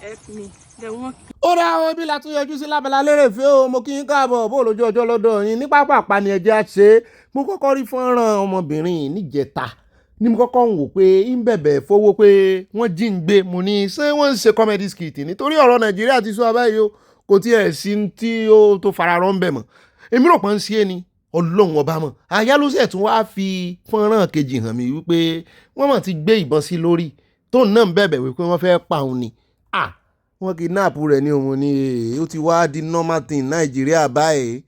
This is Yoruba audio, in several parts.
help me. They won't. Ó dá àwọn ibi láti yọjú sí lábala lérèfé o, mo kí yín káàbọ̀ bó lójú ọjọ́ lọ́dọ̀ yín ní pápá àpáni ẹ̀jẹ̀ àṣẹ. Mo kọ́kọ́ rí fọ́nrán ọmọbìnrin níjẹta ní mo kọ́kọ́ ń wò pé ń bẹ̀bẹ̀ fowó pé wọ́n jí ń gbé mo ní ṣé wọ́n ń ṣe comedy skit nítorí ọ̀rọ̀ Nàìjíríà ti sọ abáyé o kò tiẹ̀ sí tí ó tó fararọ́ ń bẹ̀ mọ́. Èmi rò pé ń ṣe é ni Ọlọ́run ọba mọ̀. Àyálùsẹ̀ tún wá fi fọ́nrán kejì hàn mí wípé wọ́n mọ̀ ti gbé ìbọn sí lórí tó náà ń bẹ̀bẹ̀ wípé wọ́n fẹ́ pa òun ni. Wọ́n kidnap rẹ̀ ní òun ni ó ti wá di normal thing Nàìjíríà báyìí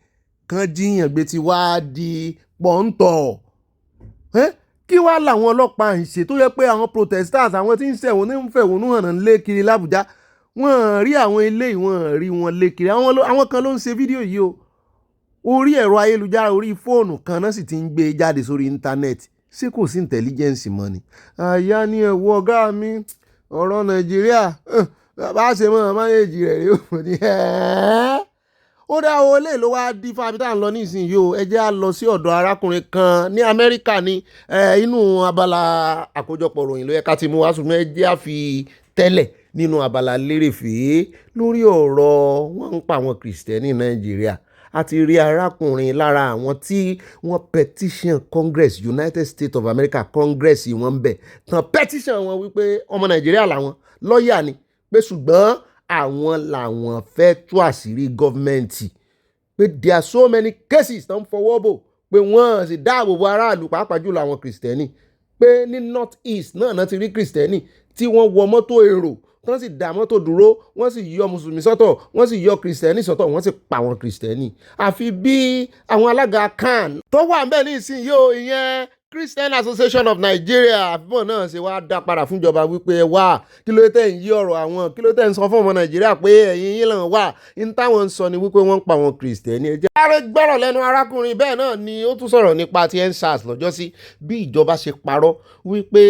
kán jíyàn gbé ti wá di pọ́ńtọ̀. Kí wá làwọn ọlọ́pàá ń ṣe tó yẹ pé àwọn protesters àwọn tí ń fẹ̀hónú hàn lé kiri l'Àbújá wọ́n rí àwọn eléyìí wọ́n rí wọn lé kiri àwọn kan ló ń ṣe fídíò yìí o orí ẹ̀rọ ayélujára orí fóònù kan náà sì ti ń gbé jáde sórí íńtánẹ́ẹ̀tì ṣé kò sí intelligence mọ́ ni. àyà ni ẹ̀wọ̀ ọ̀gá mi ọ̀rọ̀ Nàìjíríà bá ṣe mọ́ máyèjì rẹ̀ rí òun ni ó dá owó lè ló wá di fún abítà ń lọ nísìnyí o ẹ jẹ́ á lọ sí ọ̀dọ̀ arákùnrin kan ní Amẹ́ríkà ní inú abala àkójọpọ̀ ròyìn ló yẹ ká ti mú wá ṣùgbọ́n ẹ jẹ́ á fi tẹ́lẹ̀ nínú abala lérèfé lórí ọ̀rọ̀ wọ́n ń pa àwọn kìrìsìtẹ́nì Nàìjíríà a ti rí arákùnrin lára àwọn tí wọ́n petition Congress United States of America Congress wọ́n ń bẹ̀ tán petition wọn wípé ọmọ Nàìjíríà làwọn lọ́ọ̀yà ni pé ṣùgbọ́n àwọn làwọn fẹ́ tú àṣírí gọ́ọ̀mẹ̀ntì pé there are so many cases tó ń fọwọ́ bò pé wọ́n sì dáàbò bo aráàlú pàápàá jùlọ àwọn kìrìsìtẹ́nì pé ní North East náà ti rí kìrìsìtẹ́nì tí wọ́n wọ mọ́tò èrò wọ́n sì dá mọ́tò dúró wọ́n sì yọ mùsùlùmí sọ́tọ̀ wọ́n sì yọ kìrìsìtẹ́nì sọ́tọ̀ wọ́n sì pa àwọn kìrìsìtẹ́nì àfi bí àwọn alága kan tó wà ńbẹ̀ ní ìsinyìí o ìyẹn Christian Association of Nigeria àfihàn náà ṣe wá dá padà fúnjọba wípé ẹ wá kí ló tẹ̀ ń yí ọ̀rọ̀ àwọn kí ló tẹ̀ ń sọ fún ọmọ Nàìjíríà pé ẹ̀yin yín làn wá ní táwọn ń sọ ni wípé wọ́n ń pa àwọn kìrìsìtẹ́nì ẹ jẹ́ ààrẹ gbọ́rọ̀ lẹ́nu arákùnrin bẹ́ẹ̀ náà ni ó tún sọ̀rọ̀ nípa ti EndSARS lọ́jọ́ sí bí ìjọba ṣe parọ́ wípé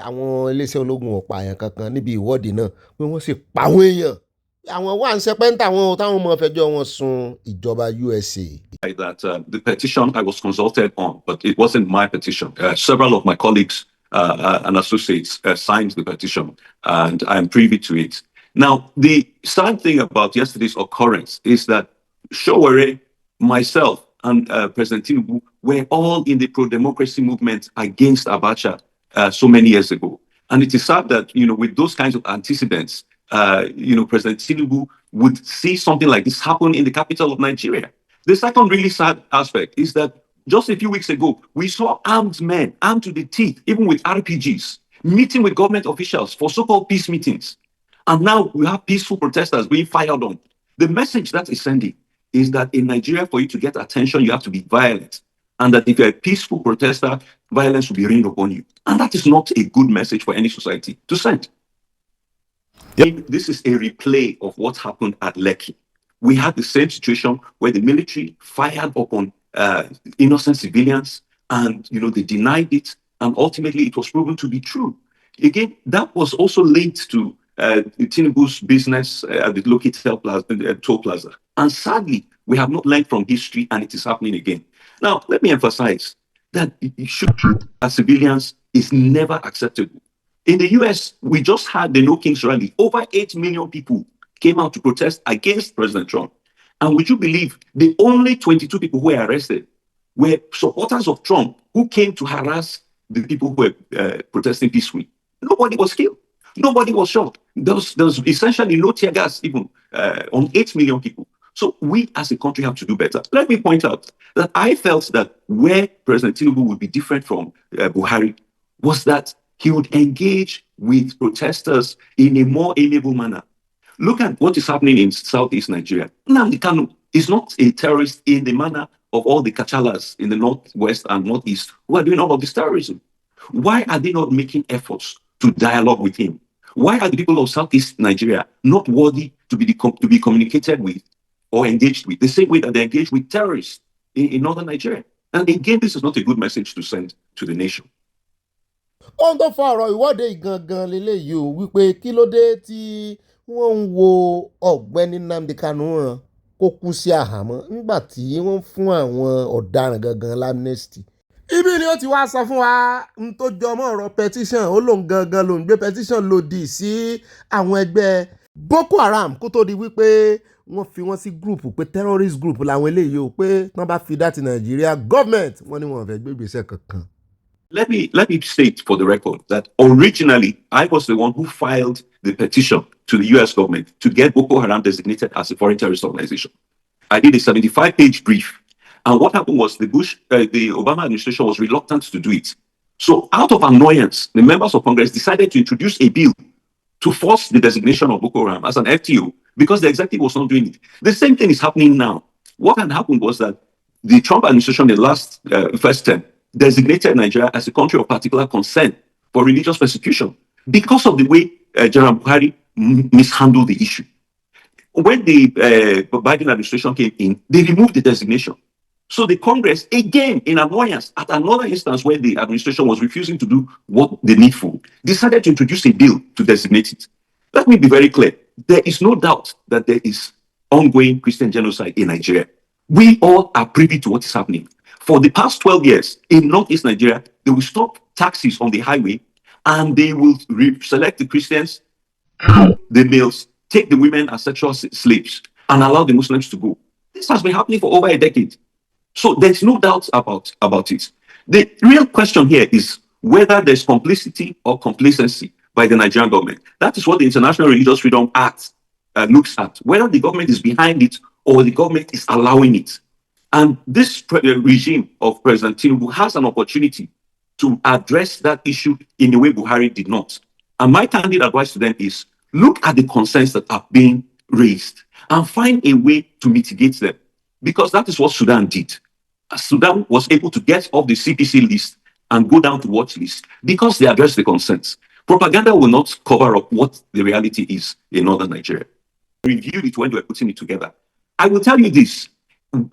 àwọn iléeṣẹ́ ológun ò pààyàn kankan níbi ìwọ́de náà pé wọ́n sì pa àwọn èèyàn àwọn wà ń sẹpẹ́ńtà wọn táwọn ọmọ fẹjọ́ wọn sùn ìjọba USA. That the petition I was consulted on, but it wasn't my petition. Several of my colleagues and associates signed the petition, and I'm privy to it. Now, the sad thing about yesterday's occurrence is that Showore, myself, and President Tinubu were all in the pro-democracy movement against Abacha so many years ago. And it is sad that, with those kinds of antecedents, President Tinubu would see something like this happen in the capital of Nigeria. The second really sad aspect is that just a few weeks ago, we saw armed men, armed to the teeth, even with RPGs, meeting with government officials for so-called peace meetings. And now we have peaceful protesters being fired on. The message that is sending is that in Nigeria, for you to get attention, you have to be violent. And that if you're a peaceful protester, violence will be rained upon you. And that is not a good message for any society to send. This is a replay of what happened at Lekki. We had the same situation where the military fired upon innocent civilians and, they denied it. And ultimately, it was proven to be true. Again, that was also linked to Tinubu's business at the Loki Toll Plaza. And sadly, we have not learned from history and it is happening again. Now, let me emphasize that shooting at civilians is never acceptable. In the US, we just had the No Kings rally. Over 8 million people came out to protest against President Trump. And would you believe the only 22 people who were arrested were supporters of Trump who came to harass the people who were protesting peacefully? Nobody was killed. Nobody was shot. There was essentially no tear gas even on 8 million people. So we as a country have to do better. Let me point out that I felt that where President Tinubu would be different from Buhari was that he would engage with protesters in a more amiable manner. Look at what is happening in Southeast Nigeria. Nnamdi Kanu is not a terrorist in the manner of all the Kachalas in the Northwest and Northeast who are doing all of this terrorism. Why are they not making efforts to dialogue with him? Why are the people of Southeast Nigeria not worthy to be communicated with or engaged with the same way that they engage with terrorists in Northern Nigeria? And again, this is not a good message to send to the nation. Ohun tó fa ọ̀rọ̀ ìwọ́de gangan leléyìí o wípé kí ló dé tí wọ́n ń wo Ọ̀gbẹ́ni Nnamdi Kanu ràn kó kú sí àhámọ́ nígbà tí wọ́n fún àwọn ọ̀daràn gangan l'amnesty. ibi ni ó ti wá sọ fún wa n tó jọmọ́ ọ̀rọ̀ petition ó lóun gangan lòun gbé petition lòdì sí àwọn ẹgbẹ́ Boko Haram kó tó di wípé wọ́n fi wọ́n sí group pé terrorist group làwọn eléyìí o pé tán bá fi dá ti Nigeria government wọ́n ní wọ́n fẹ́ gbé ìgbésẹ̀ kankan. Let me state for the record that originally I was the one who filed the petition to the US government to get Boko Haram designated as a foreign terrorist organization. I did a 75-page brief. And what happened was the Obama administration was reluctant to do it. So out of annoyance, the members of Congress decided to introduce a bill to force the designation of Boko Haram as an FTO because the executive was not doing it. The same thing is happening now. What had happened was that the Trump administration in the last first term designated Nigeria as a country of particular concern for religious persecution because of the way General Buhari mishandled the issue. When the Biden administration came in, they removed the designation. So the Congress, again, in annoyance, at another instance where the administration was refusing to do what they needful, decided to introduce a bill to designate it. Let me be very clear. There is no doubt that there is ongoing Christian genocide in Nigeria. We all are privy to what is happening. For the past 12 years, in Northeast Nigeria, they will stop taxis on the highway and they will select the Christians, the males, take the women as sexual slaves, and allow the Muslims to go. This has been happening for over a decade. So there's no doubt about it. The real question here is whether there's complicity or complacency by the Nigerian government. That is what the International Religious Freedom Act looks at, whether the government is behind it or the government is allowing it. And this regime of President Tinubu has an opportunity to address that issue in a way Buhari did not. And my candid advice to them is look at the concerns that are being raised and find a way to mitigate them. Because that is what Sudan did. Sudan was able to get off the CPC list and go down to watch list because they addressed the concerns. Propaganda will not cover up what the reality is in northern Nigeria. We reviewed it when we were putting it together. I will tell you this.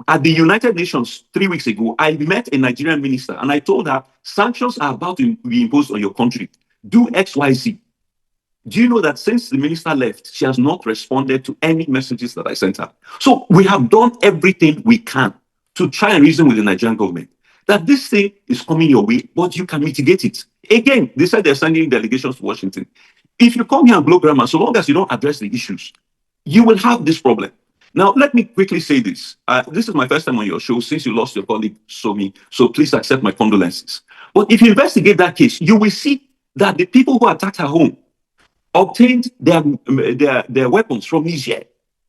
At the United Nations 3 weeks ago, I met a Nigerian minister and I told her, sanctions are about to be imposed on your country. Do X, Y, Z. Do you know that since the minister left, she has not responded to any messages that I sent her? So we have done everything we can to try and reason with the Nigerian government that this thing is coming your way, but you can mitigate it. Again, they said they're sending delegations to Washington. If you come here and blow grammar, so long as you don't address the issues, you will have this problem. Now, let me quickly say this. This is my first time on your show since you lost your colleague, Somi, so please accept my condolences. But if you investigate that case, you will see that the people who attacked her home obtained their weapons from Niger.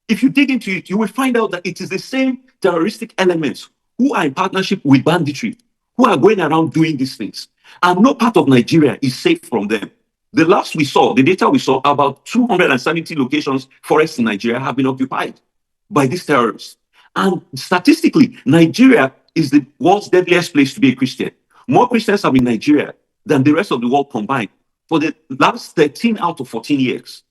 If you dig into it, you will find out that it is the same terroristic elements who are in partnership with banditry, who are going around doing these things. And no part of Nigeria is safe from them. The last we saw, the data we saw, about 270 locations, forests in Nigeria have been occupied by these terrorists. And statistically, Nigeria is the world's deadliest place to be a Christian. More Christians have been in Nigeria than the rest of the world combined for the last 13 out of 14 years.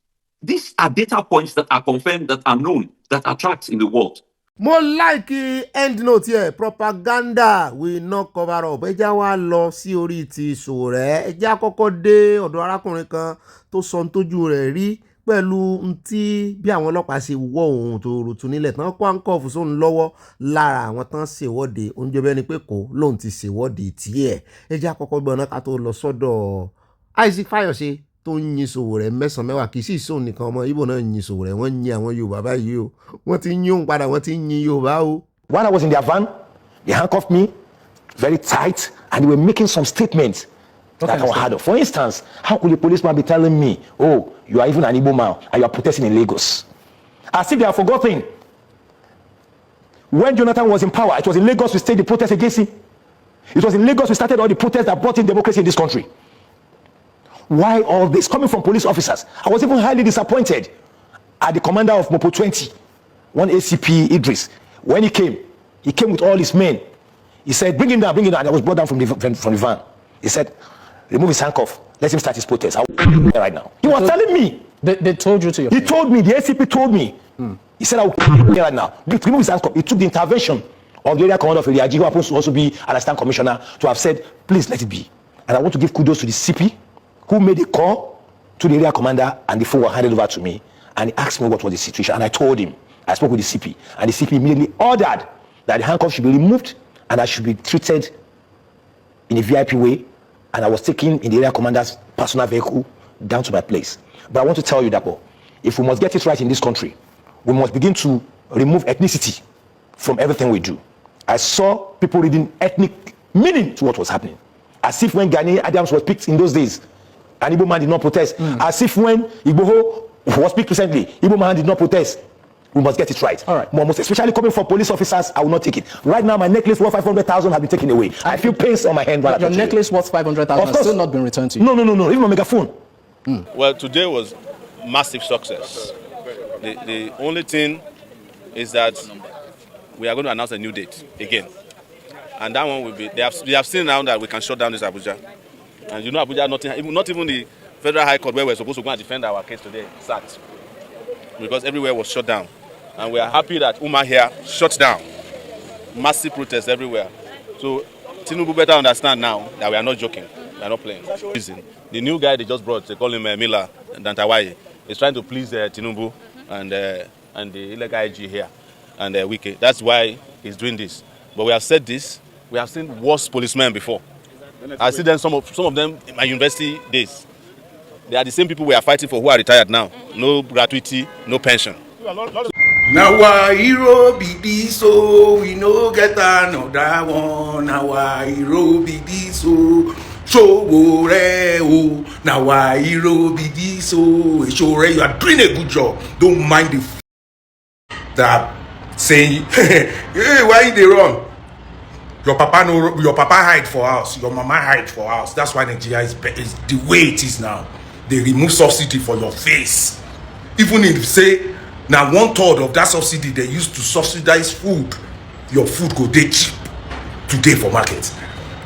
These are data points that are confirmed, that are known, that are tracked in the world. Mo like end note here, propaganda will not cover up. Ẹ já wá lọ sí orí ti Sowore. Ẹ já kọ́kọ́ dé ọ̀dọ̀ arákùnrin kan tó sọ ń tójú rẹ̀ rí pẹ̀lú ntí bí àwọn ọlọ́pàá ṣe wọ́ ohun tó rùtù nílẹ̀ tán kó àǹkọ́ọ̀fù sóun lọ́wọ́ lára àwọn tán ṣèwọ́de oúnjẹ bẹ́ẹ̀ ni pé kò lóun ti ṣèwọ́de tiẹ̀. Ẹ já kọ́kọ́ gbọ́n náà ká tó lọ sọ́dọ̀ Isaac Fayose tó ń yin Sowore mẹ́sàn-án mẹ́wàá kì í sì sóun nìkan ọmọ Ìgbò náà ń yin Sowore wọ́n ń yin àwọn Yorùbá báyìí o wọ́n ti ń yín òun padà wọ́n ti ń yin Yorùbá o. When I was in their van, they handcuffed me very tight and they were making some statements that I heard of. For instance, how could a policeman be telling me, oh, you are even an Igbo man and you are protesting in Lagos? As if they have forgotten. When Jonathan was in power, it was in Lagos we staged the protest against him. It was in Lagos we started all the protests that brought in democracy in this country. Why all this? Coming from police officers. I was even highly disappointed at the commander of Mopo 20, one ACP Idris. When he came with all his men. He said, bring him down, and I was brought down from the van. He said, remove his handcuff, let him start his protest. I'll right now. He was telling me. They told you to your He told me, the ACP told me. He said, I'll right now. Remove his handcuff. He took the intervention of the area commander of Area G, who happens to also be an assistant commissioner, to have said, please let it be. And I want to give kudos to the CP, who made a call to the area commander, and the phone was handed over to me. And he asked me what was the situation. And I told him, I spoke with the CP. And the CP immediately ordered that the handcuff should be removed and I should be treated in a VIP way, and I was taken in the area commander's personal vehicle down to my place. But I want to tell you that, if we must get it right in this country, we must begin to remove ethnicity from everything we do. I saw people reading ethnic meaning to what was happening. As if when Gani Adams was picked in those days, an Igbo man did not protest. As if when Igboho was picked recently, Igbo man did not protest. We must get it right. All right. Most especially coming from police officers, I will not take it. Right now, my necklace worth 500,000 has been taken away. I feel pains on my hand. Your necklace worth 500,000 has still not been returned to you. No. Even my megaphone. Well, today was massive success. The only thing is that we are going to announce a new date again. And that one will be, they have seen now that we can shut down this Abuja. And you know Abuja, not even the Federal High Court where we're supposed to go and defend our case today, sacked. Because everywhere was shut down. And we are happy that Umar here shut down. Massive protests everywhere. So Tinubu better understand now that we are not joking. We are not playing. The new guy they just brought, they call him Mila Dantawai, is trying to please Tinubu and the illegal IG here and Wike. That's why he's doing this. But we have said this. We have seen worse policemen before. I see them, some of them in my university days. They are the same people we are fighting for who are retired now. No gratuity, no pension. Now our hero be this, so we no get another one. Now our hero be this, so show oh. Now our hero be this, so show you are doing a good job. Don't mind the that saying, hey, why they run? Your papa hide for us. Your mama hide for us. That's why Nigeria is the way it is now. They remove subsidy for your face. Even if say now 1/3 of that subsidy they used to subsidize food, your food go dey cheap today for market.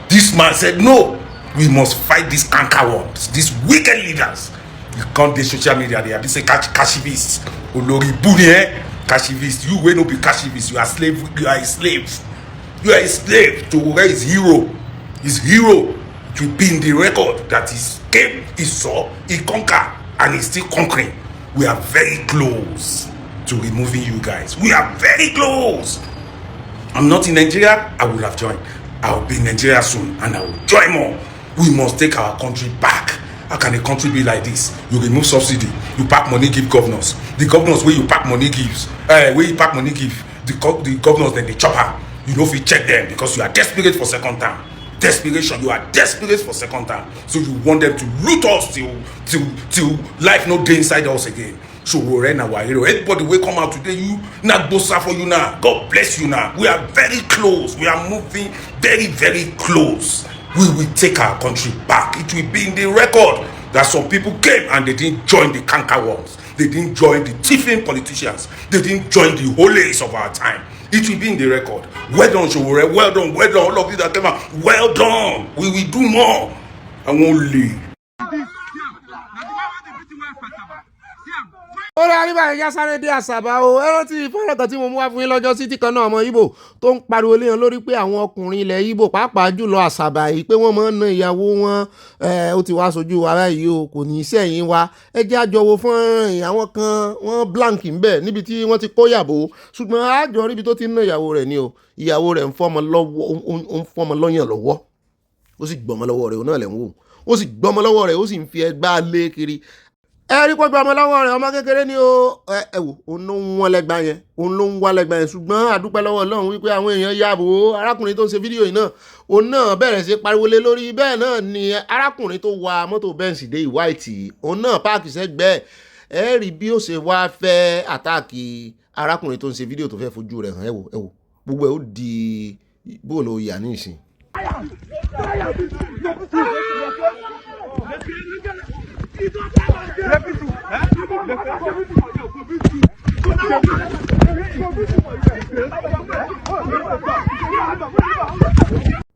This man said no, we must fight these canker ones, these wicked leaders. You can't dey social media they say cashivists, olori bunye, cashivists. You will not be cashivists. You are slave. You are a slave. You are a slave to where is hero. His hero to be in the record that he came, he saw, he conquered, and he's still conquering. We are very close to removing you guys. We are very close. I'm not in Nigeria. I will have joined. I will be in Nigeria soon, and I will join more. We must take our country back. How can a country be like this? You remove subsidy, you pack money, give governors. The governors where you pack money gives, where you pack money give, the governors then they chop her. You know if you check them because you are desperate for second time. Desperation, you are desperate for second time. So you want them to loot us till life no day inside us again. So we're in our hero. Anybody will come out today, you not bossa for you now. God bless you now. We are very close. We are moving very, very close. We will take our country back. It will be in the record that some people came and they didn't join the canker ones. They didn't join the thieving politicians. They didn't join the holies of our time. It will be in the record. Well done, Showore. Well done. Well done. All of you that came out. Well done. We will do more. I won't leave. ó rí àríwá ẹ̀yà sáré dé àṣàbà o ẹ̀rọ tí fọ́nrán kan tí mo mú wá fún yín lọ́jọ́ sí tí kan náà ọmọ Ìgbò tó ń pariwo léèyàn lórí pé àwọn ọkùnrin ilẹ̀ Ìgbò pàápàá jùlọ àṣàbà yìí pé wọ́n máa ń na ìyàwó wọn ó ti wá sojú wa báyìí o kò ní í sẹ́yìn wa ẹ jẹ́ àjọwò fọ́nrán àwọn kan wọ́n blank ń bẹ̀ níbi tí wọ́n ti kó yàbò ṣùgbọ́n àjọ níbi tó ti ń na ìyàwó rẹ̀ ni o ìyàwó rẹ̀ ń fọ́mọ lọ́yàn lọ́wọ́ ó sì gbọ́mọ lọ́wọ́ rẹ̀ ó náà lẹ̀ ń wò ó sì gbọ́mọ lọ́wọ́ rẹ̀ ó sì ń fi ẹgbàá lé kiri ẹ̀rí pọ̀ gbọ́mọ lọ́wọ́ rẹ̀ ọmọ kékeré ni ó ẹ wò òun ló ń wọ́n lẹ́gbàá yẹn òun ló ń wá lẹ́gbàá yẹn ṣùgbọ́n àdúpẹ́ lọ́wọ́ Ọlọ́run wípé àwọn èèyàn yàbò arákùnrin tó ń ṣe fídíò yìí náà òun náà bẹ̀rẹ̀ sí pariwo lé lórí bẹ́ẹ̀ náà ni arákùnrin tó wa mọ́tò Benz dé white òun náà páàkì sẹ́gbẹ́ ẹ rí bí ó ṣe wá fẹ́ àtáàkì arákùnrin tó ń ṣe fídíò tó fẹ́ fojú rẹ̀ hàn ẹ wò gbogbo ẹ̀ ó di bóòlù ìyá ní ìsìn.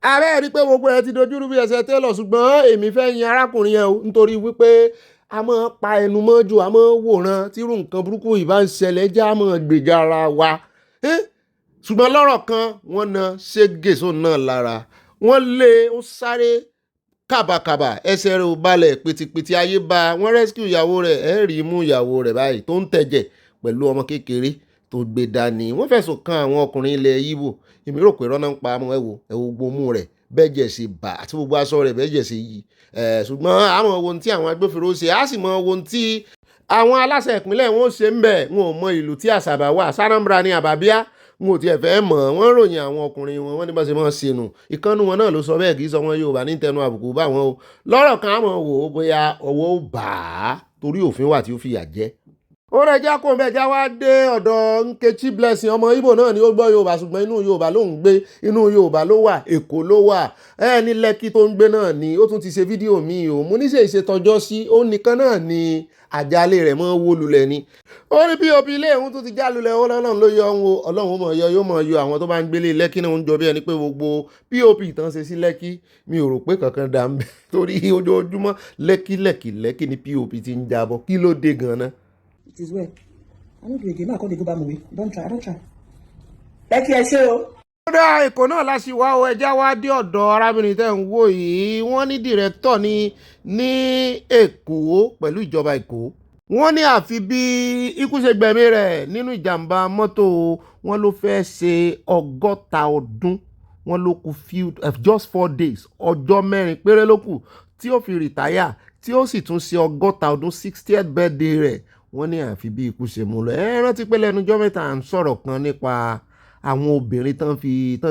ààrẹ rí pé gbogbo ẹ ti dojúrú bí ẹsẹ̀ tẹ́lọ̀ ṣùgbọ́n èmi fẹ́ yin arákùnrin yẹn o nítorí wípé a máa pa ẹnu mọ́jú a máa wòran tírú nǹkan burúkú ìbá ń ṣẹlẹ̀ jẹ́ a máa gbèjà ara wa ṣùgbọ́n lọ́rọ̀ kan wọ́n na ṣégèso náà lára wọ́n lé ó sáré kàbàkàbà ẹsẹ̀ rẹ̀ ò balẹ̀ pìtìpìtì ayé bá wọ́n rescue ìyàwó rẹ̀ ẹ̀ rí mú ìyàwó rẹ̀ báyìí tó ń tẹ̀jẹ̀ pẹ̀lú ọmọ kékeré tó gbé dání wọ́n fẹ̀sùn kan àwọn ọkùnrin ilẹ̀ Ìgbò èmi rò pé rọ́nà ń pa amọ̀ ẹ wo gbomú rẹ̀ bẹ́jẹ̀ ṣe bà àti gbogbo aṣọ rẹ̀ bẹ́jẹ̀ ṣe yí ṣùgbọ́n àmọ́ ohun tí àwọn agbófinró ṣe á sì mọ ohun tí àwọn aláṣẹ ìpínlẹ̀ wọn ó ṣe ń bẹ̀ wọn ò mọ ìlú tí àṣàbà wà Sanambra ní àbábíà wọn ò tiẹ̀ fẹ́ mọ̀ wọ́n ròyìn àwọn ọkùnrin wọn ní bá ṣe máa ṣe nù ìkànnì wọn náà ló sọ bẹ́ẹ̀ kì í sọ wọn Yorùbá ní tẹnu àbùkù bá wọn o lọ́rọ̀ kan àmọ́ wò ó bóyá ọwọ́ ó bà á torí òfin wà tí ó fìyà jẹ. ó rẹ̀ já kó bẹ́ẹ̀ já wá dé ọ̀dọ̀ Nkechi Blessing ọmọ Ìgbò náà ni ó gbọ́ Yorùbá ṣùgbọ́n inú Yorùbá ló ń gbé inú Yorùbá ló wà Èkó ló wà ní Lẹ́kì tó ń gbé náà ni ó tún ti ṣe fídíò míì o mo níṣe ìṣètọ́jọ́ sí ó nìkan náà ni àjálẹ̀ rẹ̀ mọ́ wó lulẹ̀ ni ó ní pop ilé òun tó ti já lulẹ̀ ó lọ́nà ló yọ òun ọlọ́run mọ̀ yọ yóò mọ̀ yọ àwọn tó bá ń gbélé Lẹ́kì náà ń jọ bí ẹni pé gbogbo pop tán ṣe sí Lẹ́kì mi ò rò pé kankan dà ń bẹ torí ojoojúmọ́ Lẹ́kì ni pop ti ń jábọ̀ kí ló dé gan-an. It is well. I no do again. I call the go back movie. Don't try. Lẹ́kì ẹ ṣé o. kódà Èkó náà la ṣì wá o ẹja wá dé ọ̀dọ̀ arábìnrin tẹ́ ń wò yìí wọ́n ní dìrẹ́tọ̀ ní Èkó pẹ̀lú ìjọba Èkó wọ́n ní àfi bí ikú ṣe gbẹ̀mí rẹ̀ nínú ìjàmbá mọ́tò wọn ló fẹ́ ṣe 100 ọdún wọn ló kù just 4 days ọjọ́ 4 péré ló kù tí ó fi rìtáyà tí ó sì tún ṣe 100 ọdún 60th birthday rẹ̀ wọ́n ní àfi bí ikú ṣe mú lọ rántí pé lẹ́nu ọjọ́ mẹ́ta à ń sọ̀rọ̀ kan nípa àwọn obìnrin tán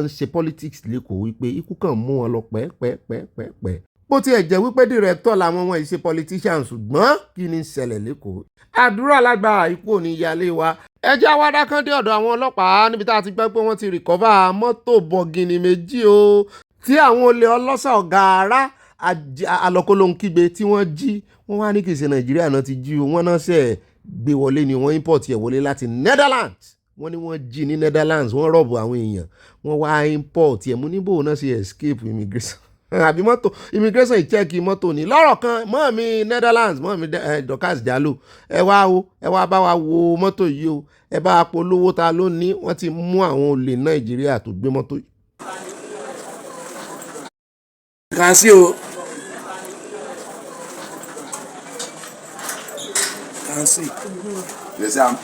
ń ṣe politics lẹ́kọ̀ọ́ wípé ikú kan mú wọn lọ pẹ́ẹ́pẹ́ẹ́pẹ́ẹ́pẹ́ bó tiẹ̀ jẹ́ wípé director làwọn wọn ìṣe politicians ṣùgbọ́n kí ni ń ṣẹlẹ̀ lẹ́kọ̀ọ́ àdúrà lágbára ikú ò ní yálé wa ẹjẹ́ awádá kan dé ọ̀dọ̀ àwọn ọlọ́pàá níbi tá a ti gbọ́ pé wọ́n ti rìkọ́fà mọ́tò bọ̀gìnì 2 o tí àwọn olè ọlọ́ṣà ọ̀gàrá alọ́kọ́lóńkígbe tí wọ́n jí wọ́n wá ní kì í ṣe Nàìjíríà náà ti jí o wọ́n náà ṣe gbé wọlé ni wọ́n import ẹ̀ wọlé láti Netherlands wọ́n ní wọ́n jí ní Netherlands wọ́n rọ̀bù àwọn èèyàn wọ́n wá import ẹ̀ mú níbò náà ṣe escape immigration àbí mọ́tò immigration ìchẹ́ẹ̀kì mọ́tò ní lọ́rọ̀ kan mọ́ mi Netherlands mọ́ mi Dorcas Jalo ẹ wá bá wa wo mọ́tò yìí o ẹ bá wa polówó ta ló ní wọ́n ti mú àwọn olè Nàìjíríà tó gbé mọ́tò yìí. Can see o. Can see. You see am?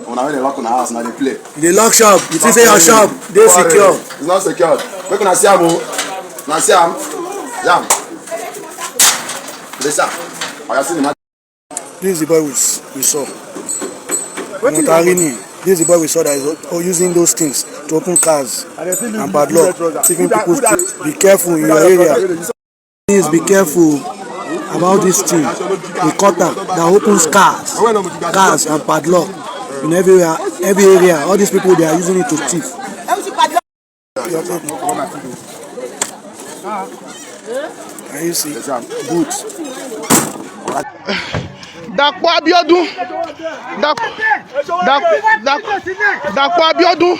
When I lock on the house, now they play. The lock shop. You think say your shop dey secure? It's not secure. Make una see am o. Una see am. Yam. Listen. I have seen him. This is the boy we saw. This is the boy we saw that is using those things to open cars and padlock, taking people's keys. Be careful in your area. Please be careful about this thing. The cutter that opens cars and padlock in every area. All these people, they are using it to thief. Can you see? Boots. Dàpọ̀ Abíọ́dún Dàpọ̀ Abíọ́dún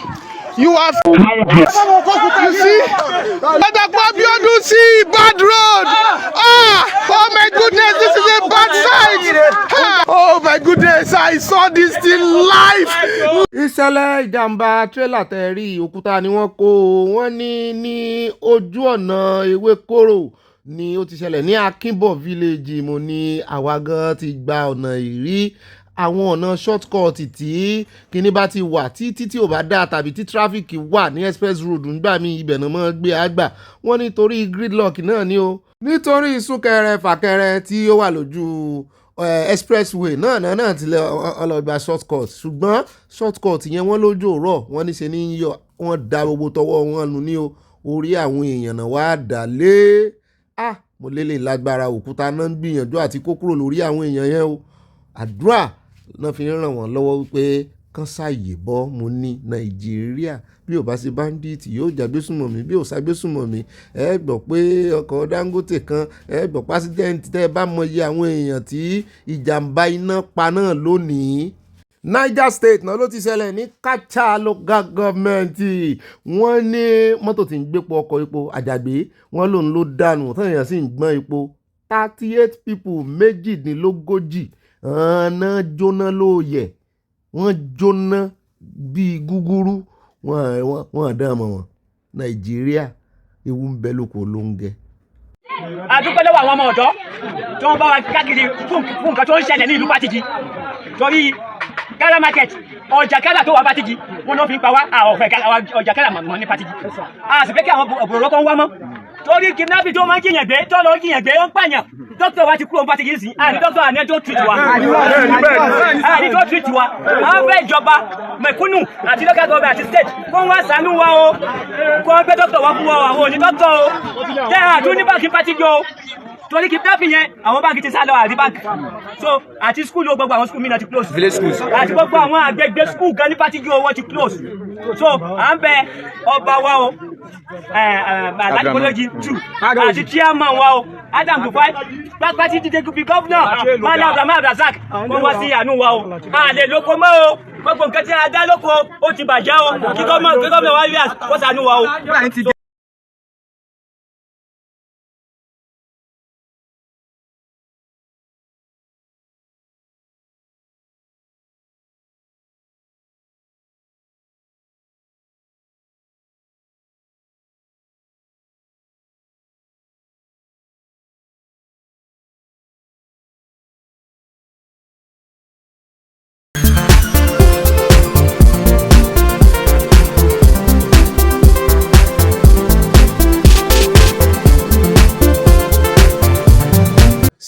you have you see Dàpọ̀ Abíọ́dún see bad road oh my goodness this is a bad sight oh my goodness I saw this thing live. ìṣẹ̀lẹ̀ ìjàmbá tírélà tẹ̀rí òkúta ni wọ́n kó wọ́n ní ojú ọ̀nà Ewékòró ni ó ti ṣẹlẹ̀ ní Akínbọ̀ village mo ní àwa gan ti gba ọ̀nà ìrí àwọn ọ̀nà shortcut tí kíní bá ti wà tí ò bá dáa tàbí tí traffic wà ní express road nígbà míì ibẹ̀ náà mọ́ gbé àgbà wọ́n nítorí gridlock náà ni o nítorí súnkẹrẹ fàkẹrẹ tí ó wà lójú expressway náà ti lọ ọlọ́gba shortcut ṣùgbọ́n shortcut yẹn wọ́n lójú òrọ̀ wọ́n ní ṣe ní yọ wọ́n da gbogbo tọwọ́ wọn nù ní o orí àwọn èèyàn náà wá dà lé mo lélẹ̀ lágbára òkúta náà ń gbìyànjú àti kó kúrò lórí àwọn èèyàn yẹn o àdúrà náà fi ń ràn wọ́n lọ́wọ́ wípé kán ṣàyè bọ́ mo ní Nàìjíríà bí ò bá ṣe báńdíìtì yóò jàgbésùmọ̀mí bí ò ṣàgbésùmọ̀mí ẹ gbọ́ pé ọkọ̀ Dangote kan ẹ gbọ́ pásítẹ́ǹtì tẹ́ ẹ bá mọyì àwọn èèyàn tí ìjàmbá iná pa náà lónìí. Niger State náà ló ti ṣẹlẹ̀ ní Kacha local government wọ́n ní mọ́tò tí ń gbépo ọkọ̀ epo àjàgbé wọ́n lòun ló dànù tán èèyàn sì ń gbọ́n epo 38 people 42 náà jóná lóòyẹ̀ wọ́n jóná bíi gúgúrú wọ́n dán mọ́ wọn Nàìjíríà ewu ń bẹ lóko ló ń gẹ. àdúpẹ́ lọ́wọ́ àwọn ọmọ ọ̀dọ́ tí wọ́n bá wa káàkiri fún nǹkan tó ń ṣẹlẹ̀ ní ìlú Pàtìjì torí Ghana market ọjà kẹ́là tó wà Pàtìjì wọn náà fi ń pa wá ọ̀fẹ́ ọjà kẹ́là mọ̀ ní Pàtìjì a sì fẹ́ kí àwọn òbòrò kan wá mọ́ torí kidnapping tó máa ń jiyàn gbé tó lọ jiyàn gbé ó ń pààyàn dókítà wa ti kúrò bá ti kì í sìn àní dókítà àní tó treat wa àní tó treat wa àwọn fẹ́ ìjọba mẹ̀kúnnù àti local government àti state kó wá ṣàánú wa o kó wọ́n gbé dókítà wa fún wa àwọn òní dókítà o tẹ́ àtúní báńkì pátí jọ torí kidnapping yẹn àwọn báńkì ti sá lọ àrí báńkì so àti school ló gbogbo àwọn school mi náà ti close village schools àti gbogbo àwọn àgbègbè school gan ní pátí jọ wọn ti close so à ń bẹ ọba wa o alákòlójì 2 àti chairman wa o Adam Rufai pápátí dídé gúpi gọ́vnà mọ́nà Abdulhamid Abdulrasaq kó wá sí àánú wa o àlè lóko mọ́ o gbogbo nǹkan tí a dá lóko ó ti bàjẹ́ o kí gọ́vnà wa rí àkó ṣàánú wa o.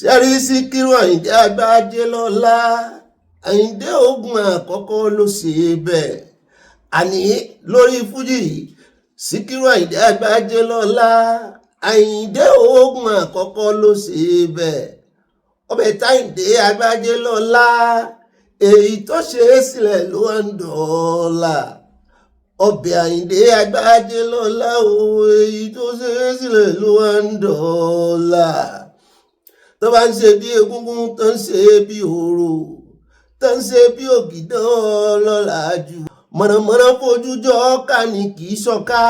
Sẹ́rí Síkírù Àyìndé Àgbájé lọ́lá Àyìndé ogun àkọ́kọ́ ló ṣe bẹ́ẹ̀ àní lórí fújì Síkírù Àyìndé Àgbájé lọ́lá Àyìndé ogun àkọ́kọ́ ló ṣe bẹ́ẹ̀ ọbẹ̀ táyìndé Àgbájé lọ́lá èyí tó ṣe é sílẹ̀ ló ń dọ́là ọbẹ̀ Àyìndé Àgbájé lọ́lá èyí tó ṣe é sílẹ̀ ló ń dọ́là tó bá ń ṣe bí egúngún tó ń ṣe bí òrò tó ń ṣe bí ògìdán lọ́la jù mọ̀nàmọ́ná fojú jọ ọ́kà ni kì í ṣọ̀ká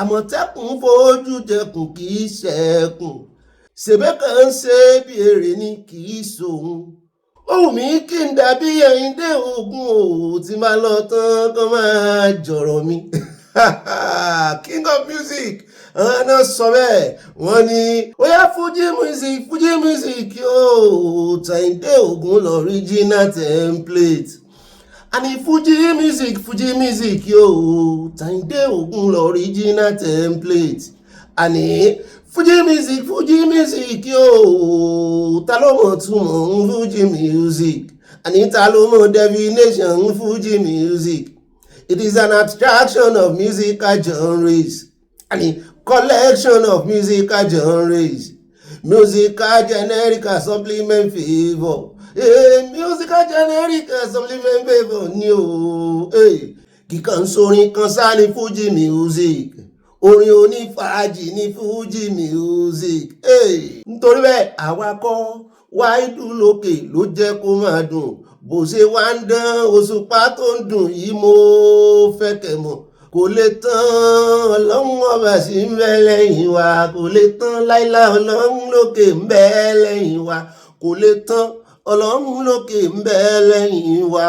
àmọ̀tẹ́kùn fojú jẹkùn kì í ṣẹ̀kùn ṣèbẹ́ kan ń ṣe bí èrè ni kì í ṣòun ohun mi kí n dàbí Àyìndé ogun o tí máa lọ tán kó máa jọ̀rọ̀ mi king of music náà sọ bẹ́ẹ̀ wọ́n ní ó yá Fuji music yóò Àyìndé ogun l'original template àní Fuji music yóò Àyìndé ogun l'original template àní Fuji music yóò ta ló mọ̀ túmọ̀ Fuji music àní ta ló mọ̀ definition Fuji music. It is an abstraction of musical genres and collection of musical genres. Musical generic supplement favor. Musical generic supplement favor ni o. Kíkan sórin kan sá ní Fuji music. Orin onífàájì ní Fuji music. Nítorí bẹ́ẹ̀ àwakọ̀ wáìdù lókè ló jẹ́ kó máa dùn. Bó ṣe wá ń dán òṣùpá tó ń dùn yìí mo fẹ́ kẹ́ mọ̀ kò lè tán ọlọ́run ọba sí ń bẹ lẹ́yìn wa kò lè tán láíláí ọlọ́run lókè ń bẹ lẹ́yìn wa kò lè tán ọlọ́run lókè ń bẹ lẹ́yìn wa.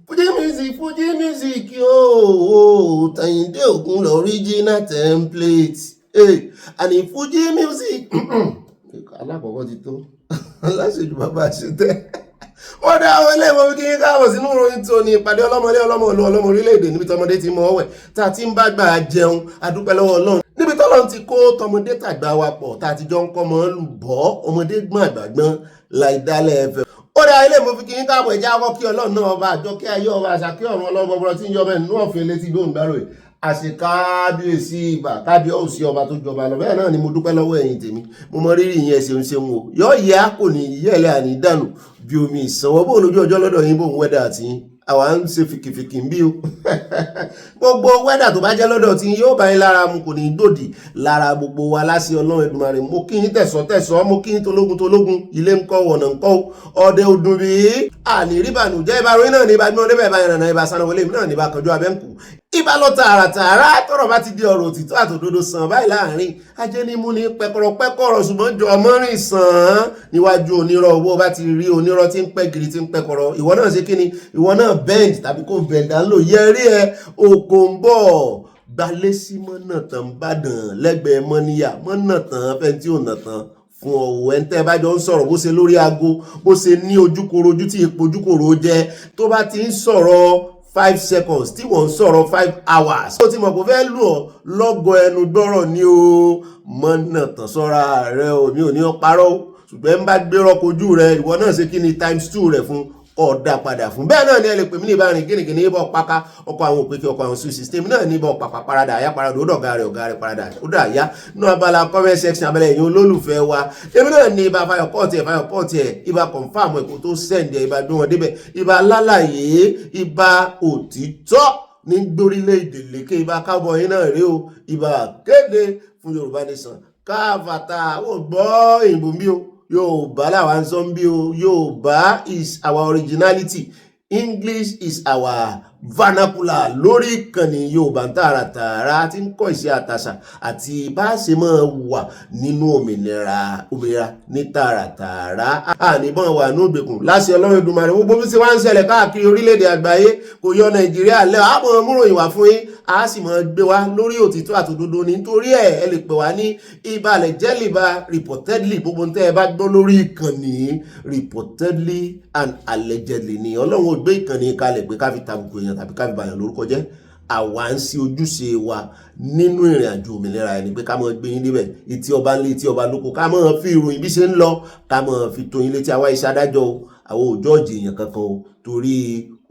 Fuji music yóò Àyìndé ogun l'original template àní Fuji music alákọ̀ọ́kọ́ ti tó aláṣejù bàbá ṣe tẹ́ wọ́n dá àwọn ilé ìwọ̀n kí ní káàbọ̀ sínú ìròyìn tó ní ìpàdé ọlọ́mọlé ọlọ́mọ orílẹ̀-èdè níbi tọmọdé ti mọ ọwẹ̀ tá a ti ń bá gbà jẹun adúpẹ́ lọ́wọ́ Ọlọ́run níbi tọ́lọ́run ti kó tọmọdé tàgbà wa pọ̀ tá a ti jọ ń kọ́ mọ́ lùbọ́ ọmọdé gbọ́n àgbàgbọ́n láìdálẹ̀ ẹ̀fẹ̀ ó dá ilé ìwọ̀n kí ní káàbọ̀ ẹ̀já akọ́ kí Ọlọ́run náà ọba àjọ kí ayé ọba àṣà kí ọ̀run ọlọ́gbọ̀gbọ̀ tí ń yọ bẹ́ẹ̀ nínú ọ̀fìn létí gbóhùn gbárò yìí àṣekábíyèsí ìbà kábíyèsí ọba tó jọba lọ bẹ́ẹ̀ náà ni mo dúpẹ́ lọ́wọ́ ẹ̀yin tèmi mo mọ rírì yẹn ṣeun o yọ ìyá kò ní yẹ̀lẹ̀ àní dànù bí omi ìsanwó bó lójú ọjọ́ lọ́dọ̀ yín bò ń wẹ́dà àti àwa ń ṣe fìkìfìkì ń bí o gbogbo wẹ́dà tó bá jẹ́ lọ́dọ̀ tí yóò bá yín lára mu kò ní dòdì lára gbogbo wa láṣẹ Ọlọ́run Èdùmàrè mo kí yín tẹ̀sọ́ mo kí yín tológun ilé ńkọ́ wọ̀nà ńkọ́ ọdẹ ọdún bí àní rí bànújẹ́ ìbáròyìn náà ní ibà gbọ́n débẹ̀ bá yẹn ìbá sanáwọlé mi náà ní ibà kanjú abẹ́ǹkù ìbá lọ tààràtààrà tọ́rọ̀ bá ti di ọ̀rọ̀ òtítọ́ àtòdodo sàn báyìí láàrin ajé ní mú ní pẹkọrọ ṣùgbọ́n jọ ọmọrin sàn níwájú onírọ̀ owó bá ti rí onírọ̀ tí ń pẹ́ gírí tí ń pẹkọrọ ìwọ náà ṣe kíni ìwọ náà bend tàbí kò bẹ̀dà ń lò yẹrí ẹ òkò ń bọ̀ gbalé sí mọ́nà tán bàdàn lẹ́gbẹ̀ẹ́ mọ́níyà mọ́nà tán fẹ́ tí ò nà tán fún ọ̀wọ́ ẹ̀ ń tẹ́ bá jọ ń sọ̀rọ̀ bó ṣe lórí aago bó ṣe ní ojúkòrò ojú tí ipò ojúkòrò jẹ tó bá ti ń sọ̀rọ̀ 5 seconds tí wọ́n ń sọ̀rọ̀ 5 hours. Ó ti mọ̀ kó fẹ́ lù ọ́ lọ́gọ̀ ẹnu gbọ́rọ̀ ni o mọ́nà tàn sọ́ra rẹ o mi ò ní ọ parọ́ o ṣùgbọ́n ń bá gbérọ́ kojú rẹ ìwọ náà ṣe kí ni ×2 rẹ̀ fún ọ̀dà padà fún. Bẹ́ẹ̀ náà ni ẹ lè pè mí ní ìbárin gínìgínì ibọ̀ paka ọkọ̀ àwọn òpèkè ọkọ̀ àwọn system náà ní ibọ̀ pàpà parada àyà parada ó dọ̀gá rẹ̀ parada ó dà yá ní abala comment section abẹ́lẹ̀ ẹ̀yin olólùfẹ́ wa. Èmi náà ní ibà fayọ̀ pọ́ọ̀tì ẹ̀ ibà confam ẹ̀kọ́ tó send ẹ̀ ibà gbé wọn débẹ̀ ibà lálàyé ibà òtítọ́ ní gbórílẹ̀-èdè lékè ibà kábọ̀ yín náà rí o ibà kéde fún Yorùbá Nation káfàtà ó gbọ́ ìbò mi o Yorùbá làwọn sọ ń bí o Yorùbá is our originality, English is our vernacular lórí ìkànnì Yorùbá tààràtààrà tí ń kọ́ ìṣe àtàṣà àti bá ṣe máa wà nínú òmìnira ní tààràtààrà àníbọn wà ní ògbèkùn láṣẹ Ọlọ́run Èdùmàrè gbogbo bí ṣe wá ń ṣẹlẹ̀ káàkiri orílẹ̀-èdè àgbáyé kò yọ Nàìjíríà lẹ́ àmọ́ múròyìn wá fún yín a sì máa gbé wá lórí òtítọ́ àtòdodo nítorí ẹ lè pè wá ní ìbalẹ̀ jẹ́lìbà reportedly gbogbo tẹ́ ẹ bá gbọ́ lórí ìkànnì reportedly and allegedly ni Ọlọ́run ò gbé ìkànnì kalẹ̀ pé ká fi tàbùkù èèyàn tàbí ká fi bàyàn lórúkọ jẹ́ àwa ń sí ojúṣe wa nínú ìrìn àjò òmìnira ẹni pé ká máa gbé yín débẹ̀ etí ọba ńlé etí ọba lóko ká máa fi ìròyìn bí ṣe ń lọ ká máa fi tó yín létí àwa iṣẹ́ adájọ́ o àwọn òjò ọ̀jẹ̀ èèyàn kankan o torí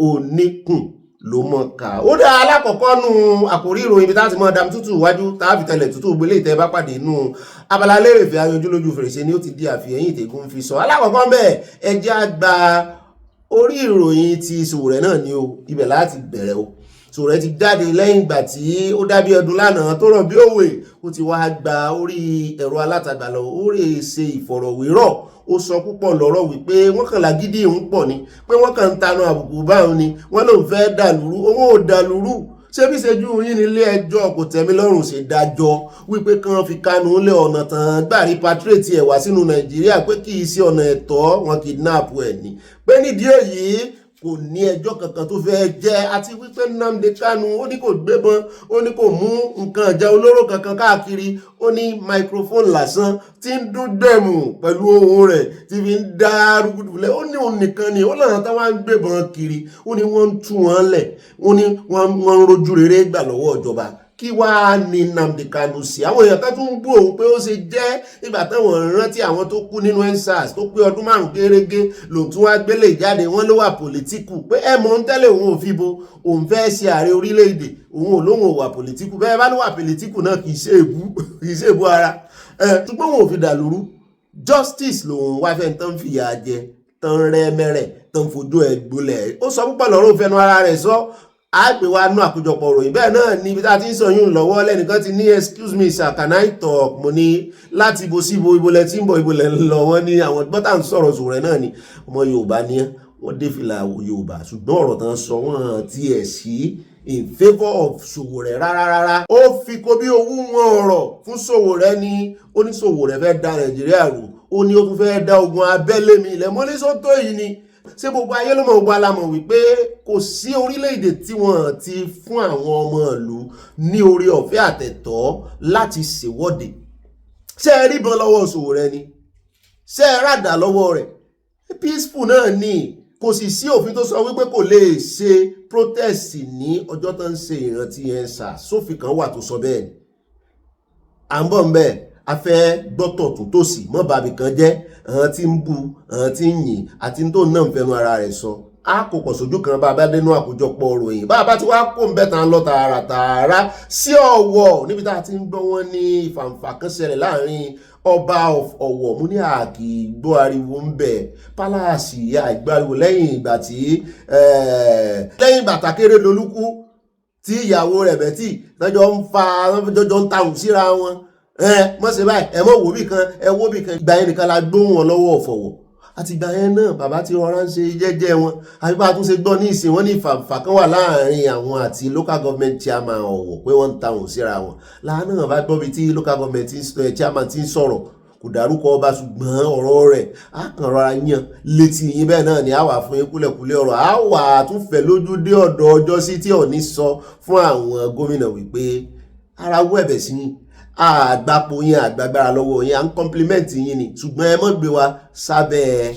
oníkùn ló mọ̀ ká. Ó dá alákọ̀ọ́kọ́ nù àkórí ìròyìn ibi tá ti mọ́ dam tútù wájú tá fi tẹ̀lẹ̀ tútù gbélé ìtẹ́ bá pàdé nù abala lérèfé ayanjú lójú fèrèsé ni ó ti di àfihàn ìtẹ̀gùn fi sọ. Alákọ̀ọ́kọ́ bẹ́ẹ̀ ẹjẹ́ àgbà orí ìròyìn ti Sowore náà ni o ibẹ̀ láti bẹ̀rẹ̀ o. Sowore ti jáde lẹ́yìn ìgbà tí ó dábí ọdún lánàá tó rọ̀ bí òwe ó ti wá gba orí ẹ̀rọ alátagbà lọ ó rè ṣe ìfọ̀rọ̀wérọ̀ ó sọ púpọ̀ lọ́rọ̀ wípé wọ́n kàn lágídí ń pọ̀ ni pé wọ́n kàn ń tanú àbùkù báwọn ni wọ́n lòun fẹ́ dàlúrú owó ò dàlúrú ṣé bí ṣejú yín nílé ẹjọ́ kò tẹ́mi lọ́rùn ṣe dájọ́ wípé kàn fi Kánú lé ọ̀nà tán gbà repatriate ẹ̀ wá sínú Nàìjíríà pé kì í ṣe ọ̀nà ẹ̀tọ́ wọn kidnap ẹ̀ ni pé nídìí èyí kò ní ẹjọ́ kankan tó fẹ́ jẹ́ àti wípé Nnamdi Kanu ó ní kò gbébọn ó ní kò mú nǹkan ìjà olóró kankan káàkiri ó ní microphone lásán tí ń dún dẹ̀mù pẹ̀lú ohùn rẹ̀ tí fi ń dá rúgúdùlẹ̀ ó ní òun nìkan ni ó lọ́nà táwọn ń gbébọn kiri ó ní wọ́n ń tú wọn lẹ̀ ó ní wọ́n ń rojú rere gbà lọ́wọ́ ìjọba kí wá ní Nnamdi Kanu sí àwọn èèyàn kan tún ń bú òun pé ó ṣe jẹ́ nígbà táwọn rántí àwọn tó kú nínú EndSARS tó pé ọdún 5 gẹ́rẹ́gẹ́ lòun tún wá gbélé ìjáde wọ́n ló wà pòlítíkù pé ẹ mọ̀ ń tẹ́lẹ̀ òun ò fi bo òun fẹ́ ṣe ààrẹ orílẹ̀-èdè òun ò lóhun ò wà pòlítíkù bẹ́ẹ̀ bá ló wà pòlítíkù náà kì í ṣe èbú ara ṣùgbọ́n òun ò fi dàlúrú justice lòun wá fẹ́ tán fìyà jẹ tán rẹ́ mẹ́rẹ̀ tán fojú ẹ̀ gbolẹ̀ ó sọ púpọ̀ lọ́rọ̀ fẹnu ara rẹ̀ sọ àgbè wa nú àkójọpọ̀ ròyìn bẹ́ẹ̀ náà ni ibi tá a ti ń sọ yún lọ́wọ́ lẹ́nìkan ti ní excuse me sir can I talk mo ní láti ibo sí ibo lẹ tí ń bọ̀ ibo lẹ ń lọ wọ́n ní àwọn gbọ́tà ń sọ̀rọ̀ Sowore náà ni ọmọ Yorùbá ní wọ́n dé fìlà Yorùbá ṣùgbọ́n ọ̀rọ̀ tán sọ wọ́n ti ẹ̀ sí in favour of Sowore rárá ó fi kó bí owó wọn ọ̀rọ̀ fún Sowore ní ó ní Sowore fẹ́ da Nàìjíríà rú ó ní ó tún fẹ́ da ogun abẹ́lé mi ilẹ̀ mọ́lẹ́sọ́tò yìí ni ṣé gbogbo ayé ló mọ̀ gbogbo alamọ̀ wípé kò sí orílẹ̀-èdè tí wọ́n ti fún àwọn ọmọ ìlú ní orí ọ̀fẹ́ àtẹ̀tọ́ láti ṣèwọ́de ṣé ẹ rí ìbọn lọ́wọ́ Sowore ni ṣé ẹ ràdà lọ́wọ́ rẹ̀ peaceful náà ni kò sì sí òfin tó sọ wípé kò lè ṣe protest ní ọjọ́ tó ń ṣe ìrántí EndSARS sófin kan wà tó sọ bẹ́ẹ̀ ni à ń bọ̀ ń bẹ́ẹ̀ a fẹ́ gbọ́tọ̀ tó tòsí mọ́ bàbí kan jẹ́ àwọn tí ń bu àwọn tí ń yìn àti tó náà ń fẹnu ara rẹ̀ sọ a kò pọ̀ sójú kan bá bá dénú àkójọpọ̀ ròyìn bá bá ti wá kó ń bẹ́ tán lọ tààràtààrà sí Ọ̀wọ̀ níbi tá a ti ń gbọ́ wọn ní ìfàǹfà kan ṣẹlẹ̀ láàrin ọba Ọ̀wọ̀ mú ní àkì gbọ́ ariwo ń bẹ̀ pálásì àìgbáriwo lẹ́yìn ìgbà tí lẹ́yìn ìgbà Takérédolú kú tí ìyàwó rẹ̀ Betty lọ́jọ́ ń tàùn síra wọn mọ́ sí báyìí ẹ mọ́ wò bí kan ẹ wó bí kan ìgbà yẹn nìkan la gbóhùn wọn lọ́wọ́ ọ̀fọ̀wọ̀ àti ìgbà yẹn náà bàbá tí rọra ń ṣe jẹ́jẹ́ wọn àbí bá a tún ṣe gbọ́ ní ìsìn wọn ní ìfàǹfà kan wà láàrin àwọn àti local government chairman Ọ̀wọ̀ pé wọ́n ń tàùn síra wọn láàánú náà bá gbọ́ bí tí local government chairman ti ń sọ̀rọ̀ kò dárúkọ ọba ṣùgbọ́n ọ̀rọ̀ rẹ̀ á kàn rọra yàn létí yín bẹ́ẹ̀ náà ni a wà fún yín kúlẹ̀kúlẹ̀ ọ̀rọ̀ a wà tún fẹ́ lójú dé ọ̀dọ̀ ọjọ́ sí tí Ọọ̀ni sọ fún àwọn gómìnà wípé ara wọ ẹ̀bẹ̀ sí yín àgbàpọ̀ yín àgbàgbára lọ́wọ́ yín à ń kọ́ńplimẹ́ǹtì yín ni ṣùgbọ́n ẹ mọ́ gbé wa sábẹ́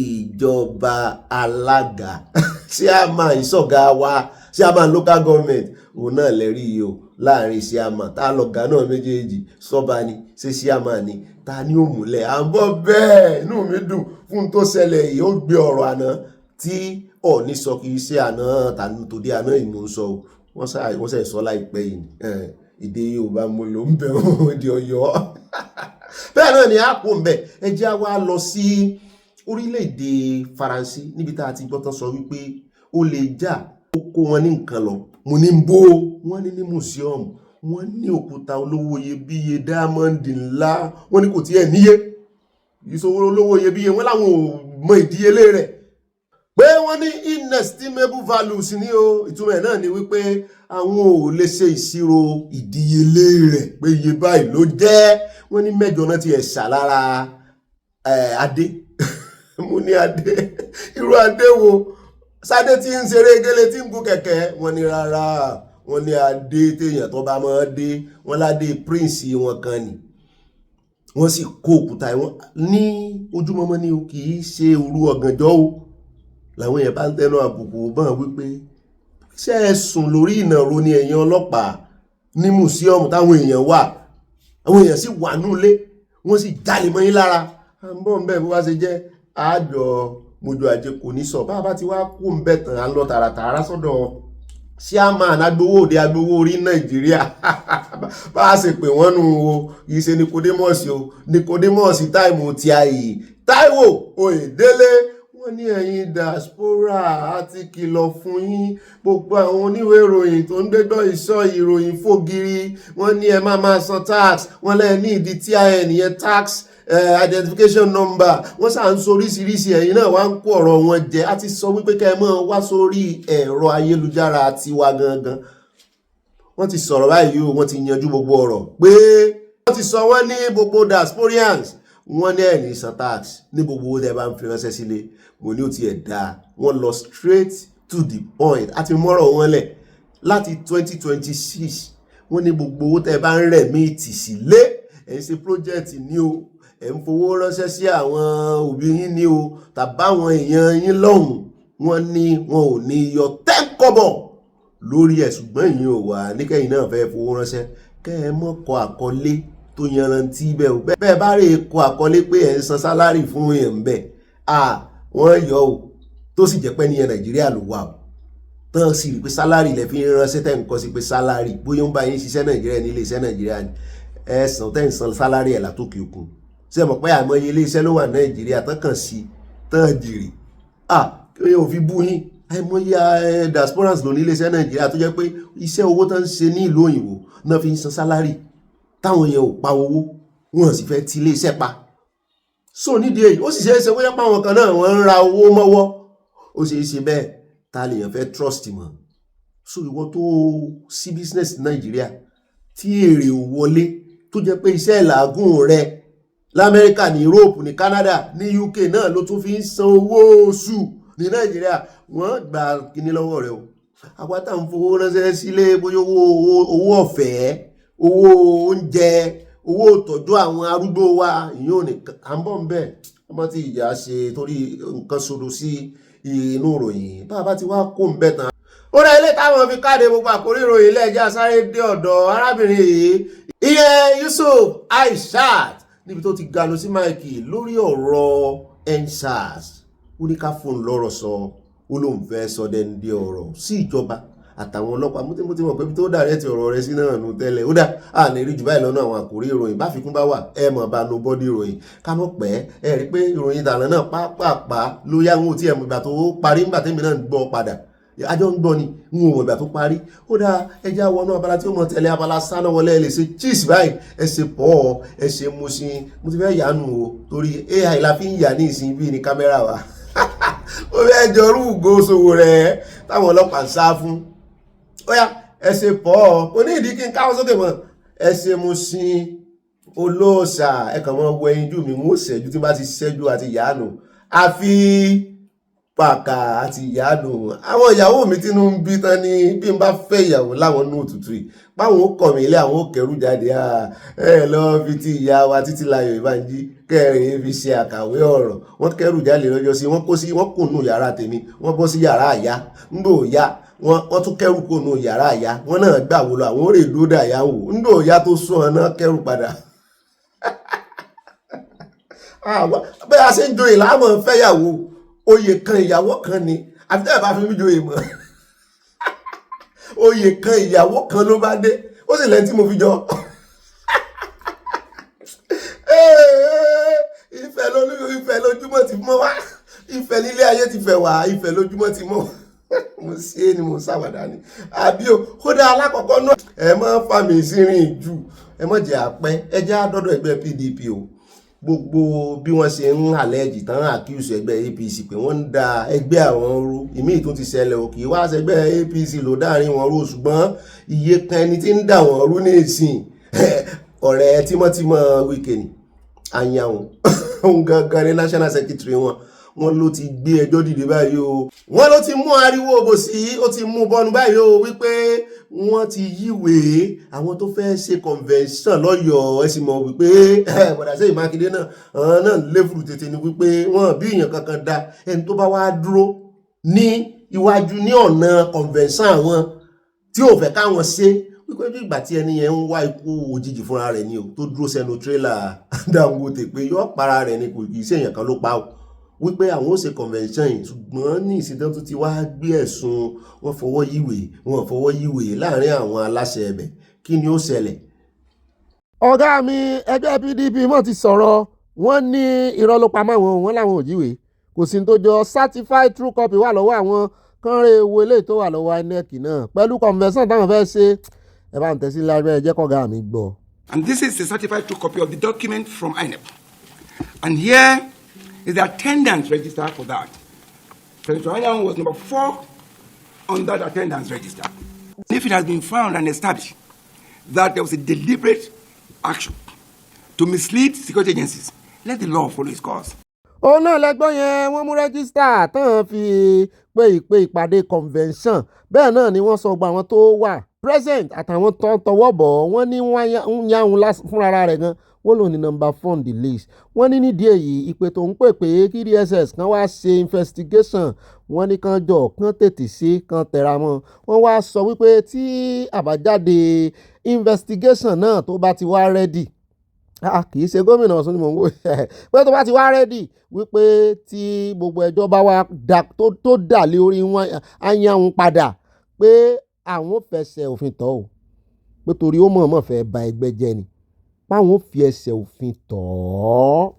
ìjọba alága chairman ìṣọ̀gá wa chairman local government òun náà lẹ́rí yìí o láàrin chairman tá a lọ̀gá náà méjèèjì sọ́ba ni ṣé chairman ni ta ni ó múlẹ̀ à ń bọ̀ bẹ́ẹ̀ inú mi dùn fún tó ṣẹlẹ̀ yìí ó gbé ọ̀rọ̀ àná tí Ọọ̀ni sọ kì í ṣe àná tòde àná ìmọ̀ sọ o wọ́n sẹ̀ sọ láìpẹ́ yìí èdè Yorùbá mo ló ń bẹ̀ wọ́n èdè Ọ̀yọ́ bẹ́ẹ̀ náà ni a kò ń bẹ̀ ẹ jẹ́ wá lọ sí orílẹ̀-èdè Faransé níbi tá a ti gbọ́ tán sọ wípé ó lè jà ó kó wọn ní nǹkan lọ mo ní bó wọ́n ní museum wọ́n ní òkúta olówó iyebíye diamond ńlá wọ́n ní kò tiẹ̀ níye ìṣòwò olówó iyebíye wọ́n láwọn ò mọ ìdíyelé rẹ̀ pé wọ́n ní inestimable values ní o ìtumọ̀ ẹ̀ náà ni wípé àwọn ò lè ṣe ìṣirò ìdíyelé rẹ̀ pé iye báyìí ló jẹ́ wọ́n ní mẹ́jọ náà ti ẹ̀ṣà lára adé mo ní adé irú adé wo sáde tí ń ṣeré gẹ́lẹ́ tí ń gun kẹ̀kẹ́ wọ́n ní rárá wọ́n ní adé téèyàn tó bá máa dé wọ́n ládé prince wọn kan ni wọ́n sì kó òkúta wọn ní ojúmọmọ ní o kì í ṣe òru ọ̀gànjọ́ o làwọn èèyàn bá ń tẹnu àbùkù bọ́n wípé ṣé ẹ sùn lórí ìnàró ni ẹ̀yin ọlọ́pàá ní mùsíọ̀mù táwọn èèyàn wà àwọn èèyàn sì wà núlé wọ́n sì jalè mọ́ yín lára à ń bọ̀ ń bẹ̀ bó wá ṣe jẹ́ àjọ mojú ajé kò ní sọ bá ti wá kó ń bẹ̀ tàn á lọ tààràtààrà sọ́dọ̀ chairman agbowó òde agbowó orí Nàìjíríà bá a ṣe pè wọ́n nù o kìí ṣe Nicodemus táìmù tí a yìí Táíwò Oyèdélé wọ́n ní ẹ̀yin Diaspora àti kìlọ̀ fún yín gbogbo àwọn oníwèé ìròyìn tó ń dédọ́ ìṣọ́ ìròyìn fògiri wọ́n ní ẹ máa san tax wọ́n lẹ́ ní ìdí TIN yẹn tax identification number wọ́n sà ń sọ oríṣiríṣi ẹ̀yin náà wá ń kó ọ̀rọ̀ wọn jẹ á ti sọ wípé kẹ́ ẹ máa wá sórí ẹ̀rọ ayélujára tiwa gangan wọ́n ti sọ̀rọ̀ báyìí o wọ́n ti yanjú gbogbo ọ̀rọ̀ pé wọ́n ti sọ wọ́n ní gbogbo Diasporians wọ́n ní ẹ̀ní san tax ní gbogbo owó tẹ́ bá ń fi ránṣẹ́ sílé mo ní ó ti ẹ̀ dáa wọ́n lọ straight to the point àti mọ́rọ̀ wọn lẹ̀ láti 2026 wọ́n ní gbogbo owó tẹ́ bá ń rẹ̀ míìtì sílé ẹ̀ ń ṣe project ní o ẹ̀ ń fowó ránṣẹ́ sí àwọn òbí yín ní o tàbáwọn èèyàn yín lọ́hùn wọ́n ní wọn ò ní yọ 10 kọ́bọ̀ lórí ẹ̀ ṣùgbọ́n ìyẹn ò wà níkẹyìn náà fẹ́ fowó ránṣẹ́ kẹ́ ẹ mọ́ kọ àkọlé tó yanrantí bẹ́ẹ̀ o bẹ́ẹ̀ bá rè kọ àkọlé pé ẹ̀ ń san sálárì fún èèyàn bẹ́ẹ̀ wọ́n yọ o tó sì jẹ́ pé ní Nàìjíríà ló wà o tán sì rí pé sálárì lẹ fi ń ránṣẹ́ tẹ́ ń kọ́ sí pé sálárì bóyá ń bá yín ṣiṣẹ́ Nàìjíríà ní ilé iṣẹ́ Nàìjíríà ni ẹ san tẹ́ ń san sálárì ẹ̀ látòkè òkun ṣé mọ̀ pé àmọ́ ilé iṣẹ́ ló wà Nàìjíríà tán kàn sí tán jèrè kí o fi bú yín àìmọye Diasporans ló ní ilé iṣẹ́ Nàìjíríà tó jẹ́ pé iṣẹ́ owó tán ń ṣe ní ìlú òyìnbó náà fi ń san sálárì táwọn èèyàn ò pa owó wọn sì fẹ́ ti ilé iṣẹ́ pa so nídìí èyí ó sì ṣe é ṣe wọ́n páwọn kan náà wọ́n ń ra owó mọ́wọ́ ó ṣe é ṣe bẹ́ẹ̀ ta lèèyàn fẹ́ trust mọ́ so ìwọ tó sí business Nàìjíríà tí èrè ò wọlé tó jẹ́ pé iṣẹ́ ìlàgùn rẹ l'Amẹ́ríkà ní Europe ní Canada ní UK náà ló tún fi ń san owó oṣù ní Nàìjíríà wọ́n gba kíní lọ́wọ́ rẹ o àpáta ń fowó ránṣẹ́ sílé bóyá owó ọ̀fẹ́ owó oúnjẹ owó ìtọ́jú àwọn arúgbó wa ìyẹn ò ní à ń bọ̀ ń bẹ̀ ọmọ tí ìyá ṣe torí nǹkan ṣòro sí inú ìròyìn bá ti wá kó ń bẹ̀ tán. ó rẹ ilé táwọn fi káde gbogbo àkórí ìròyìn lẹ́ẹ̀já sáré dé ọ̀dọ̀ arábìnrin yìí ìyẹn Yusuf Aishat níbi tó ti ganu sí máìkì lórí ọ̀rọ̀ EndSARS ó ní ká fóun lọ́rọ̀ sọ ó lóun fẹ́ sọ dẹ́ndé ọ̀rọ̀ sí ìjọba àtàwọn ọlọ́pàá mo ti mọ̀ pé tó dàrẹ́ ti ọ̀rọ̀ rẹ sí náà nù tẹ́lẹ̀ ó dà á lè rí jù báyìí lọ́nà àwọn àkórí ìròyìn bá fikún bá wà ẹ mọ̀ bá nu bọ́dí ìròyìn ká mọ̀ pẹ́ ẹ rí pé ìròyìn ìdáná náà pápápá ló yá wọn ò tí ẹ mọ̀ ìgbà tó parí nígbà tẹ́mi náà gbọ́ padà àjọ ń gbọ́ ni n ò mọ̀ ìgbà tó parí ó dà ẹjẹ́ àwọn abala tí ó mọ̀ tẹ̀lé abala sáná wọlé ẹ lè ṣe cheese báyìí ẹ ṣe pọ̀ ẹ ṣe musin mo ti fẹ́ yàánu o torí AI la fi ń yà ní ìsìn bíi ní kámẹ́rà wa ó fẹ́ jọrú ìgbóṣòwò rẹ̀ táwọn ọlọ́pàá ń sá fún ó yá ẹ ṣe pọ̀ kò ní ìdí kí n káwọ́ sókè mọ́ ẹ ṣe musin olóòṣà ẹ kàn mọ́ wọ ẹyin jù mí wọ́n ṣẹ́jú tí bá ti ṣẹ́jú àti yàánu àfi pàkà àti ìyáàdùn àwọn ìyàwó mi tí ń bí tán ní bí n bá fẹ́ ìyàwó láwọn ní òtútù yìí báwọn ó kọ̀ mí ilé àwọn ó kẹrù jáde ẹ lọ fi ti ìyá wa Títílayọ̀ Ìbánjí kẹrin fi ṣe àkàwé ọ̀rọ̀ wọ́n kẹrù jáde lọ́jọ́ sí wọ́n kò nù yàrá tèmi wọ́n bọ́ sí yàrá àyá ńgbò ya wọ́n tún kẹrù kò nù yàrá àyá wọ́n náà gbà wò lọ àwọn ó rè dódà yà wò ńgbò ya tó sún ọ náà kẹrù padà bẹ́ẹ̀ a ṣe ń joyè láàmú fẹ́yàwó oyè kan ìyàwó kan ni àfi tẹ́lẹ̀ bá fi mí joyè mọ́ oyè kan ìyàwó kan ló bá dé ó sì lẹ́ni tí mo fi jọ ìfẹ́ lójúmọ́ ti mọ́ wá ìfẹ́ nílé ayé ti fẹ́ wá ìfẹ́ lójúmọ́ ti mọ́ mo ṣe é ni mo ṣàwàdà ni àbí o kódà alákọ̀ọ́kọ́ náà ẹ má fà mí sí rìn jù ẹ má jẹ́ àpẹ́ ẹ jẹ́ àdọ́dọ̀ ẹgbẹ́ PDP o gbogbo bí wọ́n ṣe ń àlẹ́jì tán àkíyèsí ẹgbẹ́ APC pé wọ́n ń da ẹgbẹ́ àwọn rú ìmíì tó ti ṣẹlẹ̀ o kì í wá ṣẹgbẹ́ APC ló dáàrin wọn rú ṣùgbọ́n iye kan ẹni tí ń dà wọ́n rú ní ìsìn ọ̀rẹ́ tímọ́tímọ́ Wike ni àyàwó òun gangan ní national secretary wọn ló ti gbé ẹjọ́ dìde báyìí o wọ́n ló ti mú ariwo òbòsí ó ti mú bọ́nu báyìí o wípé wọ́n ti yíwèé àwọn tó fẹ́ ṣe convention lọ́yọ̀ọ́ ẹ sì mọ̀ wípé bọ̀dà Ṣèyí Mákindé náà àwọn náà léfùrù tètè ni wípé wọ́n bí èèyàn kankan dá ẹni tó bá wá dúró ní iwájú ní ọ̀nà convention àwọn tí ò fẹ́ káwọn ṣe wípé bí ìgbà tí ẹni yẹn ń wá ikú òjijì fúnra rẹ̀ ni o tó dúró sẹ́nu tírélà Dangote pé yọ́ para rẹ̀ ni kò kì í ṣe èèyàn kan ló pa o wípé àwọn ó ṣe convention yìí ṣùgbọ́n ní ìsìndán tó ti wá gbé ẹ̀sùn wọn fọwọ́ yíwèé láàrin àwọn aláṣẹ ẹ̀bẹ̀ kí ni ó ṣẹlẹ̀. ọ̀gá mi ẹgbẹ́ PDP mọ̀ ti sọ̀rọ̀ wọ́n ní irọ́ ló pamọ́ àwọn wọn láwọn ò jíwèé kò sí ní tó jọ certified true copy wà lọ́wọ́ àwọn kánrẹ́ ewu eléyìí tó wà lọ́wọ́ INEC náà pẹ̀lú convention táwọn fẹ́ ṣe ẹ bá ń tẹ̀sí lábẹ́ ẹ jẹ́ kọ́gá mi gbọ́. And this is the certified true copy of the document from INEC. And here is the attendance register for that. Senator Anyanwu was number 4 on that attendance register. If it has been found and established that there was a deliberate action to mislead security agencies, let the law follow its course. òun náà lẹ́gbọ́n yẹn wọ́n mú rẹ́gísítà tán fi pé ìpàdé convention bẹ́ẹ̀ náà ni wọ́n sọ gba àwọn tó wà present àtàwọn tó tọwọ́ bọ̀ wọ́n ní wọ́n ń yáhun fúnra rẹ̀ gan wọ́n lò ní number 4 on the list wọ́n ní nídìí èyí ìpè tó ń pè pé kí DSS kan wá ṣe investigation wọ́n ní kan jọ kan tètè ṣe kan tẹra mọ́ wọ́n wá sọ wípé tí àbájáde investigation náà tó bá ti wá ready kì í ṣe gómìnà Ọ̀ṣun ni mò ń wò pé tó bá ti wá ready wípé tí gbogbo ẹjọ́ bá wá tó dà lé orí wọn á yan òun padà pé àwọn fẹsẹ̀ òfin tọ́ ò pé torí ó mọ̀ọ́mọ̀ fẹ́ ba ẹgbẹ́ jẹ́ ni báwọn fi ẹsẹ̀ òfin tọ̀ ọ́.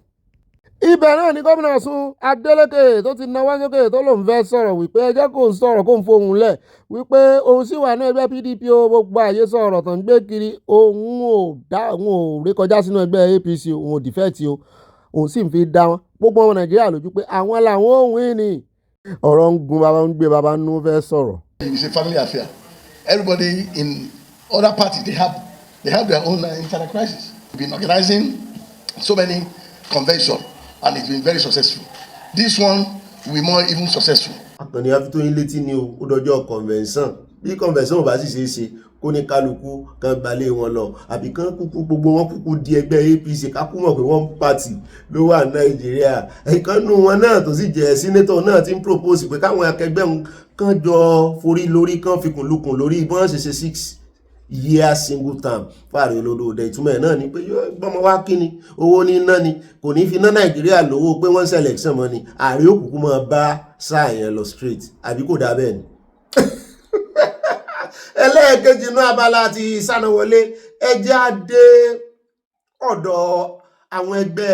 ibẹ̀ náà ni gómìnà Ọ̀ṣun Adeleke tó ti náwó sókè tó lòun fẹ́ sọ̀rọ̀ wípé ẹ jẹ́ kó ń sọ̀rọ̀ kó ń fohùn lẹ̀ wípé òun sì wà ní ẹgbẹ́ PDP o gbogbo àyè sọ̀rọ̀ tó ń gbé kiri òun ò rékọjá sínú ẹgbẹ́ APC òun ò dìfẹ́ẹ̀tì o òun sì ń fi dá wọn gbogbo ọmọ Nàìjíríà lójú pé àwọn làwọn òun ìní ọ̀rọ̀ ń gun bàbá ń gbé bàbá ń nú fẹ́ sọ̀rọ̀. It's a family affair. Everybody in other parties they have their own internal crisis. We've been organizing so many conventions and it's been very successful. This one will be more even successful. Àkànní Afitóyin létí ni ó dọjọ́ convention bí convention ò bá sì ṣe é ṣe kó ní kálukú kan gbalẹ̀ wọn lọ àbí kan kúkú gbogbo wọn kúkú di ẹgbẹ́ APC kákú mọ̀ pé wọ́n pàtì ló wà Nàìjíríà ìkànnù wọn náà tó sì jẹ́ sínétọ̀ náà ti ń propose pé káwọn akẹgbẹ́ wọn kan jọ forí lórí kan fikùn lukùn lórí ìbọn ṣẹṣẹ 6 year single term fààrí olódòdó ìtumọ̀ ẹ̀ náà ni pé gbọ́mọ wá kí ni owó ní iná ni kò ní fi ná Nàìjíríà lówó pé wọ́n ń selection mọ́ ni ààrẹ òkùnkùn máa bá sáà yẹn lọ straight àbí kò dá bẹ́ẹ̀ ni. ẹlẹ́ẹ̀kejì inú abala àti ìsánáwọlé ẹjẹ́ adé ọ̀dọ̀ àwọn ẹgbẹ́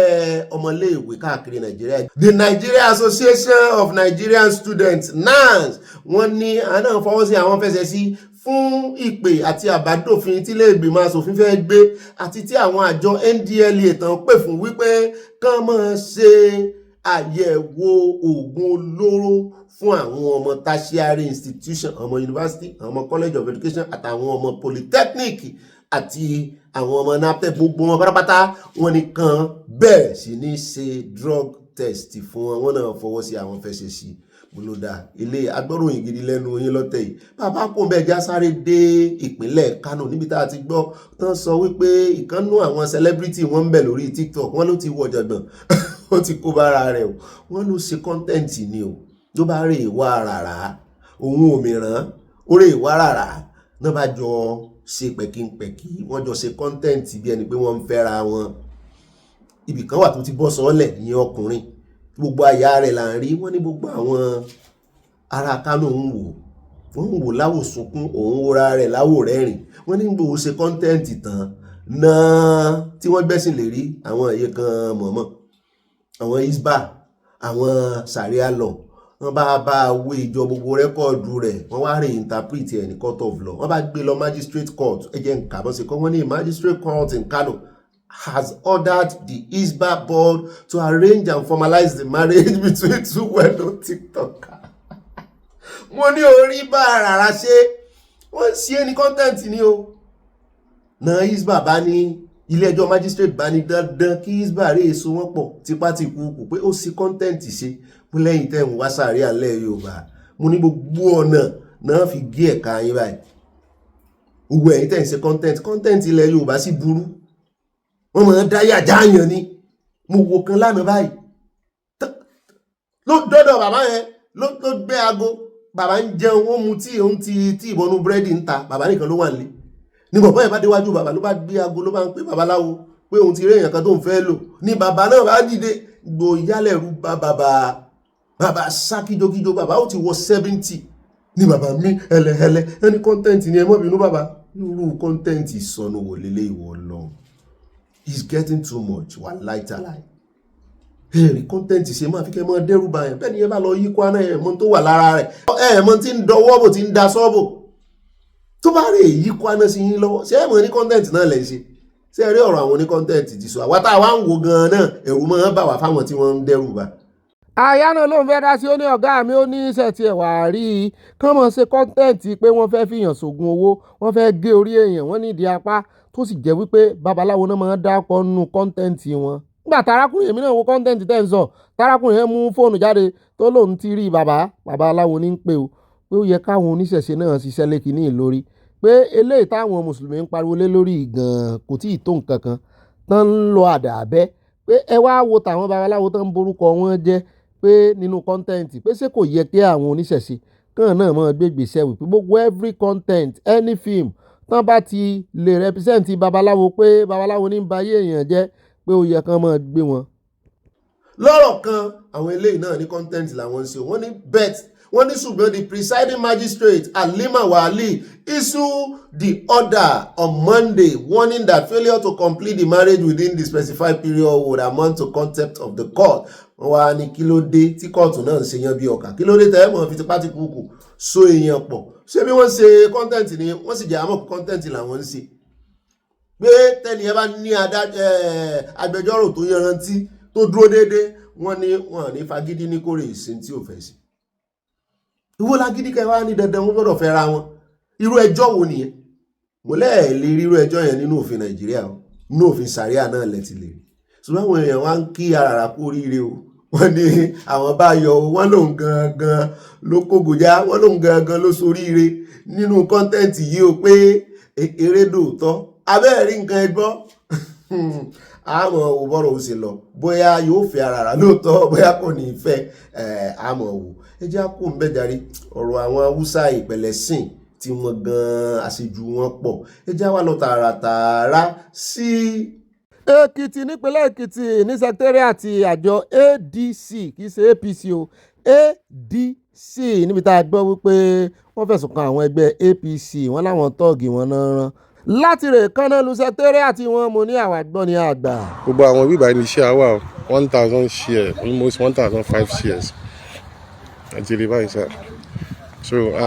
ọmọléèwé káàkiri Nàìjíríà. The Nigerian Association of Nigerian Students NANS wọ́n ní àná fọwọ́ sí àwọn fẹsẹ̀ sí fún ìpè àti àbádòfin tí ilé ìgbìmọ̀ asòfin fẹ́ gbé àti tí àwọn àjọ NDLEA tán pè fún wípé kán máa ṣe àyẹ̀wò oògùn olóró fún àwọn ọmọ tertiary institution ọmọ university àwọn ọmọ college of education àtàwọn ọmọ polytechnic àti àwọn ọmọ NAPTEP gbogbo wọn pátápátá wọn nìkan bẹ̀rẹ̀ sí ní ṣe drug test fún wọn náà fọwọ́ sí àwọn fẹsẹ̀ sí olódà ilé agbọ́ròyìn gidi lẹ́nu yín lọ́tẹ̀ yìí bàbá kò bẹ́ẹ̀ já sáré dé ìpínlẹ̀ Kánò níbi tá a ti gbọ́ tán sọ wípé ìkànnú àwọn celebrity wọn ń bẹ lórí TikTok wọn ló ti wọ jọ̀gbọ̀n ó ti kó bára rẹ̀ o wọn ló ṣe content ni o ló bá rè wá rárá òun òmìrán ó rè wá rárá náà bá jọ ṣe pẹ̀kínpẹ̀kí wọ́n jọ ṣe content bí ẹni pé wọ́n ń fẹ́ra wọn ibì kan wà tó ti bọ́ sọ́ọ́lẹ̀ ìyẹn ọkùnrin gbogbo àyà rẹ̀ là ń rí wọ́n ní gbogbo àwọn ará Kánò ń wò wọ́n ń wò láwò sunkún òun wòra rẹ̀ láwò rẹ́rìn wọ́n ní gbogbo ṣe content tán náà tí wọ́n gbẹ́sìn lè rí àwọn èyí kan mọ̀mọ́ àwọn isba àwọn sàríà lọ wọ́n bá wé ìjọ gbogbo rẹ́kọ̀dù rẹ̀ wọ́n wá reinterpret ẹ̀ ní court of law wọ́n bá gbé lọ magistrate court ẹ̀jẹ̀ nǹkan bọ́ sí kọ́ wọ́n ní magistrate court in Kano has ordered the Isba board to arrange and formalize the marriage between two well-known TikTokers. Mo ní orí bá rárá ṣe wọ́n ṣe ní content ni o. Na Isba bá ní ilé ẹjọ́ magistrate bá ní dandan kí Isba rè so wọ́n pọ̀ tipátìkú pé ó sì content ṣe mo lẹ́yìn tẹ́ ń wá sáré àlẹ́ Yorùbá mo ní gbogbo ọ̀nà náà fi gé ẹ̀ka yín báyìí. Gbogbo ẹ̀yin tẹ́ ń ṣe content ilẹ̀ Yorùbá sì burú. Wọ́n máa dáyà jáàyàn ni mo wo kan lánàá báyìí ló dọ́dọ̀ bàbá yẹn ló gbé aago bàbá ń jẹun ó mu tí òun ti ìbọnú búrẹ́dì ń ta bàbá nìkan ló wà nílé ní bàbá yẹn bá déwájú bàbá ló bá gbé aago ló bá ń pè babaláwo pé òun ti rí èèyàn kan tó ń fẹ́ lò ní bàbá náà bá dìde gbò ìyálẹ̀rú bá bàbá sá kíjokíjo bàbá ó ti wọ 70 ní bàbá mi ẹlẹ́ẹ̀lẹ́ ẹni kọ́ńtẹ́ǹtì ni ẹ mọ́ bínú bàbá irú kọ́ńtẹ́ǹtì sọnù wò lélẹ́ ìwọ lọ́hùn. It's getting too much. Wà láìta láì. Èrè content ṣe máa fi kẹ́ mọ́ dẹ́rù bá yẹn. Bẹ́ẹ̀ni ẹ bá lọ yí kwana ẹ̀mọ́ tó wà lára rẹ̀. Ẹ̀mọ́ tí ń dọwọ́ bò tí ń da sọ́bò. Tó bá rè yí kwana sí yín lọ́wọ́. Ṣé ẹ̀mọ́ ní content náà lẹ̀ ṣe? Ṣé ẹ rí ọ̀rọ̀ àwọn ní content ti sọ? Àwa tá a wá ń wo gan-an náà ẹ̀rù máa ń bà wá fáwọn tí wọ́n ń dẹ́rù bá. Àyà náà ló ń fẹ́ dá sí ó ní ọ̀gá mi ó ní iṣẹ́ tiẹ̀ wà rí i kán mọ̀ ṣe kọ́ńtẹ́ǹtì pé wọ́n fẹ́ fìyàn sògùn owó wọ́n fẹ́ gé orí èèyàn wọ́n nídìí apá tó sì jẹ́ wípé babaláwo náà máa ń dápọ̀ nínú kọ́ńtẹ́ǹtì wọn. Nígbà tarákùnrin èmi náà wo kọ́ńtẹ́ǹtì tẹ́ ń sọ tarákùnrin yẹn mú fóònù jáde tó lóun ti rí babaláwo ní ń pè ó pé ó yẹ káwọn oníṣẹ̀ṣe náà ṣiṣẹ́ lékiní lórí pé eléyìí táwọn mùsùlùmí ń pariwo lé lórí gan kò tí ì tó nǹkan kan tán ń lọ àdàbẹ́ pé ẹ wá wo tàwọn babaláwo tán ń borúkọ wọn jẹ́ pé nínú kọ́ńtẹ́ǹtì pé ṣé kò yẹ kí àwọn oníṣẹ̀ṣe kàn náà máa gbé gbèsè wípé gbogbo every content any film tán bá ti lè represent babaláwo pé babaláwo ní ba ayé èèyàn jẹ́ pé ó yẹ kán máa gbé wọn. Lọ́rọ̀ kan àwọn eléyìí náà ní content làwọn ń ṣe wọ́n ní bet wọ́n ní ṣùgbọ́n the presiding magistrate Alima Wali issue the order on Monday warning that failure to complete the marriage within the specified period would amount to contempt of the court. Wọ́n wá ní kí ló dé tí kóòtù náà ń ṣe yan bí ọkà kí ló dé tẹ́ mọ̀ fi tipátìkúkù so èèyàn pọ̀ ṣé bí wọ́n ṣe content ni wọ́n sì jẹ́ àmọ́ content làwọn ń ṣe pé tẹ́ni ẹ bá ní agbẹjọ́rò tó yanrantí tó dúró déédéé wọ́n ní fagídí ní kórè ìsìn tí ò fẹ́ sí. Ìwọ lágídí kẹ́ wá ní dandan wọ́n gbọ́dọ̀ fẹ́ ra wọn irú ẹjọ́ wo nìyẹn mo lẹ́ẹ̀ lè rí irú ẹjọ́ yẹn nínú òfin Nàìjíríà o nínú òfin sàríà náà lẹ́tì lè rí ṣùgbọ́n àwọn èèyàn wá ń kí arara kú oríire o wọ́n ní àwọn bá yọ wọ́n lòun gangan ló kógojá wọ́n lòun gangan ló soríire nínú kọ́ńtẹ́ǹtì yìí o pé eré dòótọ́ abẹ́ẹ̀ rí nǹkan ẹgbọ́ àmọ́ ò bọ́rọ̀ ó ṣe lọ bóyá yóò fẹ́ arara lóòótọ́ bóyá kò ní í fẹ́ àmọ́ wò ẹ jẹ́ kó ń bẹ́ darí ọ̀rọ̀ àwọn Haúsá ìpẹ̀lẹ̀ sìn tí wọ́n gan àṣejù wọn pọ̀ ẹ jẹ́ wá lọ tààràtààrà sí Èkìtì nípínlẹ̀ Èkìtì ní sẹkítẹ́rìàtì àjọ ADC kì í ṣe APC o ADC níbi tá a gbọ́ wípé wọ́n fẹ̀sùn kan àwọn ẹgbẹ́ APC wọ́n láwọn tọ́ọ̀gì wọn náà rán láti rè kánná lu sẹkítẹ́rìàtì wọn mo ní àwọn àgbọ̀ ní àgbà. Gbogbo àwọn bíbá ní iṣẹ́ àwa 1000 shares almost 1005 shares àti rí báyìí sá so a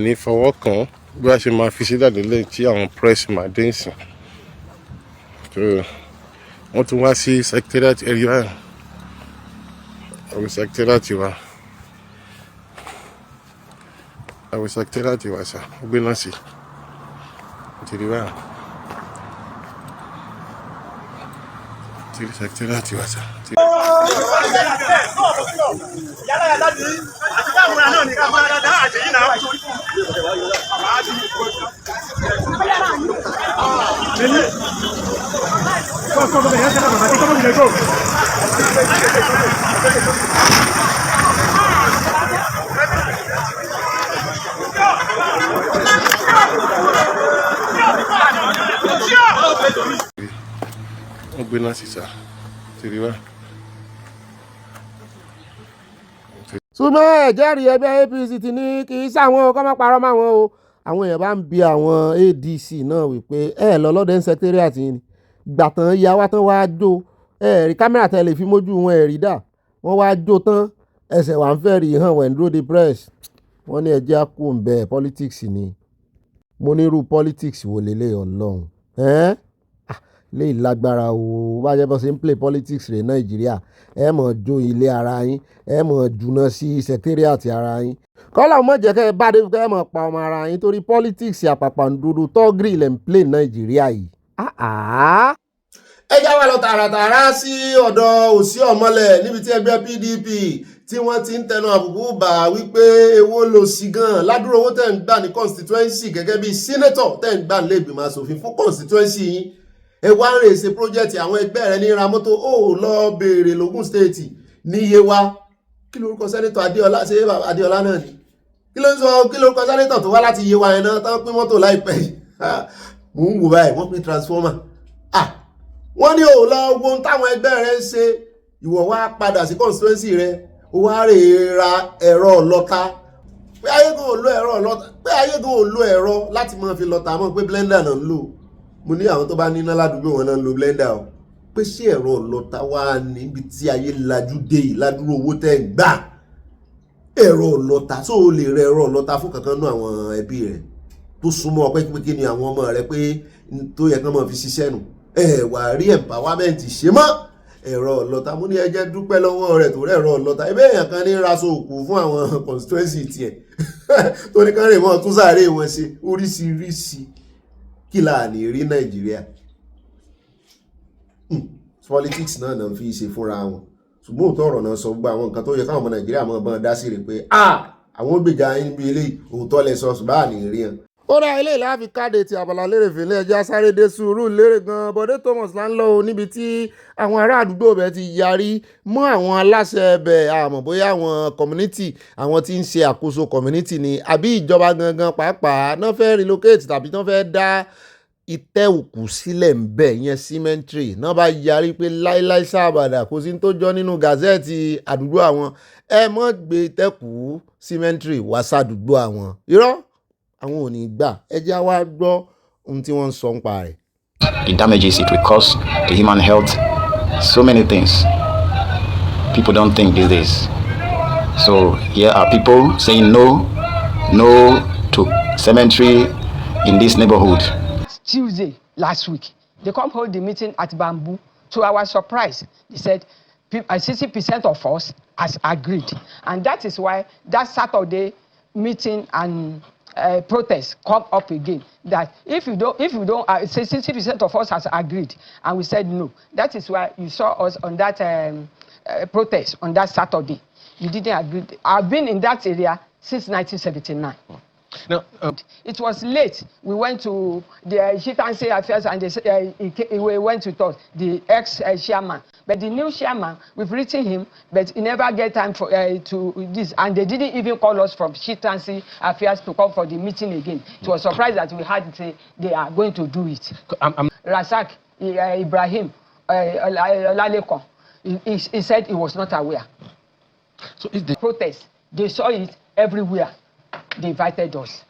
ní fọwọ́ kàn bí a ṣe máa fi sí dàdélé tí àwọn press máa dé ìsìn so wọ́n tún wá sí secretariat area àwọn secretariat wa sá gbé náà sí àti rí báyìí secretariat wa sá. Ogbeni sisa, tiriwa. ṣùgbọ́n ẹ̀jẹ̀rìí ẹgbẹ́ APC ti ní kì í sáwọn kọ́ máa parọ́ máwọn o àwọn èèyàn bá ń bi àwọn ADC náà wípé ẹ lọ lọ́dẹ ń secretariat yìí ni ìgbà tán ya wá tán wáá jó rí kámẹ́rà tẹ́lẹ̀ fi mójú wọn ẹ̀rí dà wọ́n wáá jó tán ẹsẹ̀ wà ń fẹ́ rí hàn wẹ̀ ń dúró de press wọ́n ní ẹjẹ́ á kú òǹbẹ̀ politics ni mo nírú politics wo lélẹ̀ ọlọ́run lè lágbára o bá jẹ́ bọ́ sí ń play politics rẹ̀ Nàìjíríà ẹ mọ̀ jó ilé ara yín ẹ mọ̀ jùnà sí secretariat ara yín kọ́lá ọmọ jẹ́ kẹ́ ẹ bá dé kẹ́ ẹ mọ̀ pa ọmọ ara yín torí politics àpàpàǹdodo tọ́gìrì lẹ̀ ń play Nàìjíríà yìí. ẹ já wa lọ tààràtààrà sí ọ̀dọ̀ òsì ọ̀mọ́lẹ̀ níbi tí ẹgbẹ́ PDP tí wọ́n ti ń tẹnu àbùkù bà wípé èwo ló sì gan ládùúrò owó tẹ̀ ń gbà ní constituency gẹ́gẹ́ bí senator tẹ̀ ń gbà ní ìgbìmọ̀ asòfin fún constituency yín ẹ wá ń rèé ṣe project àwọn ẹgbẹ́ rẹ ní ra mọ́tò ó lọ béèrè lógún state ní Yewa kí lórúkọ sẹ́nitọ̀ Adéọlá ṣe Adéọlá náà ni kí lórúkọ sẹ́nitọ̀ tó wá láti Yewa yẹn náà tán pín mọ́tò láìpẹ́ mò ń wò báyìí wọ́n pín transformer wọ́n ní ò lọ wo táwọn ẹgbẹ́ rẹ ń ṣe ìwọ wá padà sí constituency rẹ ó wá rèé ra ẹ̀rọ ọlọ́ta pé ayégun ò lo ẹ̀rọ ọlọ́ta pé ayégun ò lo ẹ̀rọ láti máa fi lọ́ta mọ́ pé blender náà ń lò mo ní àwọn tó bá níná ládùúgbò wọn náà ń lo blender o pé ṣé ẹ̀rọ ọlọ́ta wà níbi tí ayé lajú dé yìí ládùúrò owó tẹ́ ń gbà ẹ̀rọ ọlọ́ta tó o lè rẹ ẹ̀rọ ọlọ́ta fún kankan náà àwọn ẹbí rẹ tó súnmọ́ ọpẹ́ pé kí ni àwọn ọmọ rẹ pé tó yẹ kán máa fi ṣiṣẹ́ nù wà rí empowerment ṣe mọ́ ẹ̀rọ ọlọ́ta mo ní ẹjẹ́ dúpẹ́ lọ́wọ́ rẹ̀ tó rẹ̀ ẹ̀rọ ọlọ́ta ẹbẹ́ èèyàn kan ní raṣọ òkú fún àwọn constituency tiẹ̀ tó ní kán rè mọ́ tún sáré wọn ṣe oríṣiríṣi kí la ní rí Nàìjíríà politics náà náà fi ṣe fúnra wọn ṣùgbọ́n òótọ́ ọ̀rọ̀ náà sọ gbogbo àwọn nǹkan tó yẹ káwọn ọmọ Nàìjíríà mọ̀ bọ́n dá sí rè pé àwọn gbèjà yín bí eléyìí òótọ́ lẹ sọ ṣùgbọ́n àní rí hàn. ó rà ilé ìlàfi káde ti àbàlà lérè fèlè ẹja sáré dé sùúrù lérè gan Bọ̀dé Thomas là ń lọ níbi tí àwọn ará àdúgbò bẹ̀ ti yarí mọ́ àwọn aláṣẹ ẹbẹ̀ àmọ́ bóyá àwọn community àwọn tí ń ṣe àkóso community ni àbí ìjọba gangan pàápàá náà fẹ́ relocate tàbí náà fẹ́ dá ìtẹ́ òkú sílẹ̀ ń bẹ̀ yẹn cemetery náà bá yarí pé láíláí sábàdà kò sí tó jọ nínú gazette àdúgbò àwọn ẹ mọ́ gbé ìtẹ́kù cemetery wá sádùúgbò àwọn irọ́ àwọn ò ní gbà ẹ já wá gbọ́ ohun tí wọ́n ń sọ ń pa rẹ̀. The damages it will cause to human health, so many things people don't think these days. So here are people saying no to cemetery in this neighborhood. Tuesday last week, they come hold the meeting at Bamboo. To our surprise, they said 60% of us has agreed, and that is why that Saturday meeting and protest come up again. That if you don't, 60% of us has agreed, and we said no. That is why you saw us on that protest on that Saturday. You didn't agree. I've been in that area since 1979. No, it was late. We went to the Chieftaincy Affairs and we went to talk, the ex-chairman. But the new chairman, we've written him, but he never get time for to this. And they didn't even call us from Chieftaincy Affairs to come for the meeting again. It was surprised that we had to say they are going to do it. Rasak, Ibrahim, Olalekon, he said he was not aware. So it's the protest. They saw it everywhere. They invited us,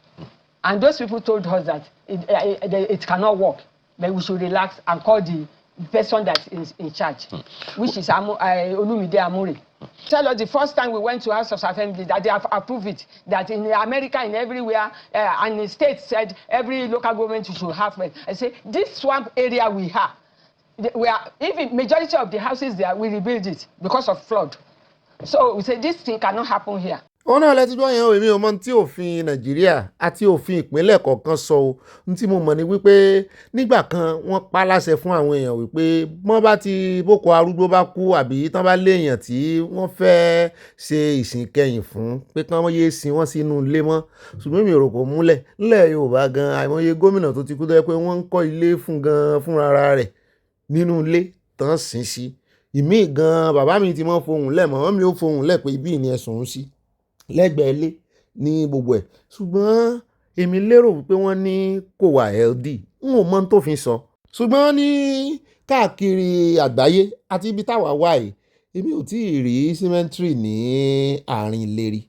and those people told us that it cannot work, but we should relax and call the person that is in charge, which is Olumide Amure. Tell us the first time we went to House of Assembly that they have approved it, that in America, in everywhere, and the state said every local government should have it. I say, this swamp area we have, even majority of the houses there, we rebuild it because of flood. So we say this thing cannot happen here. òun náà lẹ ti gbọ́ yẹn o, èmi ò mọ tí òfin Nàìjíríà àti òfin ìpínlẹ̀ kọ̀ọ̀kan sọ o. Ní tí mo mọ̀ ni wípé nígbà kan wọ́n pa láṣẹ fún àwọn èèyàn wípé wọ́n bá ti boko arúgbó bá kú àbí tán bá lé èèyàn tí wọ́n fẹ́ ṣe ìsìnkẹyìn fún pé kí wọ́n yéé sin wọ́n sínú ilé mọ́. Ṣùgbọ́n mi ò rò kó múlẹ̀ nílẹ̀ Yorùbá gan àìmọye gómìnà tó ti kú tó yẹ pé wọ́n ń kọ́ ilé fún gan fúnra rẹ̀ nínú ilé tán sìn sí. Ìmíì gan bàbá mi ti mọ́ fohùn lẹ̀ mọ́ mi ó fohùn lẹ̀ pé ibí ni ẹ̀sùn sí lẹ́gbẹ̀ẹ́ ilé ní gbogbo ẹ̀. Ṣùgbọ́n èmi lérò wípé wọ́n ní kò wà healthy, n ò mọ tó fi sọ. Ṣùgbọ́n ní káàkiri àgbáyé àti ibi táwa wà yìí èmi ò tí ì rí cemetery ní àárín ìlérí,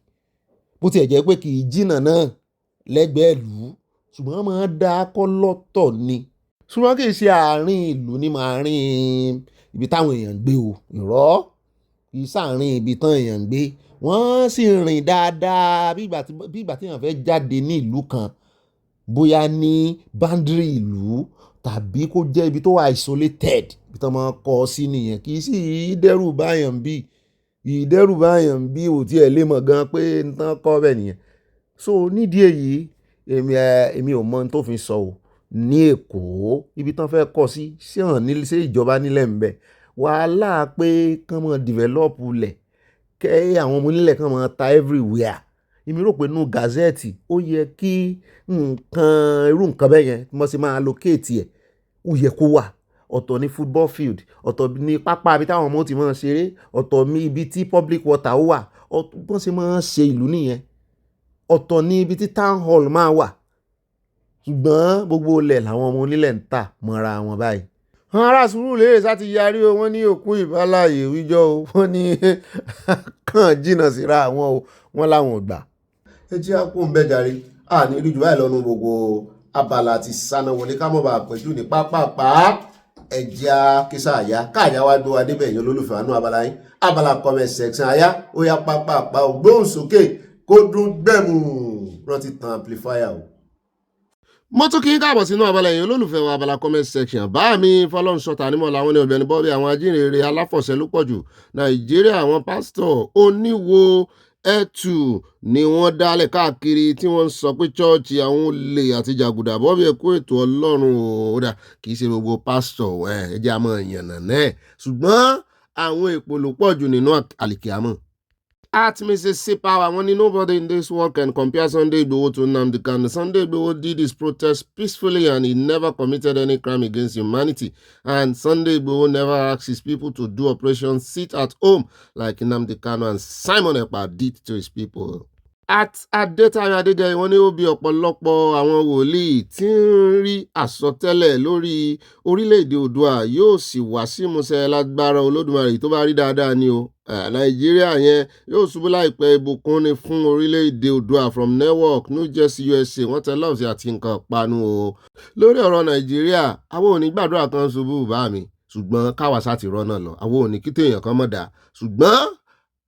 bó tiẹ̀ jẹ́ pé kì í jìnnà náà lẹ́gbẹ̀ẹ́ ìlú, ṣùgbọ́n wọ́n máa ń dá kọ́ lọ́tọ̀ ni. Ṣùgbọ́n kì í ṣe àárín ìlú ní màárín ibi táwọn èèyàn ń gbé o, irọ́ kì í ṣàárín ibi tán èèyàn ń gbé. Wọ́n sì rìn dáadáa bí ìgbà tí èèyàn fẹ́ jáde ní ìlú kan, bóyá ní boundary ìlú tàbí kó jẹ́ ibi tó wà isolated, ibi tó máa kọ́ sí nìyẹn. Kì í sì dẹ́rù báyàn bí ìdẹ́rù báyàn bí ò tí ẹ̀ lè mọ̀ gan pé nǹkan kọ́ bẹ́ẹ̀ nìyẹn. So nídìí èyí èmi ò mọ tó fi sọ o. Ní Èkó ibi tán fẹ́ kọ́ sí ṣé ìjọba nílẹ̀ ń bẹ wàhálà pé kán mọ́ develop lẹ̀ kẹ́ àwọn ọmọ onílẹ̀ kan máa ta everywhere. Èmi rò pé nínú gazette ó yẹ kí irú nǹkan bẹ́ẹ̀ yẹn mo sì máa allocate ẹ̀ ó yẹ kó wà. Ọ̀tọ̀ ní football field, ọ̀tọ̀ ní pápá ibi táwọn ọmọ ti máa ṣeré, ọ̀tọ̀ ní ibi tí public water ó wà, bọ́n ṣe máa ṣe ìlú nìyẹn. Ọ̀tọ̀ ní ibi tí town hall máa wà. Ṣùgbọ́n gbogbo ilẹ̀ làwọn ọmọ onílẹ̀ ń tà mọ́ra wọn báyìí. Àwọn ará Sùúrùlérè sá ti yarí o, wọ́n ní òkú ìbáláyé wíjọ́ o, wọ́n ní kàn jìnnà síra àwọn o, wọ́n láwọn ò gbà. ẹ jẹ́ àpò ń bẹ́ jàre ní rí jù báyìí lọ́nu gbogbo abala ti sáná wọlé ká mọ̀ bá pẹ̀jú ní pápápá ẹ̀jẹ̀ kísà àyà káàyà wá gbé wa débẹ̀ yẹn olólùfẹ́ àánú abala yín abala comment section àyà ó yá pápápá ògbóhùn sókè kó dún gbẹ̀mù rántí tan amplifier o. Mo tún kí n káàbọ̀ sínú abala ẹ̀yin olólùfẹ́ wa abala comment section. Bá mi Fọlọ́runṣọ́ Tanímọ̀ làwọn ní Ọ̀gbẹ́ni Bobby àwọn ajínrere aláfọ̀ṣẹ́ ló pọ̀jù Nàìjíríà àwọn pásítọ̀ oníwo ẹ̀tù ni wọ́n dálẹ̀ káàkiri tí wọ́n ń sọ pé chọ́ọ̀chì àwọn olè àti jàgùdà Bobby ẹ̀kú ètò Ọlọ́run ò dà kì í ṣe gbogbo pásítọ̀ ẹ̀jẹ̀ àmọ́ ìyànnà náà ṣùgbọ́n àwọn èpò ló pọ̀jù nínú àlìkíámọ̀. At Mississippi Power, when nobody in this world can compare Sunday Igboho to Nnamdi Kanu. Sunday Igboho did his protest peacefully and he never committed any crime against humanity. And Sunday Igboho never asked his people to do Operation Sit at Home like Nnamdi Kanu and Simon Ekpa did to his people. At Adétayọ̀ Adéjayé wọ́n ní ó bí ọ̀pọ̀lọpọ̀ àwọn wòlíì tí ń rí àsọtẹ́lẹ̀ lórí orílẹ̀-èdè Oòduà yóò sì wá sí ìmúṣẹ lágbára Olódùmarè tó bá rí dáadáa ni o. Nàìjíríà yẹn yóò ṣubú láìpẹ́ ìbùkún ni fún orílẹ̀-èdè Oòduà from Newark, New Jersey, USA wọ́n tẹ lọ́ọ̀sì àti nǹkan panu o. Lórí ọ̀rọ̀ Nàìjíríà àwọn ò ní gbàdúrà kan ṣubú bá mi ṣùgbọ́n káwa sá ti rọ́nà lọ àwọn ò ní kí téèyàn kan mọ̀ dá ṣùgbọ́n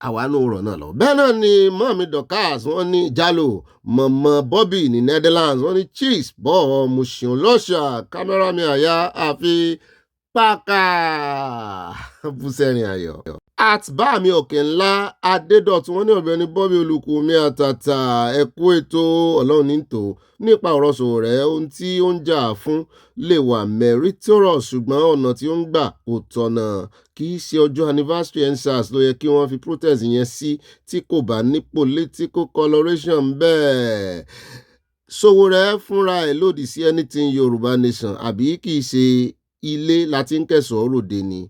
àwa ní òrọ̀ náà lọ. Bẹ́ẹ̀ náà ni mọ́mí Dorcas wọ́n ní Jalo mọ̀mọ́ Bobby ní Netherlands wọ́n ní cheese bọ́ọ̀ Mushin lọ́ṣà kámẹ́rà mi àyà àfi pàkà búsẹ́rìn ayọ̀. Àtibámi òkè ńlá Adédọ̀tun wọ́n ní Ọ̀gbẹ́ni Bobby Olúkúnmi àtàtà ẹ̀kú ètò Ọlọ́run ní tò nípa ọ̀rọ̀ sọ̀rọ̀ rẹ̀ ohun tí ó ń jà fún lè wà meritorious ṣùgbọ́n ọ̀nà tí ó ń gbà kò tọ̀nà kì í ṣe ọjọ́ anniversary EndSARS ló yẹ kí wọ́n fi protest yẹn sí tí kò bá ní political coloration bẹ́ẹ̀. Sowore fúnra ẹ̀ lòdì sí anything Yorùbá nation àbí kì í ṣe ilé láti ń kẹsàn-án ròde ni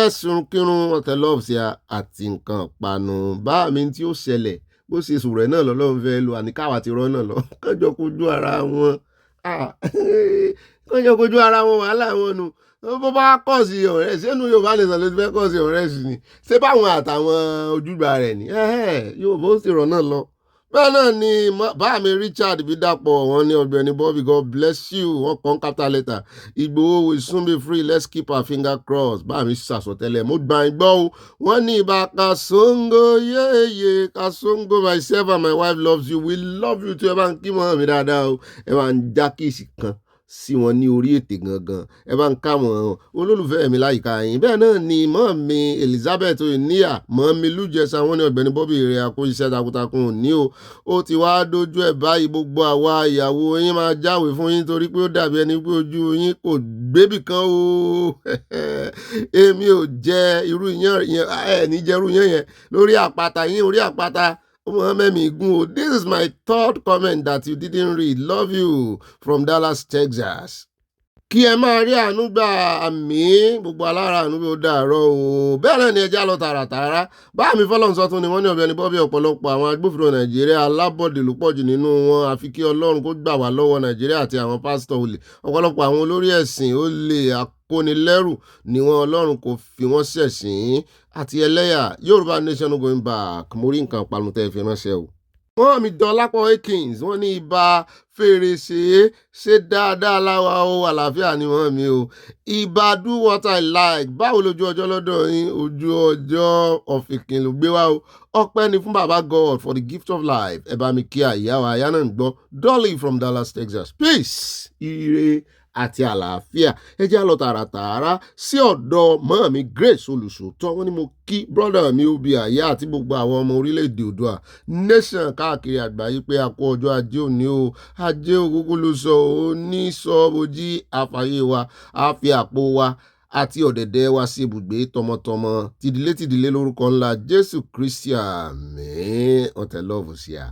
ẹ̀sùn kírun ọ̀tẹ̀lọ́ọ̀sì àti nǹkan panu bá mi tí ó ṣẹlẹ̀ bó ṣe sùn rẹ̀ náà lọ́lọ́run fẹ́ lo àníkàwà ti rọ́ náà lọ kọjọ kojú ara wọn kọjọ kojú ara wọn wàhálà wọn nu bó bá kọ̀ sí ọ̀rẹ́ sínú Yorùbá nìsan ló ti fẹ́ kọ̀ sí ọ̀rẹ́ sí ni ṣé báwọn àtàwọn ojúgbà rẹ̀ ni yóò bó sì rọ̀ náà lọ. Bẹ́ẹ̀ náà ni bá mi Richard Bídàpọ̀ wọ́n ní Ọ̀gbẹ́ni Bobby God bless you wọ́n kàn capital letter Igboho will soon be free let's keep our finger crossed bá mi ṣàsọtẹ́lẹ̀ mo gbà ń gbọ́ o wọ́n ní ibà Kasongo yéye Kasongo myself and my wife loves you we love you too ẹ bá ń kí mọ́ mi dáadáa o ẹ bá ń já kíìsì kan sí wọn ní orí ètè gangan. Ẹ bá ń ká wọn olólùfẹ́ mi láyìíká yín. Bẹ́ẹ̀ náà ni mọ́ mi Elizabeth Oníyà, mọ́ mi Lújẹsà, wọ́n ní Ọ̀gbẹ́ni Bobby rẹ̀ àkó iṣẹ́ takuntakun òní o. Ó ti wá dojú ẹ̀ báyìí, gbogbo àwa ìyàwó yín máa jáwèé fún yín torí pé ó dàbí ẹni pé ojú yín kò gbébì kan o. Èmi ò jẹ irú iyán ẹ̀ ní jẹ irú iyán yẹn lórí àpáta yín, orí àpáta. This is my third comment that you didn't read. Love you from Dallas, Texas. Kí ẹ máa rí àánú gbà, àmín, gbogbo alára àánú bí ó dàárọ̀ o. Bẹ́ẹ̀ náà ni ẹjá lọ tààràtààrà. Bá mi fọ́lọ́run sọ tún ni wọ́n ní Ọ̀gbẹ́ni Bobby ọ̀pọ̀lọpọ̀ àwọn agbófinró Nàìjíríà alábọ̀dé ló pọ̀jù nínú wọn. Àfi kí Ọlọ́run kó gbà wá lọ́wọ́ Nàìjíríà àti àwọn pásítọ̀ olè. Ọ̀pọ̀lọpọ̀ àwọn olórí ẹ̀sìn olè akónilẹ́rù ni wọn, Ọlọ́run kò fi wọ́n ṣẹ̀sín àti ẹlẹ́yà. Yorùbá nation no going back. Mo rí nǹkan panu tẹ́ fi ránṣẹ́ o. Wọ́n mi Dọlápọ̀ Akins, wọ́n ní ibà fèrèsé ṣe dáadáa láwa o, àlàáfíà ni wọ́n mi o. Ibà do what I like. Báwo lójú ọjọ́ lọ́dọ̀ yín? Ojú ọjọ́ ọ̀fìnkìn ló gbé wá o. Ọpẹ́ ni fún bàbá God for the gift of life. Ẹ bá mi kí àyà wa, àyà náà ń gbọ́. Dolly from Dallas, Texas. Peace, ire àti àlàáfíà. Ẹ jẹ́ lọ tààràtààrà sí ọ̀dọ̀ mọ́ mi Grace Olùṣòótọ́. Wọ́n ní mo kí brọ́dà mi Obi Àyà àti gbogbo àwọn ọmọ orílẹ̀-èdè Oòduà nation káàkiri àgbáyé pé a kú ọjọ́ ajé òní o. Ajé ògúngún ló sọ ò ní sọ bójí àfàyè wa, a fi àpò wa àti ọ̀dẹ̀dẹ̀ wa sí ibùgbé tọmọtọmọ tìdílé lórúkọ ńlá Jésù Kristi, àmín. Ọ̀tẹ̀ lọ́ọ̀fù sí a.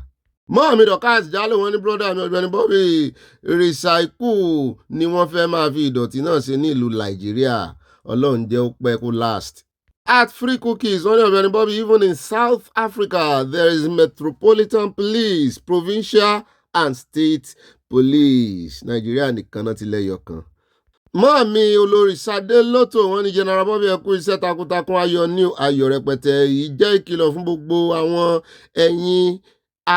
Mọ́ mi Dorcas Jalo, wọ́n ní brọ́dà mi Ọ̀gbẹ́ni Bobby recycle ni wọ́n fẹ́ máa fi ìdọ̀tí náà ṣe ní ìlú Nàìjíríà. Ọlọ́run jẹ́ ó pẹ́ kó last. At Free Cookies, wọ́n ní Ọ̀gbẹ́ni Bobby, even in South Africa there is metropolitan police, provincial and state police. Nàìjíríà nìkan náà ti lẹ́yọ kan. Mọ́ mi olórí Sadé Lótò, wọ́n ní General Bobby ẹ kú iṣẹ́ takuntakun, ayọ̀ ní ayọ̀ rẹpẹtẹ. Yìí jẹ́ ìkìlọ̀ fún gbogbo àwọn ẹ̀yin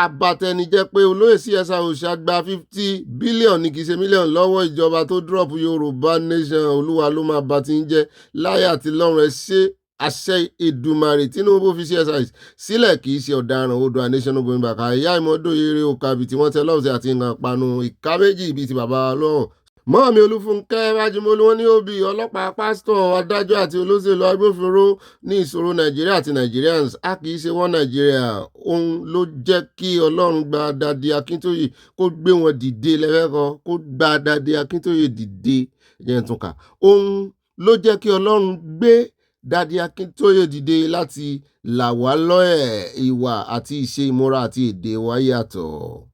abatẹnijẹ́ pé olóyè CSI òṣà gba 50 bílíọ̀nù ní kìí ṣe mílíọ̀nù lọ́wọ́ ìjọba tó drop Yorùbá nation. Olúwa ló máa bá ti ń jẹ́ láyé àti lọ́run. Ẹ ṣe àṣẹ Èdùmàrè. Tinubu fi CSI sílẹ̀ kìí ṣe ọ̀daràn. Oòduà nation no going back. Àyà ìmọ̀dó eré òkàbí tí wọ́n tẹ lọ́ọ̀sẹ̀ àti nǹkan panu ìka méjì bíi ti bàbá Ọlọ́run. Mọ́ mi Olúfúnkẹ́ Májímọ́lú, wọ́n ní Obi ọlọ́pàá pásítọ̀ adájọ́ àti olóṣèlú agbófinró ní ìṣòro Nàìjíríà àti Nigerians. A kìí ṣe wọ́n Nàìjíríà. Òun ló jẹ́ kí Ọlọ́run gba Dádì Akíntóyè kó gbé wọn dìde lẹ́fẹ̀kọ́, kó gba Dádì Akíntóyè dìde jẹ́ntúnkà. Òun ló jẹ́ kí Ọlọ́run gbé Dádì Akíntóyè dìde láti là wá lọ́ẹ̀ ìwà àti ìṣe ìmúra àti èdè wa yàtọ̀.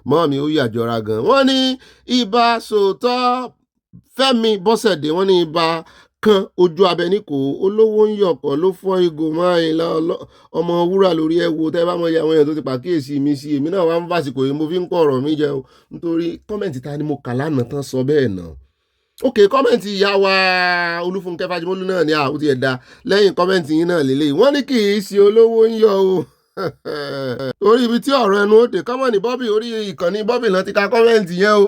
Mọ́ mi ó yàjọra gan. Wọ́n ní ibà sòótọ́ Fẹ́mi Bọ́sẹ̀dé, wọ́n ní ibà kan ojú abẹníkò olówó ń yọ̀kọ̀ ló fọ́ ìgò máìlá ọmọ wúrà lórí ẹ̀wò. Tẹ́ bá mọ̀ iye àwọn èèyàn tó ti pàkíyèsí mi sí, èmi náà wá ń fàsìkò yìí mo fi ń kọ́ ọ̀rọ̀ mi jẹ o, nítorí kọ́mẹ̀ntì ta ni mo kà lánàá tán sọ bẹ́ẹ̀ náà. Ok, kọ́mẹ̀ntì ìyá wa Olúfúnkẹ́ Fájímọ́lú náà ni àwọn ti ẹ̀dá lẹ́yìn kọ́mẹ̀ntì yín náà lélẹ́yìí. Wọ́n ní kì í ṣe olówó ń yọ o. Orí ibi tí ọ̀rọ̀ ẹnu ó dé kọ́mọ̀nì Bobby, orí ìkànnì Bobby náà ti ka kọ́mẹ̀ntì yẹn o.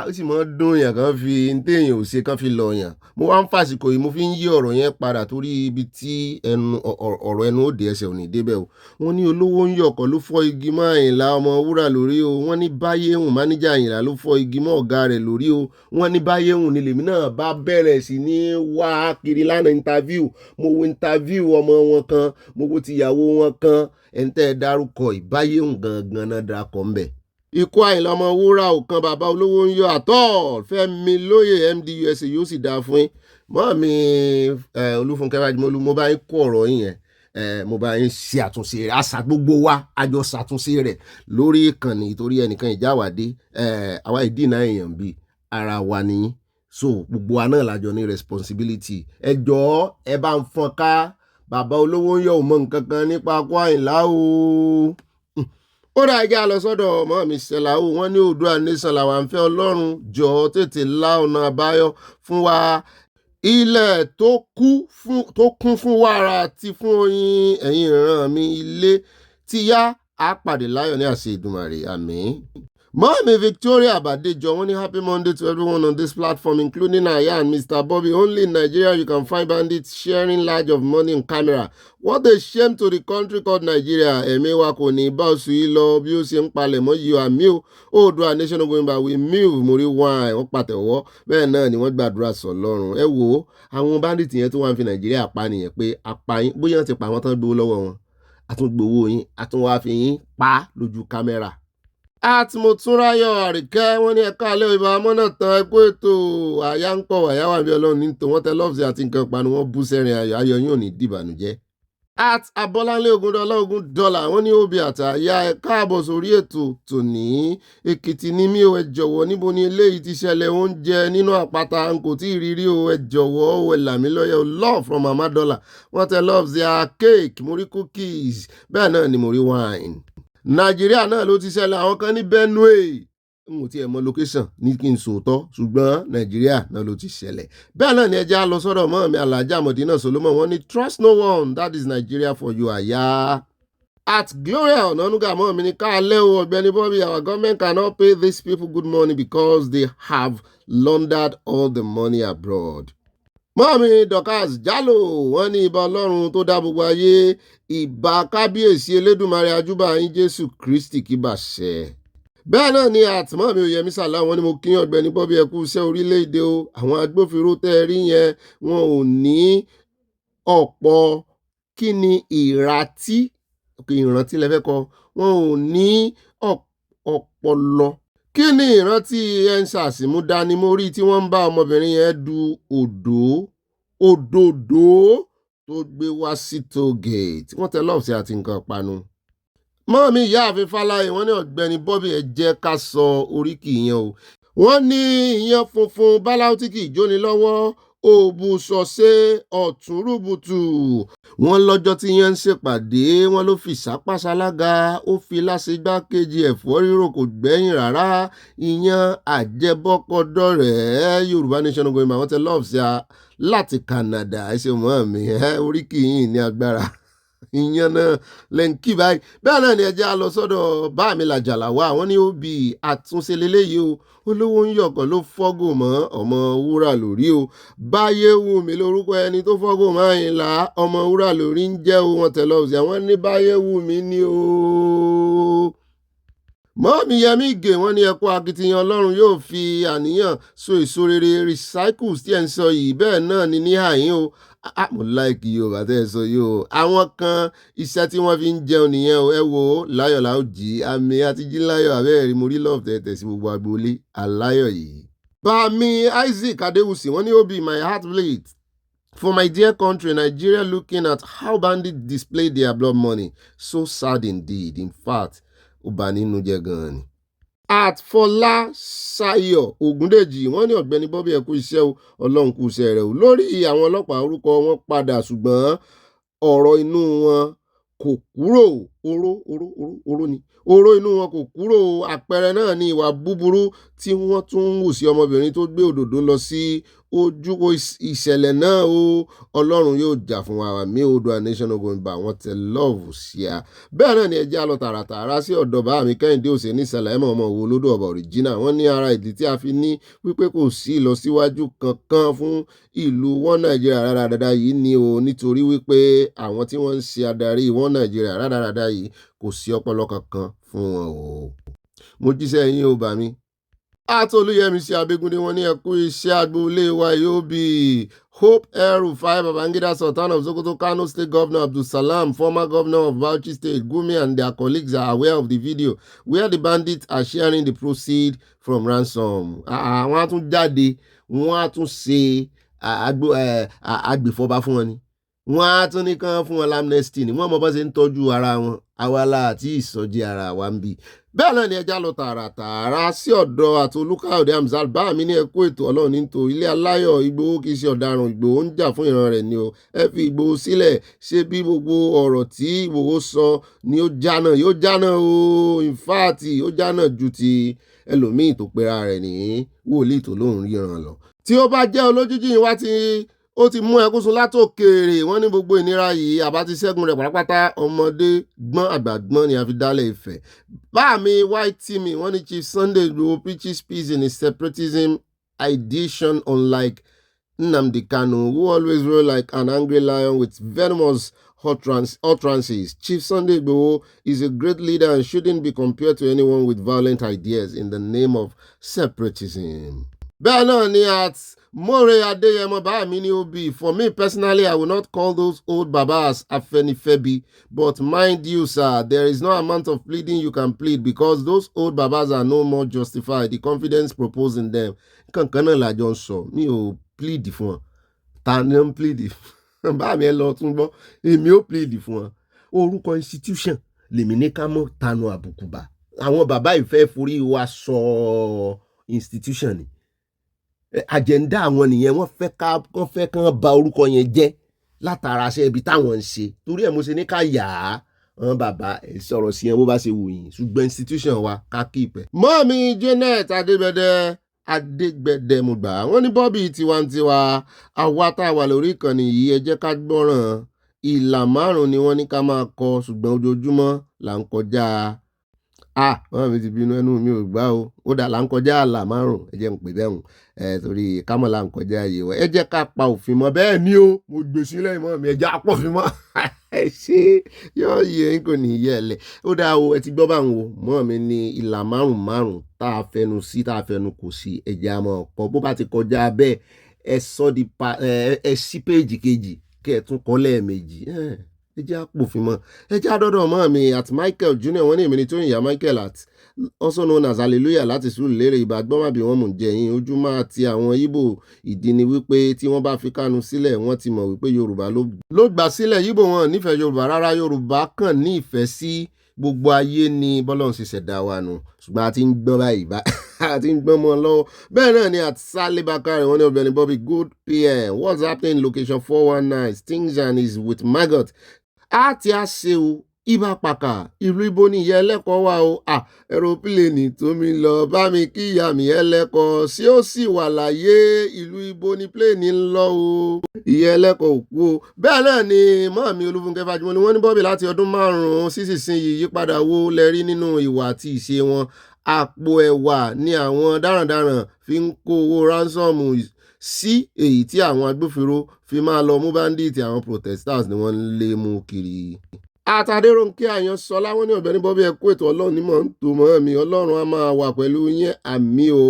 Ó sì mọ́ dùn yàn kan fi ń téèyàn ò ṣe kan fi lọ yàn. Mo wá ń fàsìkò yìí mo fi ń yí ọ̀rọ̀ yẹn padà torí ibi tí ọ̀rọ̀ ẹnu ó dé ẹsẹ̀ ò ní débẹ̀ o. Wọ́n ní olówó ń yọ̀kọ̀ ló fọ́ igi mọ́ Àyìnlá ọmọ wúrà lórí o. Wọ́n ní Báyéhùn máníjà Àyìnlá ló fọ́ igi mọ́ ọ̀gá rẹ̀ lórí o. Wọ́n ní Báyéhùn ni lèmi náà bá bẹ̀rẹ̀ sí ní wá kiri lánàá interview. Mo wo interview ọmọ wọn kan, mo wo tìyàwó wọn kan. Ẹ̀ńtẹ́ dárúkọ Ìbáyéhùn gangan náà dákọ̀ ń bẹ̀. Ikú Àyìnlá ọmọ wúrà ò kan bàbá olówó ń yọ àtọ́. Fẹ́mi lóyè MD USA yóò sì dáa fún yín. Mọ́ mi Olúfúnkẹ́ Májímọ́lú, mo bá yín kó ọ̀rọ̀ yín yẹn, mo bá yín ṣe àtúnṣe rẹ̀. Àṣà gbogbo wa àjọ ṣàtúnṣe rẹ̀ lórí ìkànnì torí ẹnìkan ìjáwádé àwa ìdínà èèyàn bíi ara wa nìyí. So gbogbo wa náà lájọ ní responsibility. Ẹ jọ̀ọ́ ẹ bá ń fọn ká bàbá olówó ń yọ òmọ nǹkan kan nípa Akọ Àyìnlá o. Ó dá ẹjẹ́ lọ sọ́dọ̀ ọmọ mi Ṣẹ̀láwù, wọ́n ní Oòduà nation làwa ń fẹ́. Ọlọ́run jọ̀ọ́ tètè lá ọ̀nà àbáyọ fún wa. Ilẹ̀ tó kún fún wàrà àti fún oyin, ẹ̀yin ìran mi, ilé tí yá á pàdé láyọ̀ ní àṣẹ Èdùmàrè, àmín. Mommy Victoria Badejo, one happy Monday to everyone on this platform, including Aya and Mr. Bobby. Only in Nigeria you can find bandits sharing large of money on camera. What a shame to the country called Nigeria. Emewa kò ní bá oṣù yìí lọ bí ó ṣe ń palẹ̀mọ́ yìí àmì Oòduà nation going back with mil mórí wine wọ́n pàtẹ́wọ́ bẹ́ẹ̀ náà ni wọ́n gbàdúrà sọ lọ́rùn. Ẹ wo àwọn bandits yẹn tó wà ń fi Nàìjíríà pa nìyẹn pé apáyín bóyá ti pa àwọn tán gbowó lọ́wọ́ wọn àtúngbowó yín àtúnwá fi yín pa lójú kámẹ́rà. Àtìmọ̀túnráyọ̀ Àríkẹ́ wọ́n ní ẹ̀ka alẹ́ ìbá mọ́nà tán ẹkú ètò àyà ń kọ̀ àyà wà bí ọlọ́run ní tòun tẹ lọ́ọ̀sì àti nǹkan ìpanu wọn bú sẹ́rin ayọ̀ yín ò ní dìbànújẹ́. Abọ́láńlé $1 wọ́n ní òbí àtàyà ẹ̀ka àbọ̀ sórí ètò tòní Èkìtì ní mí o ẹ jọ̀wọ́ níbo ni eléyìí ti ṣẹlẹ̀ oúnjẹ nínú àpáta n kò tí ì rírí o ẹ jọ̀wọ́ o ẹ làmí lọ́yẹ̀ o love from Mama Dollar wọ́n tẹ love their cake mo rí cookies bẹ́ẹ̀ náà ni mo rí wine. Nàìjíríà náà ló ti ṣẹlẹ̀ àwọn kan ní Benue n ò tiẹ̀ mọ location ní kí n sòótọ́ ṣùgbọ́n Nàìjíríà náà ló ti ṣẹlẹ̀ bẹ́ẹ̀ náà ni ẹja lọ sọ́dọ̀ mọ́ mi Alhaja Modina Solomon wọ́n ní trust no one that is Nigeria for you àyà. Gloria Onanuga mọ́ mi ní káàlẹ́ o Ọ̀gbẹ́ni Bobby our government cannot pay these people good money because they have laundered all the money abroad. Mọ́mí Dorcas Jalo wọ́n ní ìbà Ọlọ́run tó dá gbogbo ayé ìbà kábíyèsí Elédùmarè ajúbà yín Jésù Kristi kí bá ṣẹ. Bẹ́ẹ̀ náà ni àtìmọ́mí Oyèmí Sàlá wọ́n ní mo kí Ọ̀gbẹ́ni Bobby ẹ kú iṣẹ́ orílẹ̀-èdè o àwọn agbófinró tẹ́ ẹ rí yẹn wọn ò ní ọ̀pọ̀ kí ni ìrántí lẹ́fẹ́ kọ wọn ò ní ọpọlọ. Kí ni ìrántí ensars mú dání mórí tí wọ́n ń bá ọmọbìnrin yẹn du òdòdó tó gbé wá sí tollgate wọ́n tẹ lọ́ọ̀sì àti nǹkan panu. Mọ́mí ìyáàfin Fáláyé wọ́n ní Ọ̀gbẹ́ni Bobby ẹ jẹ́ ká sọ oríkì yẹn o. Wọ́n ní ìyẹn funfun báláú tí kì í jóni lọ́wọ́ òbúsọ̀ṣe ọ̀túnrúbùtù wọ́n lọ́jọ́ tí yẹn ń ṣèpàdé wọ́n ló fi ìsápásálága ó fi láṣegbákejì ẹ̀fọ́ rírò kò gbẹ́yìn rárá ìyẹn àjẹbọ́kọ̀dọ̀rẹ́ Yorùbá nation going back wọ́n tẹ love sí a láti Canada ẹ̀ṣẹ̀ mọ́ mi oríkì yìí ní agbára ìyẹn náà lẹ́ǹkì báyìí bẹ́ẹ̀ náà ni ẹjẹ́ á lọ sọ́dọ̀ bá mi làjàlá wá àwọn ní òbí àtúnṣe lélẹ́yìí o olówó ń yọ̀kọ̀ ló fọ́gò mọ́ ọmọ wúrà lórí o báyé wù mí lórúkọ ẹni tó fọ́gò máa ń la ọmọ wúrà lórí ń jẹ́ o wọn tẹ̀lé ọ̀sẹ̀ àwọn ní báyé wù mí ní o. Mọ́mí Yẹmí Ìgè wọ́n ní ẹ̀kọ́ akitiyan Ọlọ́run yóò fi àníyàn so èso rere recycles tí ẹ̀ ń sọ yìí bẹ́ẹ̀ náà ni ní àyín o mo láìkì yóò bá tẹ́ ẹ sọ yóò àwọn kan iṣẹ́ tí wọ́n fi ń jẹun nìyẹn o ẹ wo láyọ̀ láò jí àmì àti jí láyọ̀ abẹ́rẹ́ mo rí love tẹ̀tẹ̀ sí gbogbo agboolé aláyọ̀ yìí. Bàmí Isaac Adéwùsì wọ́n ní ó bí my heart bleeds for my dear country Nigeria looking at how bandits display their blood money so sad indeed in fact ó bà nínú jẹ́ gan-an ni. Fọláṣayọ̀ Ògúndèjì wọ́n ní Ọ̀gbẹ́ni Bobby ẹ kú iṣẹ́ o Ọlọ́run kú iṣẹ́ rẹ̀ o lórí àwọn ọlọ́pàá orúkọ wọn padà ṣùgbọ́n ọ̀rọ̀ inú wọn kò kúrò oró inú wọn kò kúrò àpẹẹrẹ náà ní ìwà búburú tí wọ́n tún ń hù sí ọmọbìnrin tó gbé òdòdó lọ sí ojú ìṣẹ̀lẹ̀ náà o Ọlọ́run yóò jà fún wa mi Oòduà nation going back wọ́n tẹ love sí a bẹ́ẹ̀ náà ni ẹ jẹ́ á lọ tààràtààrà sí ọ̀dọ̀ bá mi Kẹ́hìndé Òsèní Sàlámọ̀ ọmọ òwò olódò ọba original wọ́n ní ara ìdí tí a fi ní wípé kò sí ìlọsíwájú kankan fún ìlú wọn Nàìjíríà rárára yìí ni o nítorí wípé àwọn tí wọ́n ń ṣe adarí wọn Nàìjíríà rárára yìí kò sí ọpọlọ kankan fún wọn o. Mo jíṣẹ́ yín o bà mí. Atolúyẹmísí Abégúndé wọ́n ní ẹ kú iṣẹ́ agboolé wa yóò bí Hope Rufai Babangida Sultan of Sokoto Kano State Governor Abdulsalam former governor of Bauchi State Gumi and their colleagues are aware of the video where the bandits are sharing the proceeds from ransom. Wọ́n á tún jáde wọ́n á tún ṣe agbèfọ́ba fún wọn ni wọ́n á tún ní kán fún wọn amnesty ni wọ́n mọ̀ bá ṣe ń tọ́jú ara wọn awala àti ìsọjí ara wa ń bí. Bẹ́ẹ̀ náà ni ẹja lọ tààràtààrà sí ọ̀dọ̀ Àtolúkáòdé Hamzat bá mi ní ẹkú ètò Ọlọ́run ní tò ilé aláyọ̀ Ìgbòho kì í ṣe ọ̀daràn Ìgbòho ń jà fún ìran rẹ̀ ni o ẹ fi Ìgbòho sílẹ̀ ṣé bí gbogbo ọ̀rọ̀ tí Ìgbòho sọ ni ó jánà yóò jánà o in fact ó jánà ju ti ẹlòmíì tó pera rẹ̀ ní wòlíì tó lóun ríran lọ. Tí ó bá jẹ́ olójújì wá tí ó ti mú ẹkún sun látòkèèrè wọ́n ní gbogbo ìnira yìí àbá ti ṣẹ́gun rẹ̀ pátápátá ọmọdé gbọ́n àgbà gbọ́n ni a fi dálẹ̀ Ifẹ̀. Báàmí YT mi wọ́n ní Chief Sunday Igboho preaches peace in his separatism ideation, unlike Nnamdi Kanu, who always roll like an angry lion with venomous utterances. Chief Sunday Igboho is a great leader and shouldn't be compared to anyone with violent ideas in the name of separatism. Bẹ́ẹ̀ náà ni at More Adeyemo Báàmí ní OB. For me personally, I will not call those old babas Afenifebi, but mind you, sir, there is no amount of pleading you can plead because those old babas are no more justified. The confidence proposed in them. Kankan náà la jọ ń sọ, mi ò plead fún wọn. Ta ni ń plead fún? Báàmí ẹ lọ tún gbọ́, èmi ò plead fún wọn. Orúkọ institution lèmi ní ká mọ́ tanu àbùkù bá. Àwọn bàbá ìfẹ́ forí wa sọ institution ni. Agenda àwọn nìyẹn wọ́n fẹ́ kán ba orúkọ yẹn jẹ́ látara ṣe ibi táwọn ń ṣe torí ẹ̀ mo ṣe ní ká yà á àwọn bàbá sọ̀rọ̀ sí yẹn bó bá ṣe wù yín ṣùgbọ́n institution wa ká kíìpẹ́. Mọ́mí Janet Adégbẹ̀dẹ mo gbà wọ́n ní Bobby tiwantiwa àwa tá a wà lórí ìkànnì yìí ẹ jẹ́ ká gbọ́ràn ìlà 5 ni wọ́n ní ká máa kọ ṣùgbọ́n ojoojúmọ́ là ń kọjá wọ́n mi ti bínú ẹnu mi ò gbá o ó dà là ń kọjá àlà 5 ẹ jẹ́ ń pè bẹ́hùn torí kámọ̀ là ń kọjá ayé wa ẹ jẹ́ ká pa òfin mọ́ bẹ́ẹ̀ ni o mo gbé sílẹ̀ mọ́ mi ẹ jẹ́ àpọ̀ òfin mọ́ ẹ ṣe yọ yẹ ń kò ní yẹ ẹlẹ ó dà o ẹ ti gbọ́ bá ń wo mọ́ mi ní ìlà 5 tá a fẹnu sí tá a fẹnu kò sí ẹ jẹ́ àmọ́ ọ̀pọ̀ bó bá ti kọjá bẹ́ẹ̀ ẹ sọ di ẹ sí péjì kejì kẹ́ ẹ tún kọ́ lẹ́ẹ̀mejì ẹ jẹ́ àpòfin mọ́ ẹ jẹ́ àdọ́dọ̀ mọ́ mi at Michael Junior wọ́n ní èmi ni tó ń yà Michael at also known as Hallelujah láti Surulere ìbàgbọ́n má bí wọ́n mú jẹ̀yìn ojúmọ́ àti àwọn Ìgbò ìdí ni wípé tí wọ́n bá fi Kánú sílẹ̀ wọ́n ti mọ̀ wípé Yorùbá ló gbà sílẹ̀ Ìgbò wọn nífẹ̀ẹ́ Yorùbá rárá Yorùbá kàn ní ìfẹ́ sí gbogbo ayé ni bọ́lọ́run ṣe ṣẹ̀dá wa nù ṣùgbọ́n a ti ń gbọ́n báyìí àti ń gbọ́n mọ́ lọ́wọ́ bẹ́ẹ̀ náà ni àti Sálé Bakare wọ́n ní Ogbeni Bobby good PM what's happening location 419 things and is with maggot àti àṣewò ibà pàkà ìlú ibo ni ìyá ẹlẹ́kọ̀ọ́ wà o ẹ̀rọpílẹ̀nì tó mi lọ bá mi kí ìyá mi ẹlẹ́kọ̀ọ́ sí ó sì wà láyé ìlú ibo ni pléènì ń lọ o ìyá ẹlẹ́kọ̀ọ́ òkú o bẹ́ẹ̀ náà ni mọ́ọ̀mí Olúfúnkẹ́ Fájùmọ́ ni wọ́n ní Bobby láti ọdún 5 sísìsìn yípadà wo lẹ́rí nínú ìwà àti ìṣe wọn àpò ẹ̀wà ni àwọn darandaran fi ń kó owó ránsọ́ọ̀mù sí èyí tí àwọn agbófinró fi máa lọ mú báńdíìtì àwọn protesters ni wọ́n ń lé mú kiri. Àtàdéròǹkẹ́ Àyànsọlá wọ́n ní Ọ̀gbẹ́ni Bobby ẹ kú ètò Ọlọ́run ní mọ̀ ń tò mọ́ mi Ọlọ́run á máa wà pẹ̀lú yín àmì o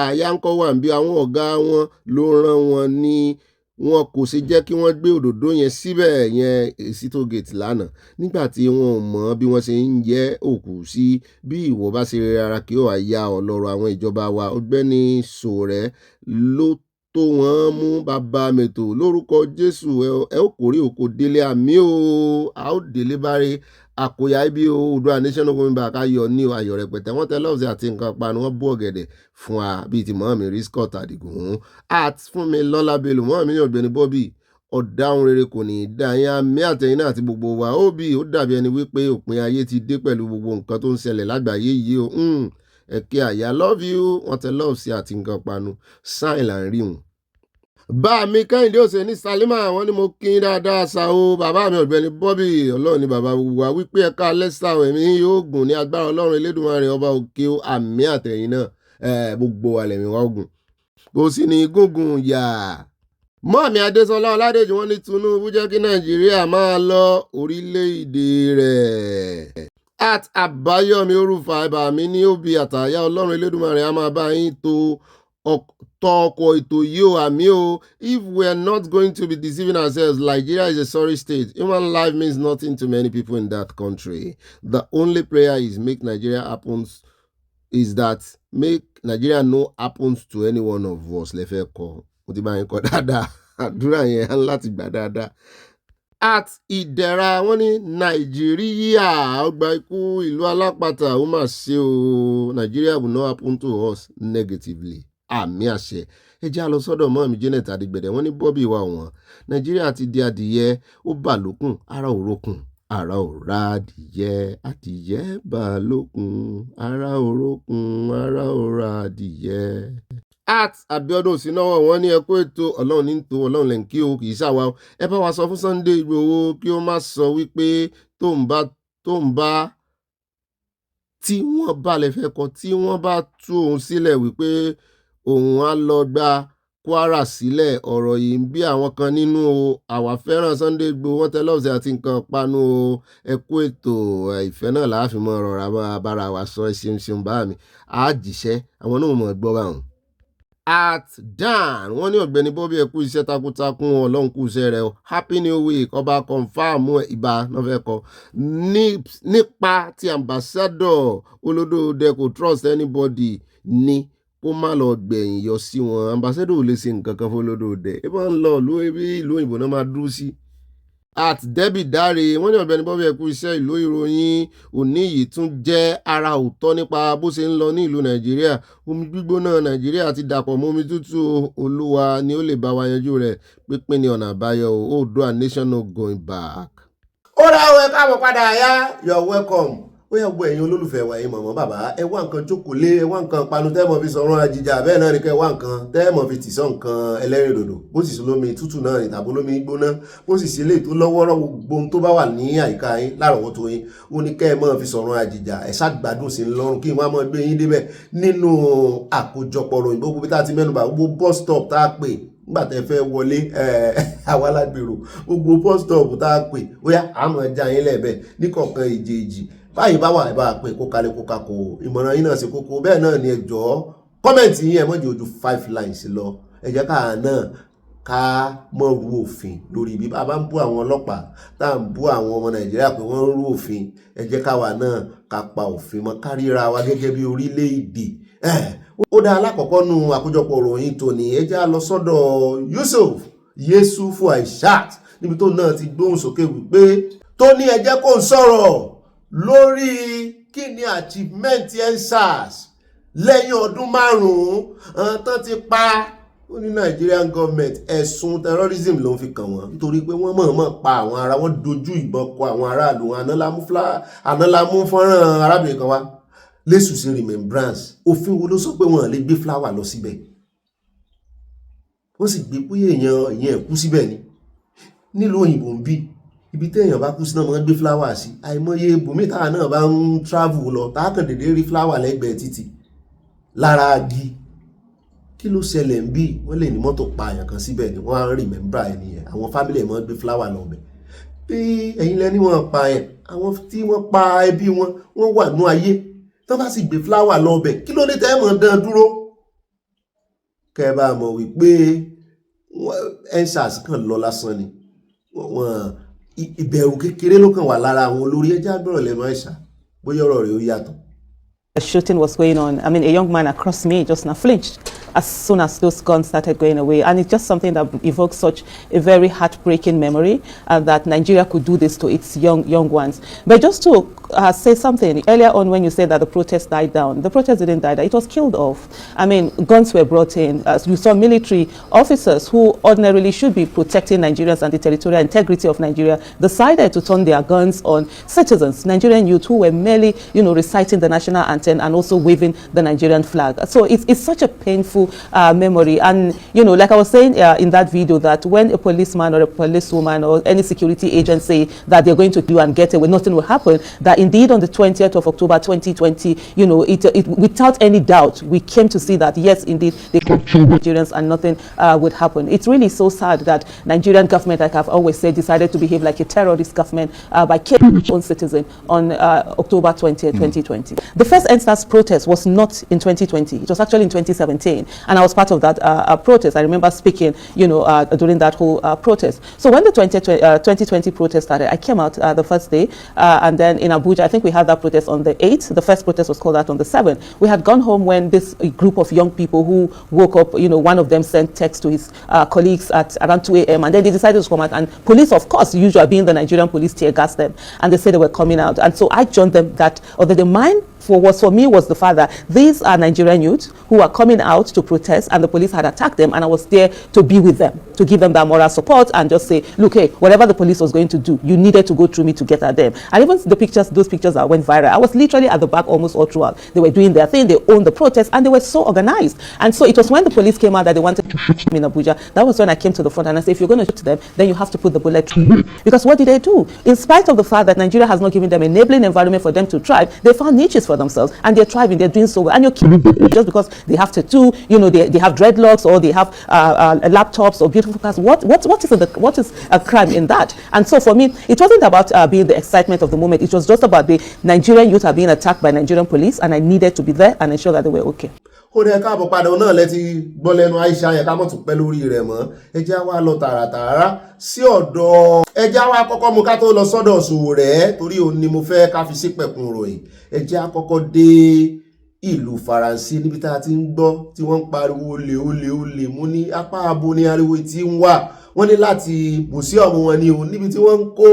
àyà ń kọ́ wà bí àwọn ọ̀gá wọn ló rán wọn ní wọn kò ṣe jẹ́ kí wọ́n gbé òdòdó yẹn síbẹ̀ yẹn Sito Gate lánàá nígbà tí wọn ò mọ̀ bí wọ́n ṣe ń yẹ òkú sí bí ìwọ bá ṣe rárá kí ó wà ya ọlọ́rọ̀ àwọn ìjọba wa Ọ̀gbẹ́ni Sòrẹ́ ló tó wọ́n mú bàbá mẹ́tò lórúkọ Jésù ẹ ó kórè òkò délé àmì o a ó délé báre àkóyá ibi Oòduà nation of women back ayọ̀ ní ayọ̀ rẹpẹtẹ wọ́n tẹ lọ́ọ̀sì àti nǹkan panu wọ́n bú ọ̀gẹ̀dẹ̀ fún wa bíi ti mọ́ọ̀mí Riscott Àdìgún at fún mi lọ́lá belò mọ́ọ̀mí ní Ọ̀gbẹ́ni Bobby ọ̀dáhùn rere kò ní í dá yín àmì àtẹ̀yìn náà àti gbogbo wa ó bí ó dàbí ẹni wípé òpin ayé ti dé pẹ̀lú gbogbo nǹkan tó ń ṣẹlẹ̀ lágbàáyé yìí o ẹ̀kẹ́ àyà love you wọ́n tẹ lọ́ọ̀sì àti nǹkan panu sáìn là ń rí wọn. Bá mi Kẹ́hìndé Òsèní Sálímà wọ́n ní mo kí n dáadáa sa o bàbá mi Ọ̀gbẹ́ni Bobby Ọlọ́run ni bàbá gbogbo wa wípé ẹ̀ka lẹ́sà ẹ̀mí yóò gùn ní agbára Ọlọ́run Elédùmarè ọba òkè o àmì àtẹ̀yìn náà gbogbo wa lẹ̀mí wa gùn kò sì ní gúngùn yà. Mọ́ọ̀mí Adésọlá Ọládèjì wọ́n ní Tinubu jẹ́ kí Nàìjíríà máa lọ orílẹ̀-èdè rẹ̀. At Àbáyọ̀mí Rufai Bàmí ní òbí àtàyà Ọlọ́run Elédùmarè á máa bá yín tó ọkọ̀ ètò yìí o àmì o if we are not going to be deceiving ourselves Nigeria is a sorry state human life means nothing to many people in that country the only prayer is make Nigeria no happens to any one of us lẹ́fẹ̀ẹ́ kọ́ mo ti bá yín kọ́ dáadáa àdúrà yẹn á láti gbà dáadáa. At Ìdẹ̀ra wọ́n ní Nàìjíríà ọgbà ikú ìlú alápatà ó mà ṣe o Nigeria will not happen to us negatively àmì àṣẹ ẹ jẹ́ lọ sọ́dọ̀ mọ́ọ̀mí Janet Adégbẹ̀dẹ wọ́n ní Bobby wa wọ́n Nàìjíríà ti di adìyẹ ó bà lókun ara ò rókun ara ò ra adìyẹ bà lókun ara ò rókun ara ò ra adìyẹ. At Abiodun Osinawa wọ́n ní ẹkú ètò Ọlọ́run ní tó Ọlọ́run lẹ́ ń kí o kì í ṣàwa o. Ẹ bá wa sọ fún Sunday Igboho kí ó má sọ wípé tí wọ́n bá lè fẹ́ kọ tí wọ́n bá tú òun sílẹ̀ wípé òun á lọ gba Kwara sílẹ̀. Ọ̀rọ̀ yìí ń bí àwọn kan nínú o. Àwa fẹ́ràn Sunday Igboho wọ́n tẹ́lẹ̀ ọ̀sẹ̀ àti nǹkan panu o. Ẹ kú ètò ìfẹ́ náà láàfin mọ́ rọra bára wa sọ ṣeun bá mi. A jíṣẹ́ àwọn náà mọ̀ gbọ́ báwọn. At Dan wọ́n ní Ọ̀gbẹ́ni Bobby ẹ kú iṣẹ́ takuntakun Ọlọ́run kú iṣẹ́ rẹ̀ o. Happy New Week ọba confam ìbá náà fẹ́ kọ nípa ti ambassador Olódòdẹ kò trust anybody ní kó má lọ gbẹ̀yìn yọ sí wọn. Ambassador ò lè ṣe nǹkan kan fún Olódòdẹ ẹ bá ń lọ ìlú òyìnbó náà máa dúró sí. At Debbie Dare wọ́n ní Ọ̀gbẹ́ni Bobby ẹ kú iṣẹ́ ìlú ìròyìn òní yìí tún jẹ́ ara òótọ́ nípa bó ṣe ń lọ ní ìlú Nàìjíríà. Omi gbígbóná Nàìjíríà ti dàpọ̀ mọ́ omi tútù. Olúwa ni ó lè bá wa yanjú rẹ̀. Pínpín ní ọ̀nà àbáyọ o. Oòduà nation no going back. Ó ra ọ̀ ẹ káàbọ̀ padà yá. You're welcome. Ó yẹ gbọ́ ẹ̀yin olólùfẹ́ wa yìí mọ̀mọ́ bàbá ẹ wá nǹkan jókòó lé ẹ wá nǹkan panu tẹ́ẹ̀mọ̀ fi sọ̀rọ̀ àjìjà bẹ́ẹ̀ náà ni kẹ́ wá nǹkan tẹ́ẹ̀mọ̀ fi tìsọ́ nǹkan ẹlẹ́rìndòdò bó sì sún lómi tútù náà ní tàbí lómi gbóná bó sì sí ilé tó lọ́wọ́rọ́ gbogbo tó bá wà ní àyíká yín lárọ̀ọ́wọ́tó yín ó ní kẹ́ ẹ mọ̀ fi sọ̀rọ̀ àjìjà ẹ ṣàgbádùn sí lọ́rùn kí wọ́n á mọ̀ gbé yín débẹ̀ nínú àkójọpọ̀ ròyìn gbogbo tá a ti mẹ́nubà gbogbo bus stop tá a pè nígbà tẹ́ fẹ́ wọlé àwa lágbèrò gbogbo bus stop tá a pè ó yá àmọ́ ẹja yín lẹ́ẹ̀bẹ̀ ní kọ̀ọ̀kan ìjèèjì báyìí bá wà ẹ bá pè kó kalẹ̀ kó kakò ìmọ̀ràn yín náà ṣe kókó bẹ́ẹ̀ náà ni ẹ jọ̀ọ́ kọ́mẹ̀ntì yín ẹ mọ̀ jẹ́ ojú 5 lines lọ ẹ jẹ́ ká náà ká mọ̀ rú òfin lórí ibi bá bá ń bú àwọn ọlọ́pàá tá à ń bú àwọn ọmọ Nàìjíríà pé wọ́n ń rú òfin ẹ jẹ́ káwa náà ká pa òfin mọ́ káríra wa gẹ́gẹ́ bí orílẹ̀-èdè ó dá alákọ̀ọ́kọ́ nu àkójọpọ̀ ìròyìn tòní ẹ já lọ sọ́dọ̀ Yusufu Aishat níbi tó náà ti gbóhùn sókè wípé tó ní ẹ jẹ́ kó ń sọ̀rọ̀ lórí kí ni achievement EndSARS lẹ́yìn ọdún 5 tán ti pa ó ní Nigerian government ẹ̀sùn terrorism ló ń fi kàn wọ́n nítorí pé wọ́n mọ̀ọ́mọ̀ pa àwọn ará wọn dojú ìbọn kọ àwọn aráàlú ànálámú fọ́nrán arábìnrin kan wá lẹ́sù sí remembrance òfin wo ló sọ pé wọ́n lè gbé flower lọ síbẹ̀ wọ́n sì gbé pé èèyàn ẹ̀kú síbẹ̀ ni nílùú òyìnbó ń bí ibi téèyàn bá kú sí náà máa ń gbé flower sí àìmọye ibòmíta náà bá ń travel lọ táàkàn dédé rí flower lẹ́gbẹ̀ẹ́ títì lára agi kí ló ṣẹlẹ̀ ń bí wọ́n lè ní mọ́tò pa àyàn kan síbẹ̀ ni wọ́n á remember ẹni yẹn àwọn family ẹ̀ máa ń gbé flower lọ bẹ̀ bí ẹ̀yin lẹ́ni wọ́n pa ẹ̀ àwọn tí wọ́n pa ẹbí wọ́n wà nú ayé tó bá sì gbé flower lọ bẹ̀ kí ló dé tẹ́ mọ̀ dán dúró kẹ́ ẹ bá mọ̀ wípé EndSARS kàn lọ lásán ni wọ́n ìbẹ̀rù kékeré ló kàn wà lára àwọn olórí ẹjẹ́ àgbọ̀rọ̀ lẹ́nu Aisha bóyá ọ̀rọ̀ rẹ̀ ó yàtọ̀. The shooting was going on. I mean, a young man across me just now flinched as soon as those guns started going away. And it's just something that evokes such a very heartbreaking memory that Nigeria could do this to its young ones. But just to say something, earlier on when you said that the protest died down, the protest didn't die down, it was killed off. I mean, guns were brought in. You saw military officers who ordinarily should be protecting Nigerians and the territorial integrity of Nigeria decided to turn their guns on citizens, Nigerian youth who were merely, reciting the national anthem and also waving the Nigerian flag. So it's such a painful memory. And, like I was saying in that video, that when a policeman or a policewoman or any security agency that they're going to do and get away, nothing will happen, that indeed on the 20th of October 2020, without any doubt, we came to see that, yes, indeed, they could kill Nigerians and nothing would happen. It's really so sad that Nigerian government, like I've always said, decided to behave like a terrorist government by killing its own citizen on October 20th, 2020. The first EndSARS protest was not in 2020. It was actually in 2017. And I was part of that protest. I remember speaking, during that whole protest. So when the 2020 protest started, I came out the first day. And then in Abuja, I think we had that protest on the 8th. The first protest was called out on the 7th. We had gone home when this group of young people who woke up, one of them sent text to his colleagues at around 2 a.m. And then they decided to come out. And police, of course, usually being the Nigerian police, tear gassed them. And they said they were coming out. And so I joined them that, although the mind for me was the fact that these are Nigerian youths who are coming out to protest, and the police had attacked them, and I was there to be with them, to give them that moral support and just say, look, hey, whatever the police was going to do, you needed to go through me to get at them. And even the pictures, those pictures that went viral, I was literally at the back almost all throughout. They were doing their thing, they owned the protest, and they were so organized. And so it was when the police came out that they wanted to shoot me in Abuja. That was when I came to the front and I said, if you're going to shoot them, then you have to put the bullet through. Because what did they do? In spite of the fact that Nigeria has not given them an enabling environment for them to thrive, they found niches for themselves, and they're thriving, they're doing so well. And you're killing them just because they have tattoo, you know, they have dreadlocks, or they have laptops or beautiful cars. What is a crime in that? And so for me, it wasn't about being the excitement of the moment. It was just about the Nigerian youth are being attacked by Nigerian police, and I needed to be there and ensure that they were okay. ó dẹ káàbọ̀ padà náà lẹ́tí gbọ́ lẹ́nu Aisha yẹn ká mọ̀ tún pẹ́ lórí rẹ̀ mọ́ ẹjá wa lọ tààràtààrà sí ọ̀dọ̀ ẹjá wa kọ́kọ́ mú ká tó lọ sọ́dọ̀ Sowore torí òun ni mo fẹ́ ká fi sí pẹ̀kun ròyìn ẹjá kọ́kọ́ dé ìlú Faransé níbi tá a ti ń gbọ́ tí wọ́n ń pariwo olè mú ní apá abo ní ariwo tí ń wà wọ́n ní láti museum wọn ni òun níbi tí wọ́n ń kó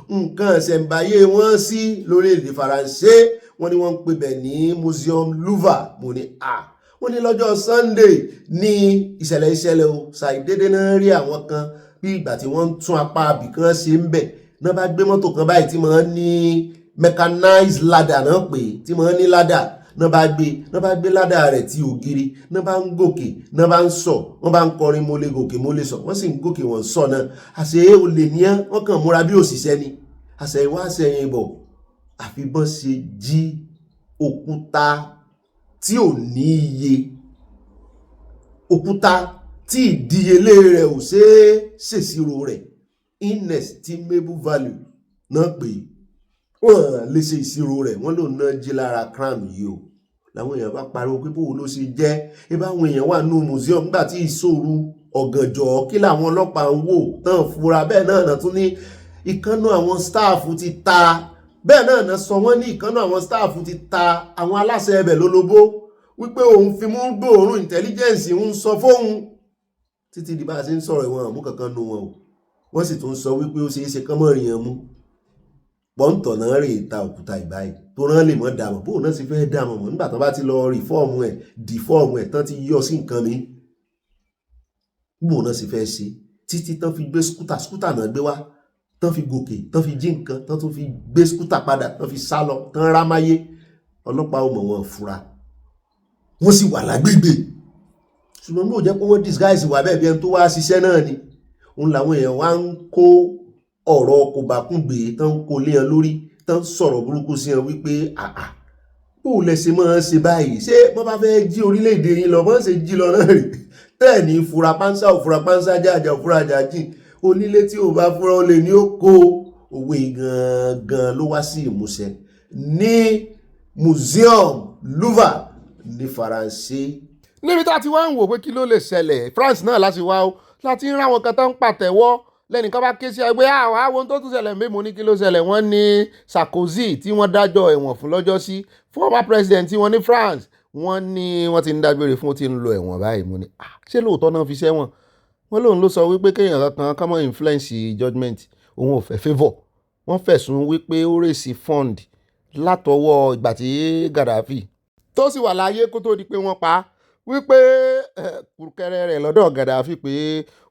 nǹkan ìṣẹ̀ǹbáyé wọn sí lórílẹ̀-èdè Faransé wọ́n ní wọ́n ń pè bẹ̀ ní Museum Louvre mo ní wọ́n ní lọ́jọ́ Sunday ní ìṣẹ̀lẹ̀ o ṣàìdédé náà rí àwọn kan bí ìgbà tí wọ́n ń tún apá abì kan ṣe ń bẹ̀ náà bá gbé mọ́tò kan báyìí tí wọ́n ní mechanized ladder náà pé tí wọ́n ní ladder náà bá gbé ladder rẹ̀ tí ògiri náà bá ń gòkè náà bá ń sọ wọ́n bá ń kọrin mo lè gòkè mo lè sọ wọ́n sì ń gòkè wọ́n sọ náà àṣẹ olè ní wọ́n kàn múra bí òṣìṣẹ́ ni àṣẹ ìwá àṣẹyìn bọ̀ àfibọ́n ṣe jí òkúta tí ò ní iye òkúta tí ìdíyelé rẹ̀ ò ṣe é ṣèṣirò rẹ̀ inestimable value náà pé wọ́n lè ṣe ìṣirò rẹ̀ wọ́n lò náà jí lára crime yìí o làwọn èèyàn bá pariwo pé bóun ló ṣe jẹ́ ibà àwọn èèyàn wà nínú museum nígbà tí ìṣòro ọ̀gànjọ́ kí làwọn ọlọ́pàá ń wò tán fura bẹ́ẹ̀ náà tún ní ìkànnù àwọn staff ti ta bẹ́ẹ̀ náà sọ wọ́n ní ìkànnù àwọn staff ti ta àwọn aláṣẹ ẹbẹ̀ lólobó wípé òun fi mú gbòòrùn intelligence ń sọ fóun títí di bá a ṣe ń sọ̀rọ̀ ìwọ̀n àmú kankan nu wọn o wọ́n sì tún sọ wípé ó ṣeé ṣe kán mọ́ rìn yẹn mú pọ́ńtọ̀ náà rè ta òkúta ìbáyìí tó rán lè mọ́ dàmọ̀ bóun náà sì fẹ́ dàmọ̀ mọ́ nígbà tó bá ti lọ rìfọ́ọ̀mù ẹ̀ dìfọ́ọ̀mù ẹ̀ tán ti yọ sí nǹkan mi bóun náà sì fẹ́ ṣe títí tán fi gbé skútà náà gbé wá tán fi gòkè tán fi jí nǹkan tán tún fi gbé skútà padà tán fi sá lọ tán rámáyé ọlọ́pàá ò mọ̀ wọn fura wọ́n sì wà lágbègbè ṣùgbọ́n mò jẹ́ pé wọ́n disguise wà bẹ́ẹ̀ bí ẹni tó wá ṣiṣẹ́ náà ni òun làwọn èèyàn wá ń kó ọ̀rọ̀ kò bá kún gbé tán ń kó léèyàn lórí tán ń sọ̀rọ̀ burúkú sí wọn wípé bó lẹ ṣe máa ń ṣe báyìí ṣé wọ́n bá fẹ́ jí orílẹ̀-èdè yín lọ bọ́n ṣe jí lọ náà rè tẹ́ẹ̀ ní fura pánsá ò fura pánsá jájà ò fura jájì onílé tí ò bá fura ó lè ní ó kó òwe gangan ló wá sí ìmúṣẹ ní Museum Louvre ní Faransé. níbi tá a ti wá ń wò pé kí ló lè ṣẹlẹ̀ France náà láti wá ó láti ń ráwọn kan tó ń pàtẹ́wọ́ lẹ́nìkan bá ké sí ẹgbẹ́ àwọn àwọn tó tún ṣẹlẹ̀ mímú ní kí ló ṣẹlẹ̀ wọ́n ní Sarkozy tí wọ́n dájọ́ ẹ̀wọ̀n fún lọ́jọ́ sí former president tí wọ́n ní France wọ́n ní wọ́n ti ń dágbére fún ó ti ń lo ẹ̀wọ̀n báyìí mo ní ṣé lóòótọ́ náà fi ṣẹ́wọ̀n wọ́n lóun ló sọ wípé kéèyàn kankan ká mọ́ influence judgement òun ò fẹ́ favour wọ́n fẹ̀sùn wípé ó rèsì fund látọwọ́ ìgbà tí Gaddafi tó sì wà láyé kó tó di pé wọ́n pa á wípé kùrùkẹrẹ rẹ̀ lọ́dọ̀ Gaddafi pé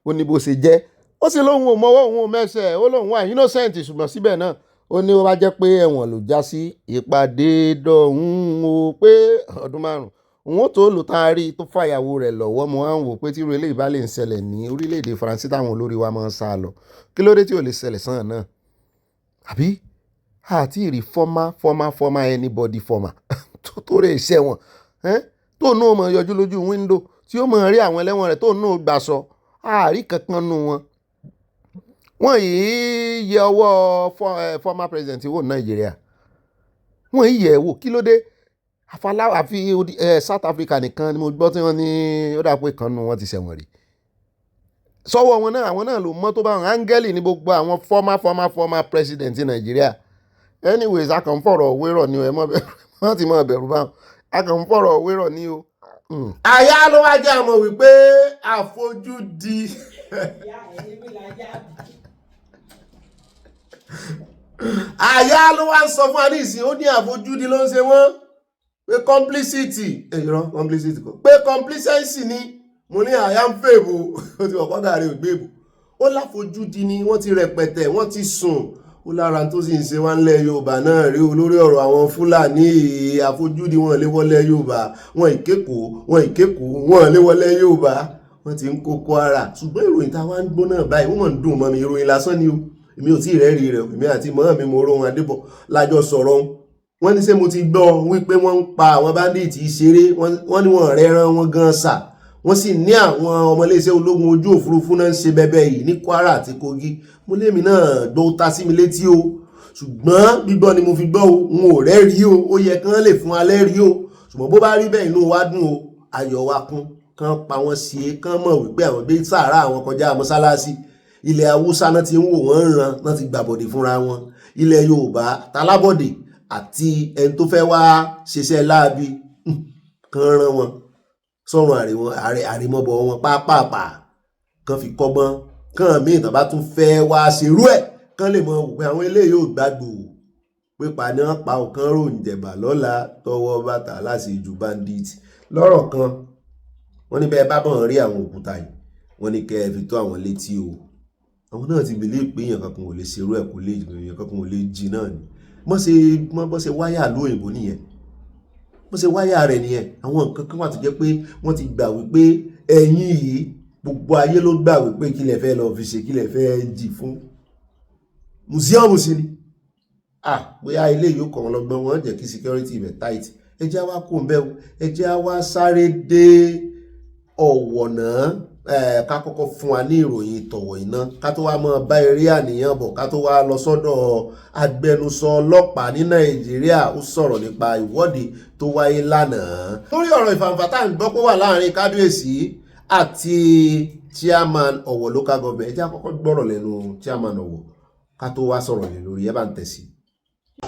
ó ní bó ṣe jẹ́ ó sì lóun ò mọwọ́ òun ò mẹ́sẹ̀ ó lóun wà innocent ṣùgbọ́n síbẹ̀ náà ó ní ó bá jẹ́ pé ẹ̀wọ̀n ló já sí ìpàdé dọ̀hún o pé ọdún 5 òun ó tó lò tá a rí tó fàyàwó rẹ̀ lọ́wọ́ mo á ń wò pé tí irú eléyìí bá lè ń ṣẹlẹ̀ ní orílẹ̀-èdè Faransé táwọn olórí wa máa ń sá lọ kí ló dé tí ò lè ṣẹlẹ̀ sàn náà àbí àti ìrì former anybody former tó rẹ̀ ṣẹ̀wọ̀n tó náà mọ̀ yọjú lójú wíńdò tí ó mọ̀ rí àwọn ẹlẹ́wọ̀n rẹ̀ tó náà gbà sọ àárí kankan nù wọn. wọ́n yìí yẹ ọwọ́ former president wò Nàìjíríà wọ́n yìí yẹ̀ wò kí ló dé àfi South Africa nìkan ni mo gbọ́ tí wọ́n ní ó dà pé kan nù wọ́n ti ṣẹ̀wọ̀n rí sọ́wọ́ wọn náà àwọn náà ló mọ́ tó bá wọn áńgẹ́lì ní gbogbo àwọn former president Nàìjíríà anyways a kàn ń fọ̀rọ̀ wérọ̀ ni ẹ mọ́ bẹ̀rù wọ́n ti mọ́ bẹ̀rù báwọn a kàn ń fọ̀rọ̀ wérọ̀ ni o. àyà ló wá jẹ́ àmọ́ wípé àfojúdi àyà ló wá ń sọ fún wa ní ìsìn ó ní àfojúdi ló ń ṣe wọ́n pé complicity ẹ̀yọ́ complicity kan pé complacency ni mo ní àyà ń fèèbò ó ti wọ̀pọ̀ gàrí ògbèbò ó láfojúdi ni wọ́n ti rẹpẹtẹ wọ́n ti sùn ó lára tó sì ń ṣe wá ńlẹ̀ Yorùbá náà rí olórí ọ̀rọ̀ àwọn Fúlàní àfojúdi wọn lé wọlé Yorùbá wọn ìkékòó wọn lé wọlé Yorùbá wọ́n ti ń kó Kwara ṣùgbọ́n ìròyìn tá a wá ń gbọ́ náà báyìí wọ́n mọ̀ ń dùn mọ́ mi ìròyìn lásán ni o èmi ò tí ì rẹ́rìí rẹ̀ èmi àti mọ́ mi mo rohun Adébọ̀ lájọ sọ̀rọ̀ wọ́n ní ṣé mo ti gbọ́ wípé wọ́n ń pa àwọn báńdíìtì ṣeré wọ́n ní wọ́n rẹ́ran wọn gan sà wọ́n sì ní àwọn ọmọléeṣẹ́ ológun ojú òfurufú náà ń ṣe bẹ́bẹ́ yìí ní Kwara àti Kogi mo lémi náà gbọ́ ta sí mi létí o ṣùgbọ́n gbígbọ́ ni mo fi gbọ́ o n ò rẹ́rìí o ó yẹ kán lè fún alẹ́ rí o ṣùgbọ́n bó bá rí bẹ́ẹ̀ inú wa dùn o ayọ̀ wa kún kán pa wọ́n sí i kán mọ̀ wípé àwọn gbé sàárà àwọn kọjá mọ́sálásí ilẹ̀ Haúsá náà ti ń wò wọ́n ń ran náà ti gbàbọ̀dè fúnra wọn ilẹ̀ Yorùbá talábọ̀dè àti ẹni tó fẹ́ wá ṣiṣẹ́ láabi kán rán wọn sọ́run àrèmọ́bọ̀ wọn pápápá kán fi kọ́gbọ́n kán míì tán bá tún fẹ́ wá ṣerú ẹ̀ kán lè mọ̀ wípé àwọn eléyìí ò gbàgbò pípa ní wọ́n pa ọ̀kan ròyìn jẹ̀bà lọ́la tọwọ́ bàtà láṣejù bandit lọ́rọ̀ kan wọ́n ní bẹ́ẹ̀ bá bọ̀ rí àwọn òkúta yìí wọ́n ní kẹ́ ẹ fi tó àwọn létí o àwọn náà ti bìlí pé èèyàn kankan ò lè ṣerú ẹ̀ kó lè èèyàn kankan ò lè jí náà ni bọ́ ṣe wáyà lóyìnbó nìyẹn bọ́ ṣe wáyà rẹ̀ nìyẹn àwọn nǹkan kan wà tó jẹ́ pé wọ́n ti gbà wípé ẹ̀yin yìí gbogbo ayé ló gbà wípé kí lẹ fẹ́ lọ fi ṣe kí lẹ fẹ́ jì fún museum sí ni bóyá ilé yìí ó kọ̀ wọ́n lọ́gbọ́n wọn jẹ́ kí security ibẹ̀ tight ẹ jẹ́ wá kó ń bẹ́ ẹ jẹ́ wá sáré dé ọ̀wọ̀ náà ká kọ́kọ́ fún wa ní ìròyìn tọ̀wọ̀ iná ká tó wá máa bá eré àníyàn bọ̀ ká tó wá lọ sọ́dọ̀ agbẹnusọ ọlọ́pàá ní Nàìjíríà ó sọ̀rọ̀ nípa ìwọ́de tó wáyé lánàá lórí ọ̀rọ̀ ìfàǹfà tá à ń gbọ́ pé wà láàrin kábíyèsí àti chairman Ọ̀wọ̀ local government ẹ jẹ́ àkọ́kọ́ gbọ́rọ̀ lẹ́nu chairman Ọ̀wọ̀ ká tó wá sọ̀rọ̀ lé lórí ẹ bá ń tẹ̀sí.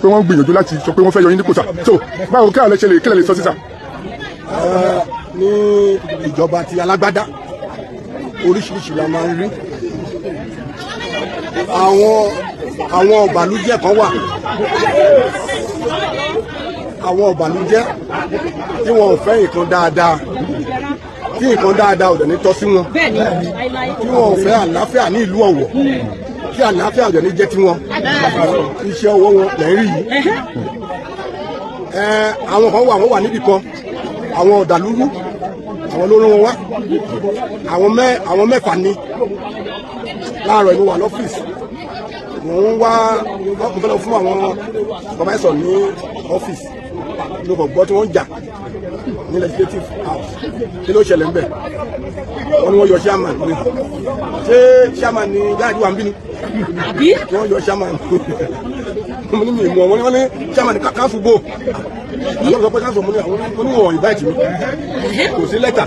pé wọ́n gbìyànjú láti sọ pé wọ́n fẹ́ yọ yín nípò sá so báwo kí àlẹ́ ṣe lè kílẹ̀ lè sọ sí sá. ní ìjọba ti alágbádá oríṣiríṣi la máa ń rí àwọn ọ̀bàlújẹ́ kan wà àwọn ọ̀bàlújẹ́ tí wọn ò fẹ́ nǹkan dáadáa tí nǹkan dáadáa ò dẹ̀ ní tọ́ sí wọn tí wọn ò fẹ́ àlàáfíà ní ìlú Ọ̀wọ̀ tí àlàáfíà ò dẹ̀ ní jẹ́ tiwọn iṣẹ́ ọwọ́ wọn lẹ́ ń rí yìí àwọn kan wà wọ́n wà níbì kan àwọn ọ̀dàlúrú àwọn ló rán wọn wá àwọn mẹ́fà ni láàárọ̀ inú wà lọ́fíìsì wọ́n ń wá ọkùnrin fẹ́lẹ́ fún àwọn supervisor ní ọ́fíìsì ló kàn gbọ́ tí wọ́n ń jà ní legislative house kí ló ṣẹlẹ̀ ń bẹ̀ wọ́n ní wọ́n yọ chairman ni ṣé chairman ni gáàdì wà ń bí ni wọ́n yọ chairman mo ní mi mọ̀ wọ́n ní chairman káfù bò àwọn ọ̀sán pé káfù mo ní àwọn oníwọ̀n invite mi kò sí lẹ́tà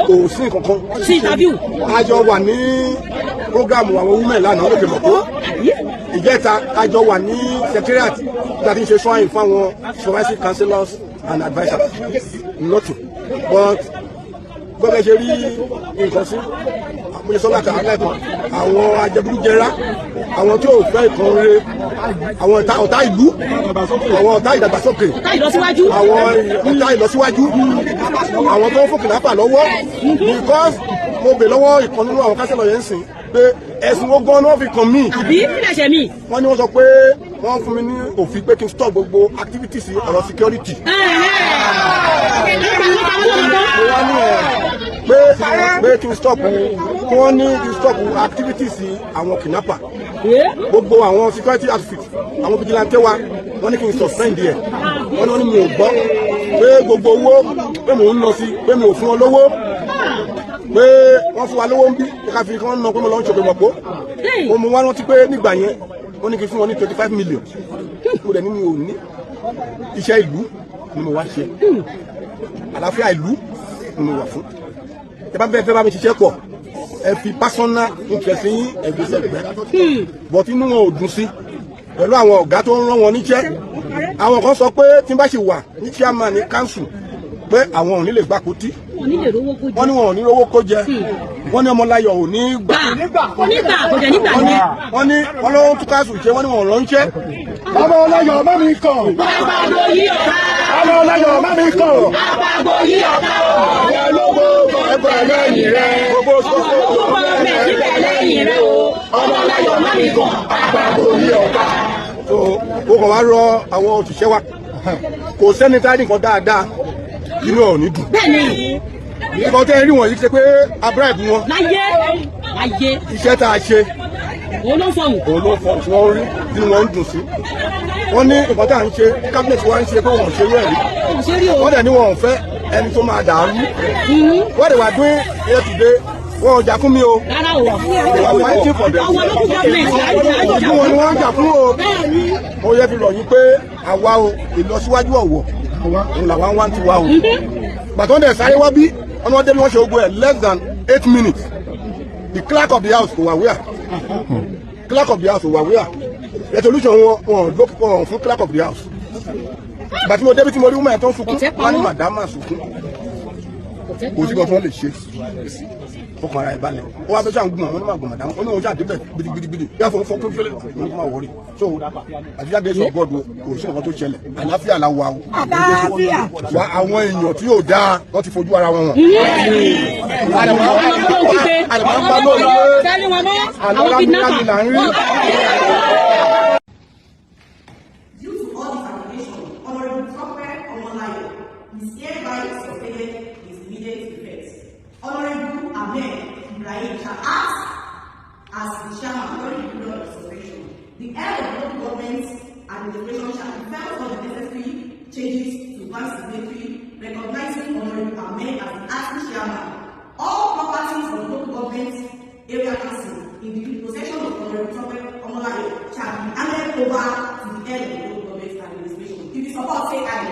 kò sí nǹkankan sí interview àjọ wà ní program àwọn women lánàá lókè mọ̀ pé ìjẹta àjọ wà ní secretariat tí a ti ń ṣe shrine fún àwọn supervisory councillors and advisers nothing but gbọ́dọ̀ ṣe rí nǹkan sí àpòyẹ sọ́lá kàálẹ́kọ̀ọ́ àwọn ajẹbúrújẹrá àwọn tí ò fẹ́ nǹkan rere àwọn ọ̀tá ìlú àwọn ọ̀tá ìdàgbàsókè àwọn ọ̀tá ìlọsíwájú àwọn tó ń fòkè lápá lọ́wọ́ because mo bè lọ́wọ́ ìkan nínú àwọn kásẹ̀lọ̀ yẹn ń sìn pé ẹ̀sùn wo gan ni wọ́n fi kàn mí. àbí kílẹ̀ ṣe mí. wọ́n ní wọ́n sọ pé wọ́n fún mi ní òfin pé kí n stop gbogbo activities ọ̀rọ̀ security. pé kí n stop kí wọ́n ní kí n stop activities àwọn kidnapper gbogbo àwọn security outfit àwọn vigilante wa wọ́n ní kí n suspend ẹ̀ wọ́n ní mi ò gbọ́ pé gbogbo owó pé mò ń lọ sí pé mi ò fún wọn lówó pé wọ́n fún wa lówó ń bí ká fi kí wọ́n ná pé mo lọ ń ṣògbè mọ̀pọ̀ mo mú wá rántí pé nígbà yẹn wọ́n ní kí n fún wọn ní 25 million mo dẹ̀ ní mi ò ní iṣẹ́ ìlú ni mo wá ṣe àlàáfíà ìlú ni mo wà fún ẹ bá fẹ́ bá mi ṣiṣẹ́ pọ̀ ẹ fi personal interest yín ẹgbẹ́sẹ̀ gbẹ́ but inú wọn ò dùn sí pẹ̀lú àwọn ọ̀gá tó ń rán wọn níṣẹ́ àwọn kan sọ pé tí n bá ṣe wà ní chairman ní council pé àwọn ò ní lè gbàkútí wọ́n ní wọn ò ní rówó kó jẹ wọ́n ní Ọmọláyọ̀ ò ní gbà kò ní gbà ní. wọ́n ní ọlọ́run tún káàsù ṣe wọ́n ní wọn ránṣẹ́. Ọmọláyọ̀ má mi kàn. àpàgbò yí ọ̀gá. Ọmọláyọ̀ má mi kàn. àpàgbò yí ọ̀gá. ìyá lógo ẹgbẹ́ lẹ́yìn rẹ̀. gbogbo ẹgbẹ́ lẹ́yìn rẹ̀ o. Ọmọláyọ̀ má mi kàn. àpàgbò yí ọ̀gá. ó kàn wá rọ àwọn òṣìṣẹ́ wa kò sẹ́ni tá nìkan dáadáa inú ọ̀ ní dùn. bẹ́ẹ̀ni. ìkọ̀ tẹ́ rí wọ̀nyí ṣe pé a bribe wọn. láyé. iṣẹ́ tá a ṣe. òun ló fọ̀hún. tí wọ́n rí tí wọ́n ń dùn sí. wọ́n ní nǹkan tá à ń ṣe kábínẹ̀tì wa ń ṣe pé wọ́n ṣe rú ẹ̀rí. wọ́n dẹ̀ ní wọn ò fẹ́ ẹni tó máa dàrú. wọ́n dẹ̀ wá dún ilé tùdé wọn ò jà fún mi o. rárá o. ìwà fighting for them. àwọn local government ojú wọn ni wọ́n ń jà fún o. ó yẹ fi rọ̀ yín pé àwa o ìlọsíwájú ọ̀wọ̀ òun làwọn wá ń tiwa o. gbàtọ́ dẹ̀ sáré wá bí ọmọdé bí wọ́n ṣe ogun ẹ̀ less than 8 minutes. The clerk of the house kò wà wíà. Clerk of the house kò wà wíà. Resolution wọn lókùnkọ̀ fún clerk of the house. Ìgbà tí mo débi tí mo rí wúmọ̀ ẹ̀ tó ń sunkún wọ́n ní màdámà sunkún. Kò sí kan tí wọ́n lè ṣe. Fọkàn ara ẹ̀ balẹ̀. Ó wá fẹ́ sàn gbọ̀n wọn ní màgbọ̀n màdámà. Ó ní wọn ṣáà débẹ̀ gidigidi. Yá fọ fọkún fẹ́lẹ̀ wọn kò máa wọrí. So àtijáde sọ gọ́ọ̀dù kò sí nǹkan tó ṣẹlẹ̀. Àlàáfíà la wà o. àlàáfíà. Wa àwọn èèyàn tí yóò dáa wọ́n ti fojú ara wọn hàn. Due to all this allegation, Honorable Dr. Omolayo is hereby suspended his immediate effects. Honorable Ahmed Ibrahim shall act as the chairman during the period of suspension. The head of local government administration shall effect all the necessary changes to one signatory, recognizing Honorable Ahmed as the acting chairman. All properties of local government area council in the possession of Honorable Dr. Omolayo shall be handed over to the head of the local government administration. If you support, say aye.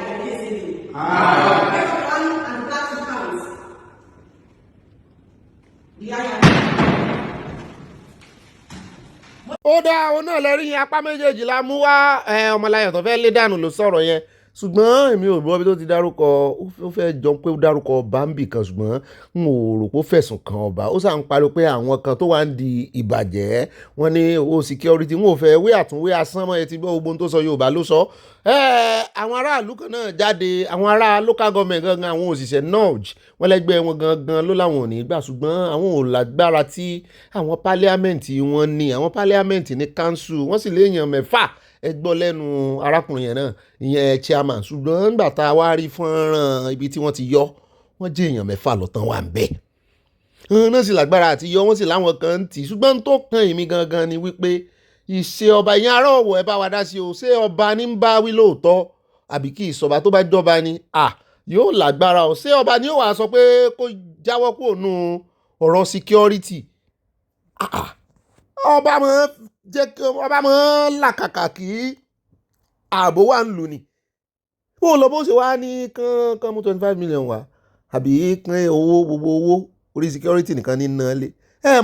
Everyone and the black counts. The aye. ó dá òun náà lẹ́rí yẹn apá méjèèjì la mú wá Ọmọláyọ̀ tó fẹ́ lé dànù ló sọ̀rọ̀ yẹn ṣùgbọ́n èmi ò gbọ́ bí tó ti dárúkọ ó fẹ́ jọ pé ó dárúkọ ọba ń bì kan ṣùgbọ́n n ò rò pé ó fẹ̀sùn kan ọba ó sàn ń pariwo pé àwọn kan tó wà ń di ìbàjẹ́ wọn ní owó security wọn ò fẹ́ wé àtúnwé asán mọ́ ẹ ti gbọ́ gbogbo tó sọ Yorùbá ló sọ àwọn aráàlú kan náà jáde àwọn ará local government gangan àwọn òṣìṣẹ́ NOJ wọn lẹ́gbẹ́ wọn gangan ló láwọn ò ní gbà ṣùgbọ́n àwọn ò lágbára tí àwọn parliament wọn ní àwọn parliament ní council wọ́n sì léèyàn 6 ẹ gbọ́ lẹ́nu arákùnrin yẹn náà ìyẹn chairman ṣùgbọ́n nígbà tá a wá rí fọ́nrán ibi tí wọ́n ti yọ wọ́n jẹ́ èèyàn 6 lọ́tàn wà ń bẹ̀ náà sì lágbára àti yọ wọ́n sì láwọn kan ń tì ṣùgbọ́n tó kàn èmi gangan ni wípé ìṣe ọba ìyẹn ará Ọ̀wọ̀ ẹ bá wa dá sí o ṣé ọba ní ń bá wí lóòótọ́ àbí kí ìsọba tó bá jọba ni yóò lágbára o ṣé ọba ni ó wàá sọ pé kó jáwọ́ kúrò nù ọ̀rọ̀ security ọba mọ́ làkàkà kí ààbò wà ń lù ní bó lọ bó ṣe wá ní kán mú 25 million wá àbí kán gbogbo owó orí security nìkan ní náà lé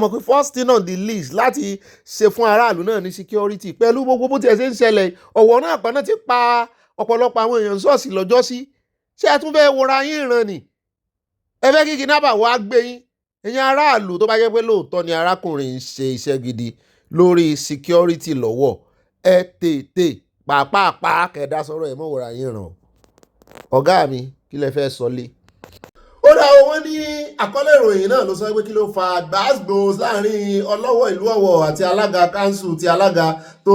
mọ̀ pé first thing on the list láti ṣe fún aráàlú náà ní security pẹ̀lú gbogbo bó tiẹ̀ ṣe ń ṣẹlẹ̀ Ọ̀wọ̀ náà kan náà ti pa ọ̀pọ̀lọpọ̀ àwọn èèyàn ṣọ́ọ̀ṣì lọ́jọ́ sí ṣé ẹ tún fẹ́ wọra yín ìran ni ẹ fẹ́ kí kidnapper wá gbé yín ẹ̀yin aráàlú tó bá jẹ́ pé lóòótọ́ ni arákùnrin ń ṣe iṣẹ́ gidi lórí security lọ́wọ́ ẹ tètè pàápàá kẹ̀dá sọ̀rọ̀ ẹ̀ mọ̀ wọra yín ràn ọ̀gá mi kí lẹ fẹ́ sọ lé. ó dá wọn ní àkọlé ìròyìn náà ló sọ pé kí ló fa gbàgbós láàrin ọlọ́wọ̀ ìlú Ọ̀wọ̀ àti alága kanṣu ti alága tó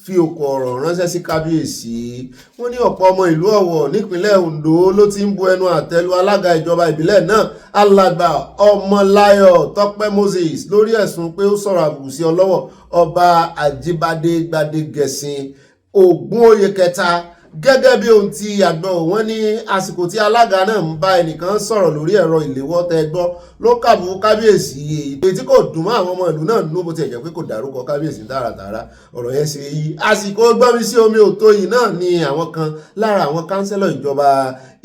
fi òkò ọ̀rọ̀ ránṣẹ́ sí kábíyèsí. wọ́n ní ọ̀pọ̀ ọmọ ìlú Ọ̀wọ̀ nípínlẹ̀ Ondo ló ti ń bu ẹnu àtẹ́lu alága ìjọba ìbílẹ̀ náà alàgbà Ọmọláyọ̀ Tọ́pẹ́ Moses lórí ẹ̀sùn pé ó sọ̀rọ̀ àbùkù sí ọlọ́wọ̀ ọba Àjíbádé Gbadégẹṣin Ògúnóyè kẹta gẹ́gẹ́ bí ohun tí àgbọ̀ wọ́n ní àsìkò tí alága náà ń bá ẹnìkan sọ̀rọ̀ lórí ẹ̀rọ ìléwọ́ tẹ́ gbọ́ ló kàbù kábíyèsí èyí tí kò dùn mọ́ àwọn ọmọ ìlú náà nínú bó ti ẹ̀jẹ̀ pé kò dárúkọ kábíyèsí tààràtààrà ọ̀rọ̀ yẹn ṣe yí àsìkò gbọ́mi sí omi òtó yìí náà ni àwọn kan lára àwọn kánsẹ́lọ̀ ìjọba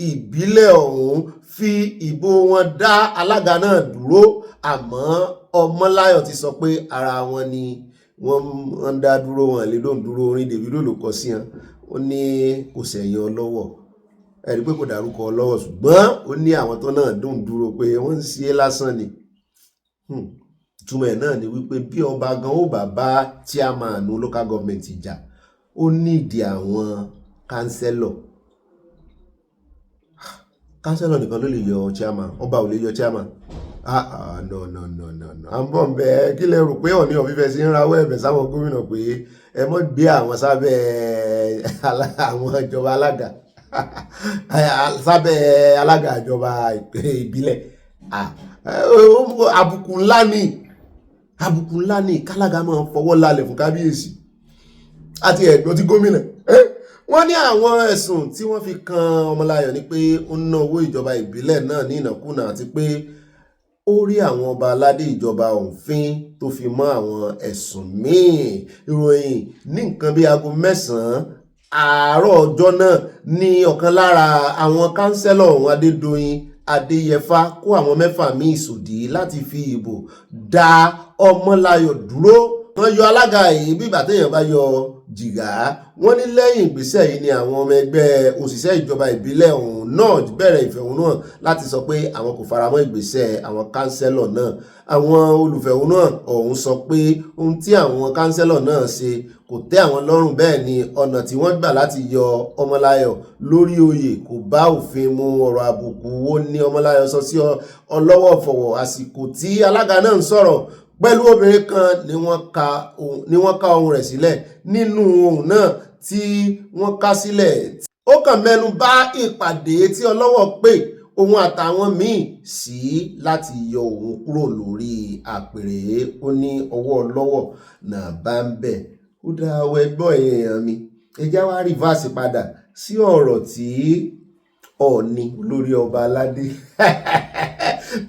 ìbílẹ̀ ọ̀hún fi ìbò wọn dá alága náà dúró àmọ́ Ọmọláyọ̀ ti sọ pé ara wọn ni wọ́n dá dúró wọn lè lóun dúró orin Davido ló kọ sí wọn ó ní kò sẹ̀yìn ọlọ́wọ̀ ẹ̀rí pé kò dárúkọ ọlọ́wọ̀ ṣùgbọ́n ó ní àwọn tó náà dùn dúró pé wọ́n ń ṣe é lásán ni. Ìtumọ̀ ẹ̀ náà ni wípé bí ọba gan ó bá bá chairman local government jà ó nídìí àwọn kánsẹ́lọ̀ nìkan ló lè yọ chairman, ọba ò lè yọ chairman. No. À ń bọ̀ ń bẹ kí lẹ rò pé Ọọ̀ni of Ifẹ̀ sí ń rawọ́ ẹ̀bẹ̀ sáwọn gómìnà pé ẹ mọ́ gbé àwọn sábẹ́ àwọn ìjọba alága sábẹ́ alága ìjọba ìbílẹ̀. Àbùkù ńlá ni kálága máa fọwọ́ lálẹ̀ fún kábíyèsí àti ẹ̀gbọ́n tí gómìnà. Wọ́n ní àwọn ẹ̀sùn tí wọ́n fi kan Ọmọláyọ̀ ni pé ó ń ná owó ìjọba ìbílẹ̀ náà ní ìnákúnà àti pé ó rí àwọn ọba aládé ìjọba òfin tó fi mọ́ àwọn ẹ̀sùn míì. Ìròyìn ní nǹkan bí aago 9 àárọ̀ ọjọ́ náà ní ọ̀kan lára àwọn kánsẹ́lọ̀ ọ̀hún Adédoyin Adéyẹfà kó àwọn 6 míì sòdí láti fi ìbò dá Ọmọláyọ̀ dúró. Wọ́n yọ alága yìí bí ìgbà téèyàn bá yọ jìgá. Wọ́n ní lẹ́yìn ìgbésẹ̀ yìí ni àwọn ọmọ ẹgbẹ́ òṣìṣẹ́ ìjọba ìbílẹ̀ ọ̀hún náà bẹ̀rẹ̀ ìfẹ̀hónúhàn láti sọ pé àwọn kò faramọ́ ìgbésẹ̀ àwọn kánsẹ́lọ̀ náà. Àwọn olùfẹ̀hónúhàn ọ̀hún sọ pé ohun tí àwọn kánsẹ́lọ̀ náà ṣe kò tẹ́ àwọn lọ́rùn, bẹ́ẹ̀ ni ọ̀nà tí wọ́n gbà láti yọ Ọmọláyọ̀ lórí oyè kò bá òfin mu. Ọ̀rọ̀ àbùkù wo ni Ọmọláyọ̀ sọ sí ọlọ́wọ̀ fọ̀wọ̀ àsìkò tí alága náà ń sọ̀rọ̀ pẹ̀lú obìnrin kan ni wọ́n ká ohùn rẹ̀ sílẹ̀. Nínú ohùn náà tí wọ́n ká sílẹ̀ ó kàn mẹ́nu bà ìpàdé tí ọlọ́wọ̀ pè òun àtàwọn míì sí láti yọ òun kúrò lórí àpèrè. Ó ní ọwọ́ ọlọ́wọ̀ náà bá ń bẹ̀. Ó dá ọwọ́ ẹgbọ́ èèyàn mi ẹjá wá rìvásì padà sí ọ̀rọ̀ tí Ọọ̀ni olórí ọba aládé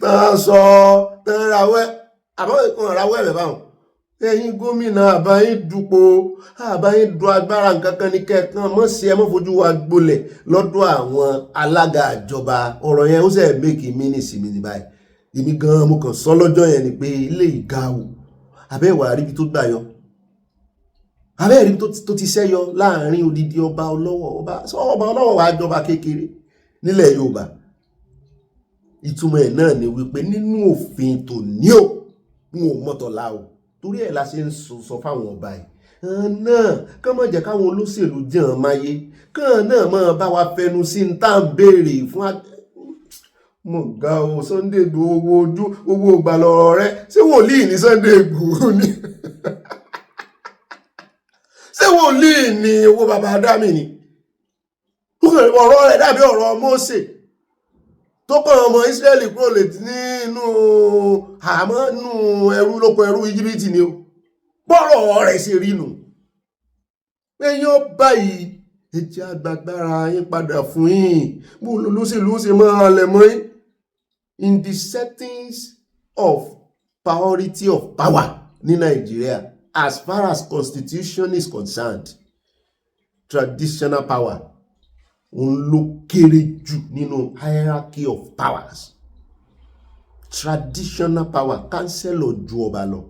tán sọ tán rawẹ́ ẹ̀bẹ̀ báwọn. Ẹ̀yin gómìnà àbáyín dupò àbáyín du agbára nǹkankan ní kẹ̀kan mọ́ sí ẹ mọ́ fojú wa gbolẹ̀ lọ́dọ̀ àwọn alága ìjọba. Ọ̀rọ̀ yẹn ó sẹ̀ méèkì mí ní ìsinmi ní báyìí. Èmi gan mo kàn sọ lọ́jọ́ yẹn ni pé ilé ìga o abẹ́ ìwà àríbi tó gbà yọ, abẹ́ ìríbi tó ti sẹ́yọ láàrin odidi ọba ọlọ́wọ̀ wá jọba kékeré nílẹ̀ Yorùbá. Ìtumọ̀ ẹ̀ náà ni wípé nínú òfin tó ní o n ò mọ́tọ̀lá o, torí ẹ̀ la ṣe ń sọ fáwọn ọba yìí náà kán má jẹ́ káwọn olóṣèlú jàn máyé, kán náà máa bá wa fẹnu sí ń tá ń béèrè fún mo ga o Sunday Igboho owó ìgbàlọ́rọ̀ rẹ ṣé wòlíì ní Sunday Igboho ni ṣé wòlíì ní owó bàbá Adámì ni? Ọ̀rọ̀ rẹ̀ dàbí ọ̀rọ̀ Mósè tó kàn ọmọ Ísírẹ́lì kúrò lè nínú àmọ́ nínú ẹrú lóko ẹrú Íjíbítì ni o. Bọ́rọ̀ rẹ̀ ṣe rí nù. Èèyàn báyìí ẹjẹ́ agbágbára yín padà fún yín bó lolóṣèlú ṣe máa lẹ̀ mọ́ yín. In the settings of priority of power ní Nàìjíríà as far as constitution is concerned, traditional power òun ló kéré jù nínú hierarchy of powers. Traditional power kánsẹ́lọ̀ ju ọba lọ.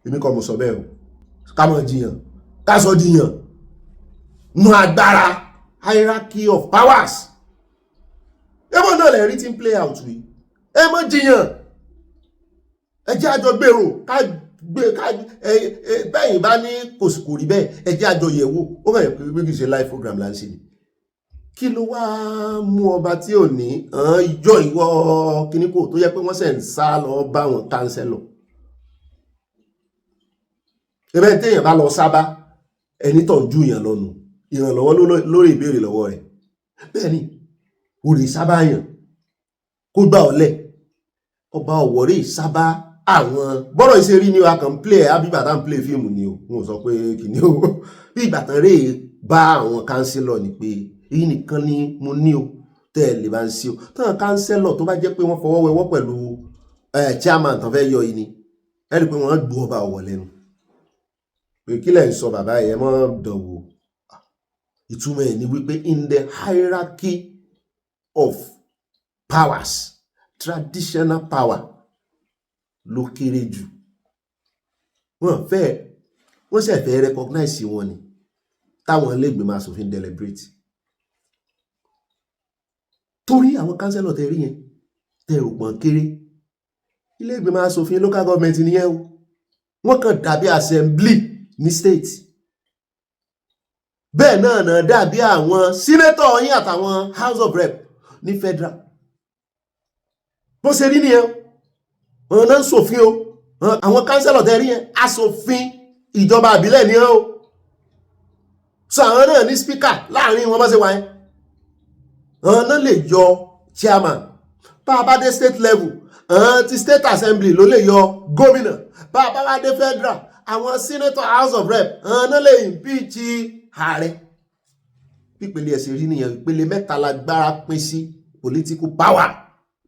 Èmi kọ́ mo sọ bẹ́ẹ̀ o, ká mọ̀ jiyàn ká sọ jiyàn nù agbára hierarchy of powers. Ẹmọ náà lẹ́rí tí ń play out rí. Ẹ mọ̀ jiyàn ẹ jẹ́ àjọ gbèrò ká bẹ́yìn bá ní kò rí bẹ́ẹ̀ ẹ jẹ́ àjọ yẹ̀wò. Ó kàn yẹ pé kì í ṣe live program là ń ṣe ni. Kí ló wá mú ọba tí ò ní ìjọ ìwọ kíníkò tó yẹ pé wọ́n sẹ̀ ń sá lọ bá wọn kánsẹ́lọ̀? Ẹbẹ́ téèyàn bá lọ sábà ẹni tó ń ju ìyàn lọ́nu ìrànlọ́wọ́ lórí ìbéèrè lọ́wọ́ rẹ̀. Bẹ́ẹ̀ ni òrè sábà yàn kó gbà ọ̀lẹ̀ ọba ọ̀wọ́rẹ́ sábà àwọn bọ́rọ̀ ìṣe rí ni a kàn play abígbà tá ń play fíìmù ni o. Wọ́n sọ pé kìíní o bí ìgbà tán rèé bá àwọn kánsẹ́lọ̀ ni pé èyí nìkan ni mo ní o tẹ́lẹ̀ bá ń sí o. Tán kánsẹ́lọ̀ tó bá jẹ́ pé wọ́n fọwọ́ wẹwọ́ pẹ̀lú chairman tán fẹ́ yọ yìí ni ẹ rí i pé wọ́n gbọ́ ọba ọ̀wọ̀ lẹ́nu pé kí lẹ̀ ń sọ bàbá ẹ̀ mọ́ dọ̀wọ́. Ìtumọ̀ ẹ̀ ni wípé in the hierarchy of powers traditional power ló kéré jù. Wọ́n sì fẹ́ recognize wọn ni táwọn ilé ìgbìmọ̀ aṣòfin deliberate. torí àwọn kánsẹ́lọ̀ tẹ rí yẹn tẹ rò pọ̀n kéré ilé ìgbìmọ̀ asòfin local government nìyẹn o wọ́n kàn dàbí assembly ní state bẹ́ẹ̀ náà dàbí àwọn senator yín àtàwọn house of rep ní federal bó ṣe rí nìyẹn wọn náà ń ṣòfin o àwọn kánsẹ́lọ̀ tẹ rí yẹn asòfin ìjọba àbílẹ̀ nìyẹn o so àwọn náà ní speaker láàrin wọn bá ṣe wáyé àwọn náà lè yọ chairman bá a bá dé state level ti state assembly ló lè yọ gómìnà bá a bá dé federal àwọn senator house of rep àwọn náà lè impeach ààrẹ pípele ẹ̀sìn rí nìyẹn ìpele mẹ́ta lágbára pín sí political power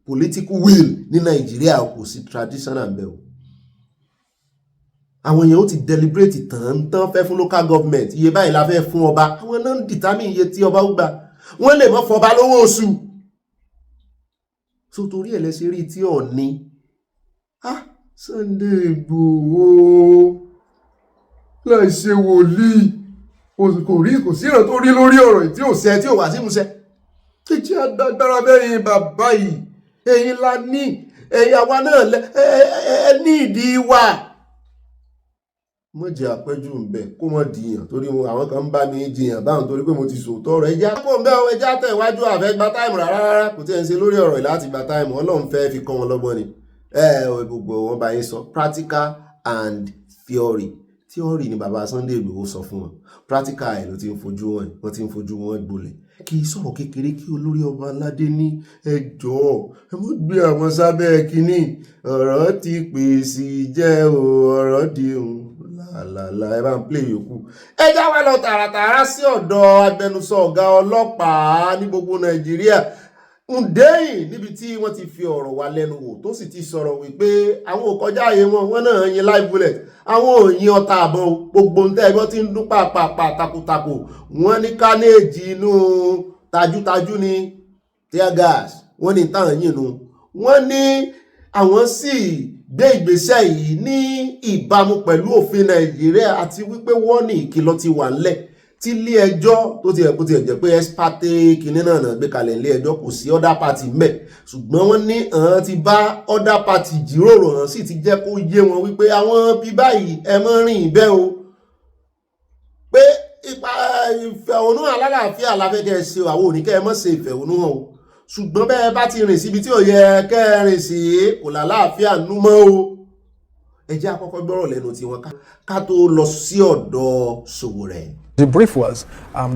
political will ní nàìjíríà kò sí traditional bẹ́ẹ̀ o àwọn èèyàn ó ti deliberate tán fẹ́ fún local government iye báyìí la fẹ́ fún ọba àwọn náà ń determine iye tí ọba ó gbà wọ́n lè mọ́ fọba lówó oṣù so torí ẹ̀ lẹ́sẹ̀ rí tí Ọọ̀ni Sunday Igboho láì ṣe wòlíì kò sí ìràn tó rí lórí ọ̀rọ̀ tí ò ṣẹ tí ò wá sí múṣẹ kí jẹ́ adágbára bẹ́yìn bàbá yìí ẹ̀yin la ní ẹ̀yin àwa náà ẹ ní ìdí wa mọ̀ jẹ́ àpẹ́jù ń bẹ̀ kó mọ̀ dìyàn torí àwọn kan ń bá mi jiyàn báwọn torí pé mo ti sòótọ́ ọ̀rọ̀ ẹja kó ń bẹ́ ọ ẹja tẹ̀ iwájú àfẹ́ gba táìmù rárá kò tí ẹ̀ ń ṣe lórí ọ̀rọ̀ láti gba táìmù Ọlọ́run fẹ́ fi kọ́ wọn lọ́gbọ́n ni gbogbo wọn bá yín sọ practical and theory ni bàbá Sunday Igboho sọ fún wọn practical ẹ̀ ló ti ń fojú wọn wọ́n ti ń fojú wọn gbolẹ̀ kì í sọ̀rọ̀ kékeré kí olórí ọba aládé ní ẹjọ́ ẹ mọ́ gbé àwọn sábẹ́ kínní ọ̀rọ̀ ti pèsè jẹ́ o ọ̀rọ̀ di làlàlà ẹ bá ń play yòókù ẹ já wa lọ tààràtààrà sí ọ̀dọ̀ agbẹnusọ ọ̀gá ọlọ́pàá ní gbogbo Nàìjíríà Ndeyin níbi tí wọ́n ti fi ọ̀rọ̀ wa lẹ́nu wò tó sì ti sọ̀rọ̀ wípé àwọn ò kọjá ààyè wọn náà yin live bullet àwọn ò yin ọta àbọn gbogbo nǹkan ẹgbọ́n tí ń dún pàápàá takuntakò wọ́n ní kánéèjì inú tajútajú ní tear gas wọ́n ní táwọn yìí nu wọ́n ní àwọn sì gbé ìgbésẹ̀ yìí ní ìbámu pẹ̀lú òfin Nàìjíríà àti wípé wọ́n ní ìkìlọ̀ ti wà ńlẹ̀ tí ilé ẹjọ́ tó ti ẹ̀kú ti ẹ̀jẹ̀ pé ẹ́sípáté kìíní náà gbé kalẹ̀ ilé ẹjọ́ kò sí other party mẹ́ ṣùgbọ́n wọ́n ní àwọn ti bá other party jíròrò hàn sì ti jẹ́ kó yé wọn wípé àwọn bí báyìí ẹ mọ́ rìn bẹ́ẹ̀ o pé ipa ìfẹ̀hónú alálàáfíà láfẹ́kẹ́ ṣe àwọn oníkẹ́ ẹ mọ́ ṣe ìfẹ̀hónú hàn o ṣùgbọ́n bẹ́ẹ̀ bá ti rìn síbi tí ò yẹ kẹ́rin sí kò lálàáfíà nú mọ́ o ẹ jẹ́ àkọ́kọ́ gbọ́rọ̀ lẹ́nu tiwọn ká tó lọ sí ọ̀dọ̀ Sowore. The brief was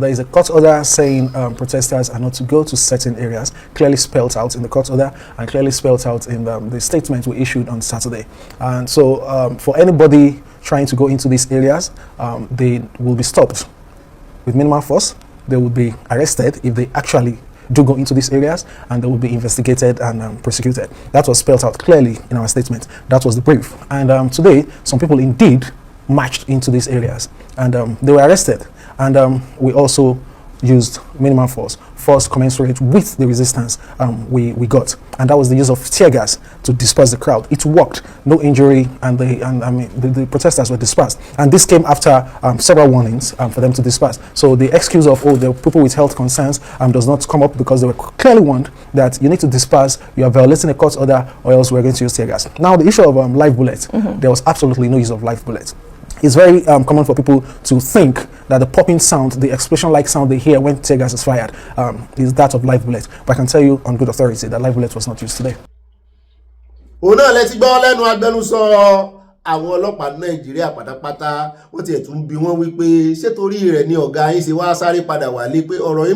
there is a court order saying protesters are not to go to certain areas, clearly spelled out in the court order and clearly spelled out in the statement we issued on Saturday. And so for anybody trying to go into these areas, they will be stopped with minimal force. They will be arrested if they actually do go into these areas, and they will be investigated and prosecuted. That was spelled out clearly in our statement. That was the brief. And today, some people indeed marched into these areas, and they were arrested. And we also used minimal force commensurate with the resistance we got, and that was the use of tear gas to disperse the crowd. It worked, no injury, and the protesters were dispersed. And this came after several warnings for them to disperse. So the excuse of the people with health concerns does not come up, because they were clearly warned that you need to disperse, you are violating a court order, or else we're going to use tear gas. Now the issue of live bullets, there was absolutely no use of live bullets. It's very common for people to think that the popping sound, the explosion-like sound they hear when tear gas is fired, is that of live bullets. But I can tell you on good authority that live bullet was not used today. Òun náà lẹ ti gbọ́ lẹ́nu agbẹnusọ àwọn ọlọ́pàá Nàìjíríà pátápátá wọ́n ti ẹ̀tún bí wọ́n wí pé ṣé torí rẹ̀ ni ọ̀gá yín ṣe wá sáré padà wálé pé ọ̀rọ̀ yìí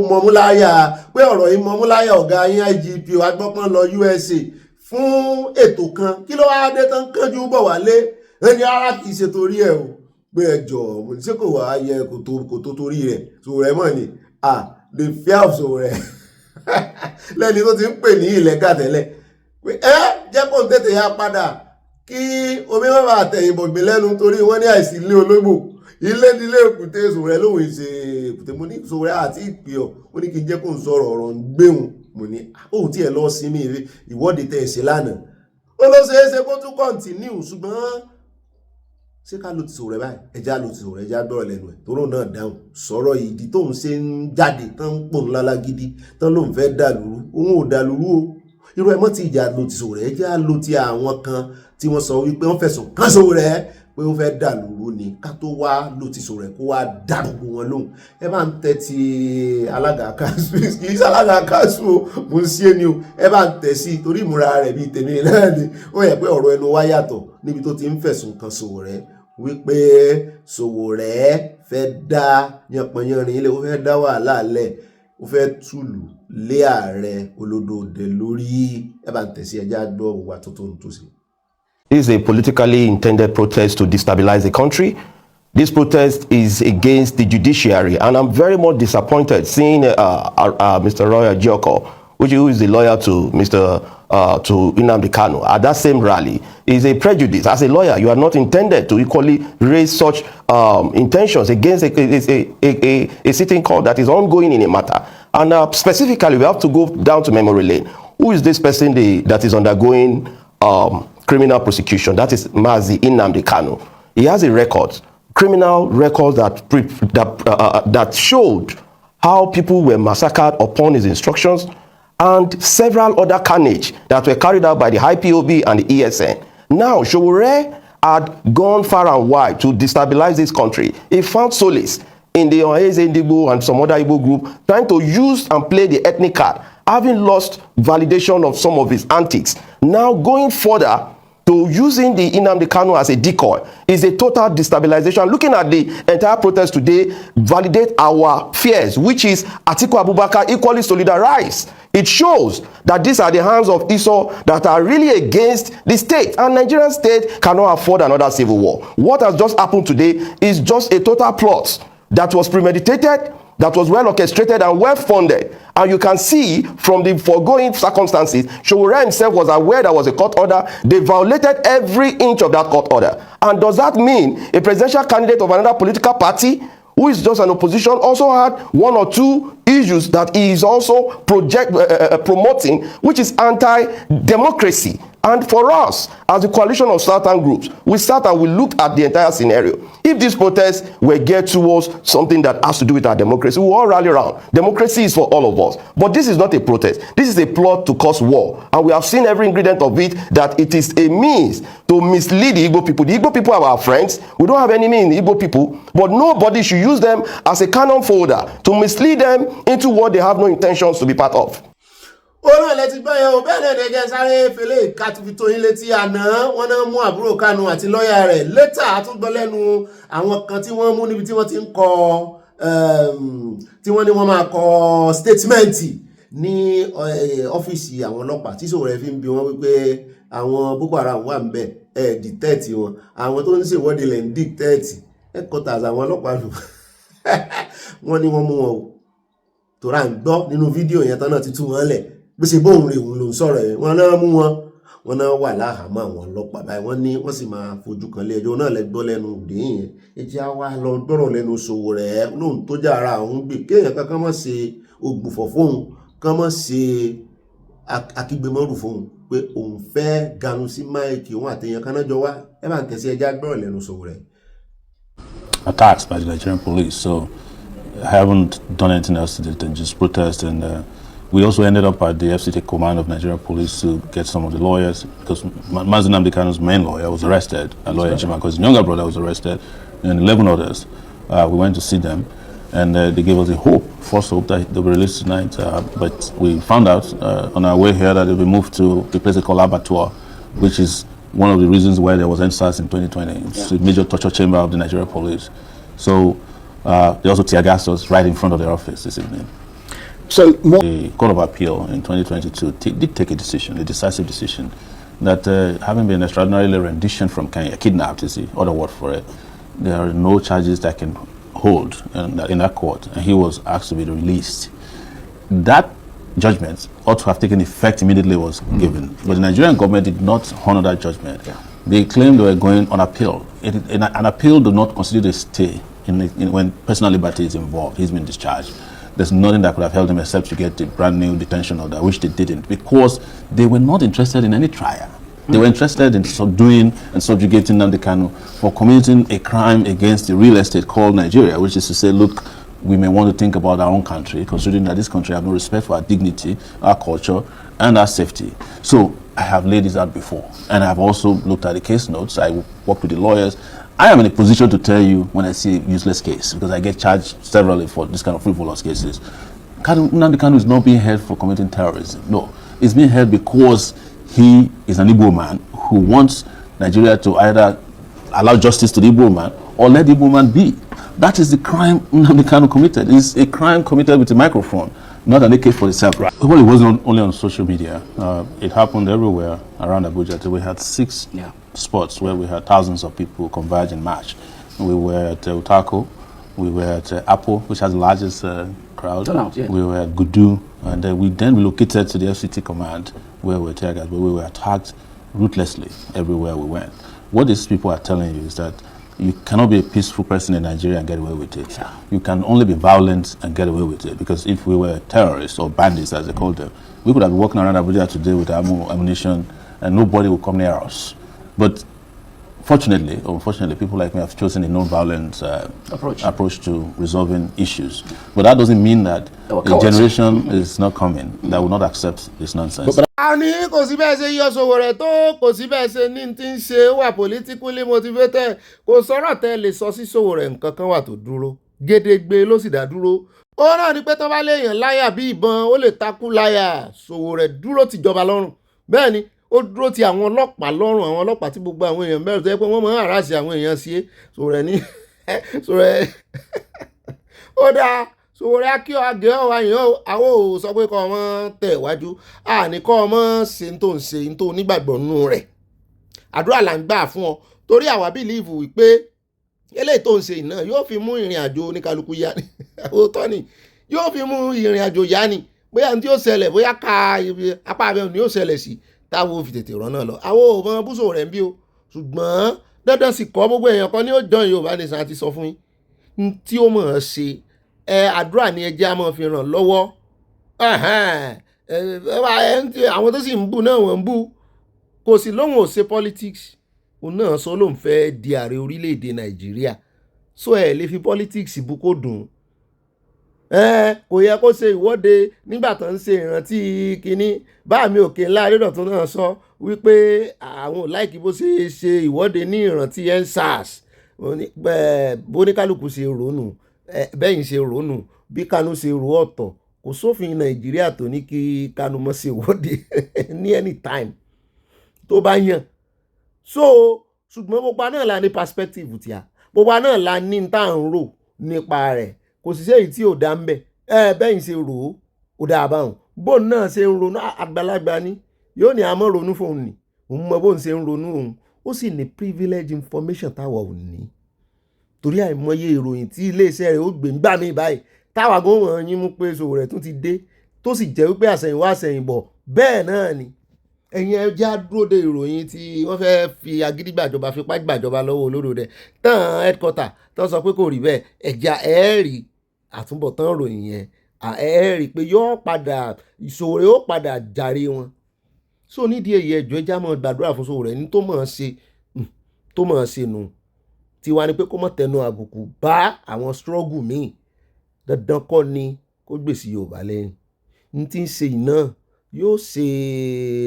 mọ̀mú láyà pé ọ̀rọ̀ yìí mọ̀mú láyà ọ̀gá yín IGP agbọ́pọ́n lọ USA fún ètò kan kí ló wá dé tán kánjú bọ̀ wálé ẹni ara kìí ṣe torí ẹ̀ o pé ẹjọ́ ṣé kò wá yẹ kò tó torí rẹ̀ Sowore mọ̀ ni the fear of Sowore lẹ́ni tó ti ń pè ní ìlẹ́gà tẹ́lẹ̀ pé jẹ́ kó ń tètè yá padà kí omi má bàa tẹ̀yìn bọ̀gbìn lẹ́nu torí wọ́n ní àìsí ilé ológbò ilé nílé èkúté Sowore lóhùn ìṣe èkúté mo ní Sowore àti ìpè ọ̀ ó ní kí n jẹ́ kó ń sọ̀rọ̀ ọ̀rọ̀ ń gbéhùn mo ní ó tí ẹ̀ lọ sí mi ìwọ́de tẹ̀ ṣe lánàá ó ló ṣeé ṣe kó tún kọ́ntínú ṣùgbọ́n ṣé ká ló ti sọ̀rọ̀ báyìí ẹja ló ti sọ̀rọ̀ ẹja gbọ́rọ̀ lẹ́nu ẹ̀ tóró náà dáhùn sọ̀rọ̀ ìdí tóun ṣe ń jáde tán ń pòun lálá gidi tán lóun fẹ́ dàlúrú òun ò dàlúrú o irú ẹ̀ mọ́ ti ìjà ló ti sọ̀rọ̀ ẹja ló ti àwọn kan tí wọ́n sọ wípé wọ́n fẹ̀sùn kán sọ̀rọ̀ rẹ̀ pé ó fẹ́ dàlúrú ni ká tó wá ló ti sọ̀rọ̀ ẹ̀ kó wá dá gbogbo wọn lóhùn ẹ bá ń tẹ́ ti alága kanṣu kì í ṣe alága kanṣu o mo ń ṣe ni o ẹ bá ń tẹ̀ sí torí ìmúra rẹ̀ bíi tèmi náà ni ó yẹ pé ọ̀rọ̀ ẹnu wá yàtọ̀ níbi tó ti ń fẹ̀sùn kan sọ̀rọ̀ rẹ̀ wípé Sowore fẹ́ dá yanpanyanrin ilé ó fẹ́ dá wàhálà lẹ̀ ó fẹ́ túlù lé ààrẹ olódòdè lórí ẹ bá ń tẹ̀sí ẹja gbọ́ gbogbo àtúntò nítòsí. This is a politically intended protest to destabilize the country. This protest is against the judiciary, and I'm very much disappointed seeing Mr. Roy Ajioko, who is the lawyer to to Nnamdi Kanu, at that same rally. Is a prejudice. As a lawyer, you are not intended to equally raise such intentions against a sitting court that is ongoing in a matter. And specifically, we have to go down to memory lane. Who is this person that is undergoing criminal prosecution? That is Mazi Nnamdi Kanu. He has a record, criminal record that showed how people were massacred upon his instructions, and several other carnage that were carried out by the IPOB and the ESN. Now, Sowore had gone far and wide to destabilize this country. He found solace in the Oheze Ndigbo and some other Igbo group trying to use and play the ethnic card, having lost validation of some of his antics. Now, going further to using the Nnamdi Kanu as a decoy is a total destabilization. Looking at the entire protest today validate our fears, which is Atiku Abubakar equally solidarized. It shows that these are the hands of Esau that are really against the state, and Nigerian state cannot afford another civil war. What has just happened today is just a total plot that was premeditated, that was well orchestrated and well funded. And you can see from the foregoing circumstances, Sowore himself was aware there was a court order. They violated every inch of that court order. And does that mean a presidential candidate of another political party who is just an opposition also had one or two issues that he is also promoting, which is anti-democracy? And for us, as a coalition of certain groups, we sat and we looked at the entire scenario. If these protests were geared towards something that has to do with our democracy, we will all rally around. Democracy is for all of us. But this is not a protest. This is a plot to cause war. And we have seen every ingredient of it, that it is a means to mislead the Igbo people. The Igbo people are our friends. We don't have enemy in the Igbo people. But nobody should use them as a cannon fodder to mislead them into what they have no intentions to be part of. Ọ̀rọ̀ ilẹ̀ ti gbọ́ yẹn o, bẹ́ẹ̀ náà ẹ̀jẹ̀ sáré fèlè ìkàtúfitó yín létí àná wọ́n náà mú àbúrò Kanu àti lọ́ọ̀yà rẹ̀ létà àtúgbọ́ lẹ́nu àwọn kan tí wọ́n mú níbi tí wọ́n ti ń kọ tí wọ́n ní wọ́n máa kọ statementi ní ọ́fíìsì àwọn ọlọ́pàá tí Sowore fi ń bi wọ́n wípé àwọn Boko Haram wà ń bẹ̀ dìtẹ́ẹ̀tì wọn, àwọn tó ń ṣèwọ́de lẹ̀ ń dìtẹ́ẹ̀tì headquarters àwọn ọlọ́pàá lù wọ́n ní wọ́n mú wọn o tòrá ń gbọ́ nínú fídíò yẹn tán náà ti tú wọn lẹ̀ bí ṣe bóun rè òun ló ń sọ̀rọ̀ ẹ̀ wọ́n náà mú wọn náà wà láhàámọ́ àwọn ọlọ́pàá báyìí wọ́n ní wọ́n sì máa fojú kan lé ẹjọ́ náà lẹ́gbọ́ lẹ́nu òde yẹn ẹjẹ́ á wá lọ gbọ́rọ̀ lẹ́nu Sowore lóhun tó jà ara àwọn gbé kéèyàn kankan mọ̀ ṣe ògbùfọ̀ fóun kán mọ̀ ṣe akígbémọ́rù fóun pé òun fẹ́ ganu sí máìkì òun àtẹ̀yàn kan náà jọ wá ẹ bá ń tẹ̀sí ẹjẹ́ á gbọ́rọ̀ lẹ́nu Sowore. Attacks by the Nigerian police, so I haven't done anything else than just protest, and we also ended up at the FCT command of Nigerian police to get some of the lawyers, because Mazi Nnamdi Kanu's main lawyer was arrested, and lawyer Jimako's younger brother was arrested, and 11 others. We went to see them, and they gave us a false hope that they'll be released tonight, but we found out on our way here that they'll be moved to the place called Abattoir, which is one of the reasons why there was NSAS in 2020. It's a major torture chamber of the Nigerian police. So they also tear gassed us right in front of their office this evening. So the Court of Appeal in 2022 did take a decision, a decisive decision, that having been extraordinarily rendition from Kenya, kidnapped is the other word for it, there are no charges that can hold in that court, and he was asked to be released. That judgment ought to have taken effect immediately was given, but the Nigerian government did not honor that judgment. They claimed they were going on appeal. An appeal does not constitute a stay when personal liberty is involved. He's been discharged. There's nothing that could have held him except to get the brand new detention order, which they didn't, because they were not interested in any trial. They were interested in subduing and subjugating Nnamdi Kanu for committing a crime against the real estate called Nigeria, which is to say, look, we may want to think about our own country, considering that this country has no respect for our dignity, our culture, and our safety. So I have laid this out before, and I have also looked at the case notes. I worked with the lawyers. I am in a position to tell you when I see a useless case, because I get charged severally for this kind of frivolous cases. Nnamdi Kanu is not being held for committing terrorism. No, he's being held because he is an Igbo man who wants Nigeria to either allow justice to the Igbo man or let the Igbo man be. That is the crime Nnamdi Kanu committed. It's a crime committed with a microphone, not an AK-47. Right. Well, it wasn't only on social media. It happened everywhere around Abuja. We had 6 spots where we had thousands of people converge in march. We were at Utako, we were at Apple, which has the largest crowd. We were at Gudu, and we then relocated to the FCT command where we were targeted, but we were attacked ruthlessly everywhere we went. What these people are telling you is that you cannot be a peaceful person in Nigeria and get away with it. Yeah. You can only be violent and get away with it, because if we were terrorists or bandits, as they call them, we could have been walking around Abuja today with ammunition and nobody would come near us. But fortunately, or unfortunately, people like me have chosen a non-violent approach to resolving issues. But that doesn't mean that a generation is not coming that will not accept this nonsense. Àní kò sí bẹ́ẹ̀ ṣe yọ Sowore tó, kò sí bẹ́ẹ̀ ṣe ní tí ń ṣe wà politically motivated, kò sọ̀rọ̀ tẹ́ lè sọ sí Sowore nǹkan kan wà tó dúró gédégbé ló sì dá dúró. Ó náà ni pé tó bá léèyàn láyà bí ìbọn ó lè takú láyà. Sowore dúró tìjọba lọ́rùn, bẹ́ẹ̀ ni ó dúró ti àwọn ọlọ́pàá lọ́rùn, àwọn ọlọ́pàá tí gbogbo àwọn èèyàn bẹ̀rù tó yẹ pé wọ́n máa ń harass àwọn èèyàn sí Sowore ní Sowore ó dáa. Sowore kí ọ agẹ́ ọ àyàn àwọn ò sọ pé kọ́ ọmọ tẹ̀ wájú àní kọ́ ọmọ ṣe ń tó ń ṣe ń tó nígbàgbọ́ nínú rẹ̀. Àdúrà là ń gbà fún ọ torí àwa bìlíìfù wípé eléyìí tó ń ṣe iná yóò fi mú ìrìn àjò oníkálukú yá ni. Òótọ́ ni yóò fi mú ìrìn àjò yá ni, bóyá ní tí ó ṣẹlẹ̀ bóyá ká apá abẹ́ ni yóò ṣẹlẹ̀ sí táwọn fi tètè rán náà lọ. Àwọn ò mọ bú Sowore ń bí o, ṣùgbọ́n dandan sì kọ́ gbogbo èèyàn kan ní ó jọyìn Yorùbá Nation àti sọ fún yín tí ó mọ̀ ọ́n ṣe. Àdúrà ni ẹjẹ́ á máa fi ràn lọ́wọ́. Àwọn tó sì ń bú náà wọ́n ń bú, kò sí lóhùn ò ṣe politics. Òun náà sọ lóun fẹ́ di ààrẹ orílẹ̀-èdè Nàìjíríà, so ẹ lè fi politics bú kó dùn. Kò yẹ kó ṣe ìwọ́de nígbà tó ń ṣe ìrántí kínní. Bá mi Òkè ńlá Adédọ̀tún náà sọ wípé àwọn ò láìkí bó ṣe ṣe ìwọ́de ní ìrántí EndSARS. Bóníkálùkù ṣe rònú, bẹ́yìn ṣe rònú, bí Kanu ṣe rò ọ̀tọ̀. Kò sófin Nàìjíríà tó ní kí Kanu mọ́ ṣe ìwọ́de ní anytime tó bá yàn. So ṣùgbọ́n gbogbo náà la ní perspective tí a gbogbo náà la ní tá à ń rò nípa rẹ̀. Kò sì ṣe èyí tí ò dá ń bẹ̀. Bẹ́yìn ṣe rò ó dá báwọn. Bóun náà ṣe ń ronú àgbàlagbà ni yóò ní àmọ́ ronú fóun ni. Òun mọ bóun ṣe ń ronú òun. Ó sì ní privilege information táwa ò ní. Torí àìmọye ìròyìn tí iléeṣẹ́ rẹ̀ ó gbé ń gbà mí báyìí táwa gan wọ̀n yín mú pé Sowore tún ti dé tó sì jẹ́ wípé àsẹ̀yìnwá àsẹ̀yìnbọ̀ bẹ́ẹ̀ náà ni. Ẹ̀yin ẹja dúró de ìròyìn tí wọ́n fẹ́ fi agídí gbàjọba fipá gbàjọba lọ́wọ́ olóró rẹ̀ tán headquarter tán sọ pé kò rí bẹ́ẹ̀. Ẹja ẹ̀ẹ́rì àtúbọ̀tán ròyìn yẹn ẹ̀ẹ́rì pé yóò padà Sowore ó padà jàre wọn. So nídìí èyí ẹjọ́ ẹja máa gbàdúrà fún Sowore ní tó máa ṣe nù. Tiwa ni pé kó mọ̀ tẹnu àbùkù bá àwọn struggle míì. Dandan kọ́ ni kó gbèsè Yorùbá lẹ́yìn. Ní tí ń ṣe iná yóò ṣe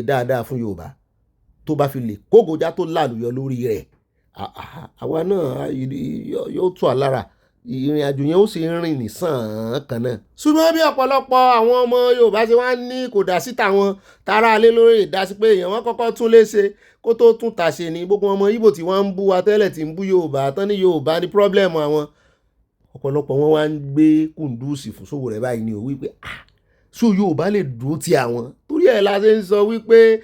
dáadáa fún Yorùbá tó bá fi lè kógojá tó lálùyọ lórí rẹ̀. Àwa náà yóò tù á lára, ìrìn àjò yẹn ó sì rìn ní sàn kan náà. Ṣùgbọ́n bí ọ̀pọ̀lọpọ̀ àwọn ọmọ Yorùbá ṣe wá ní kò dá sí tàwọn tara alé lórí ìdásí pé èèyàn wọn kọ́kọ́ tún léṣe kó tó tún tàṣe ni. Gbogbo ọmọ Ìgbò tí wọ́n ń bú wa tẹ́lẹ̀ tí ń bú Yorùbá tán ní Yorùbá ní problem àwọn. Ọ̀pọ̀lọpọ̀ wọn wá ń gbé kùndùsì fún Sowore báyìí ni ó wípé so Yorùbá lè dúró ti àwọn. Torí ẹ̀ la ṣe ń sọ wípé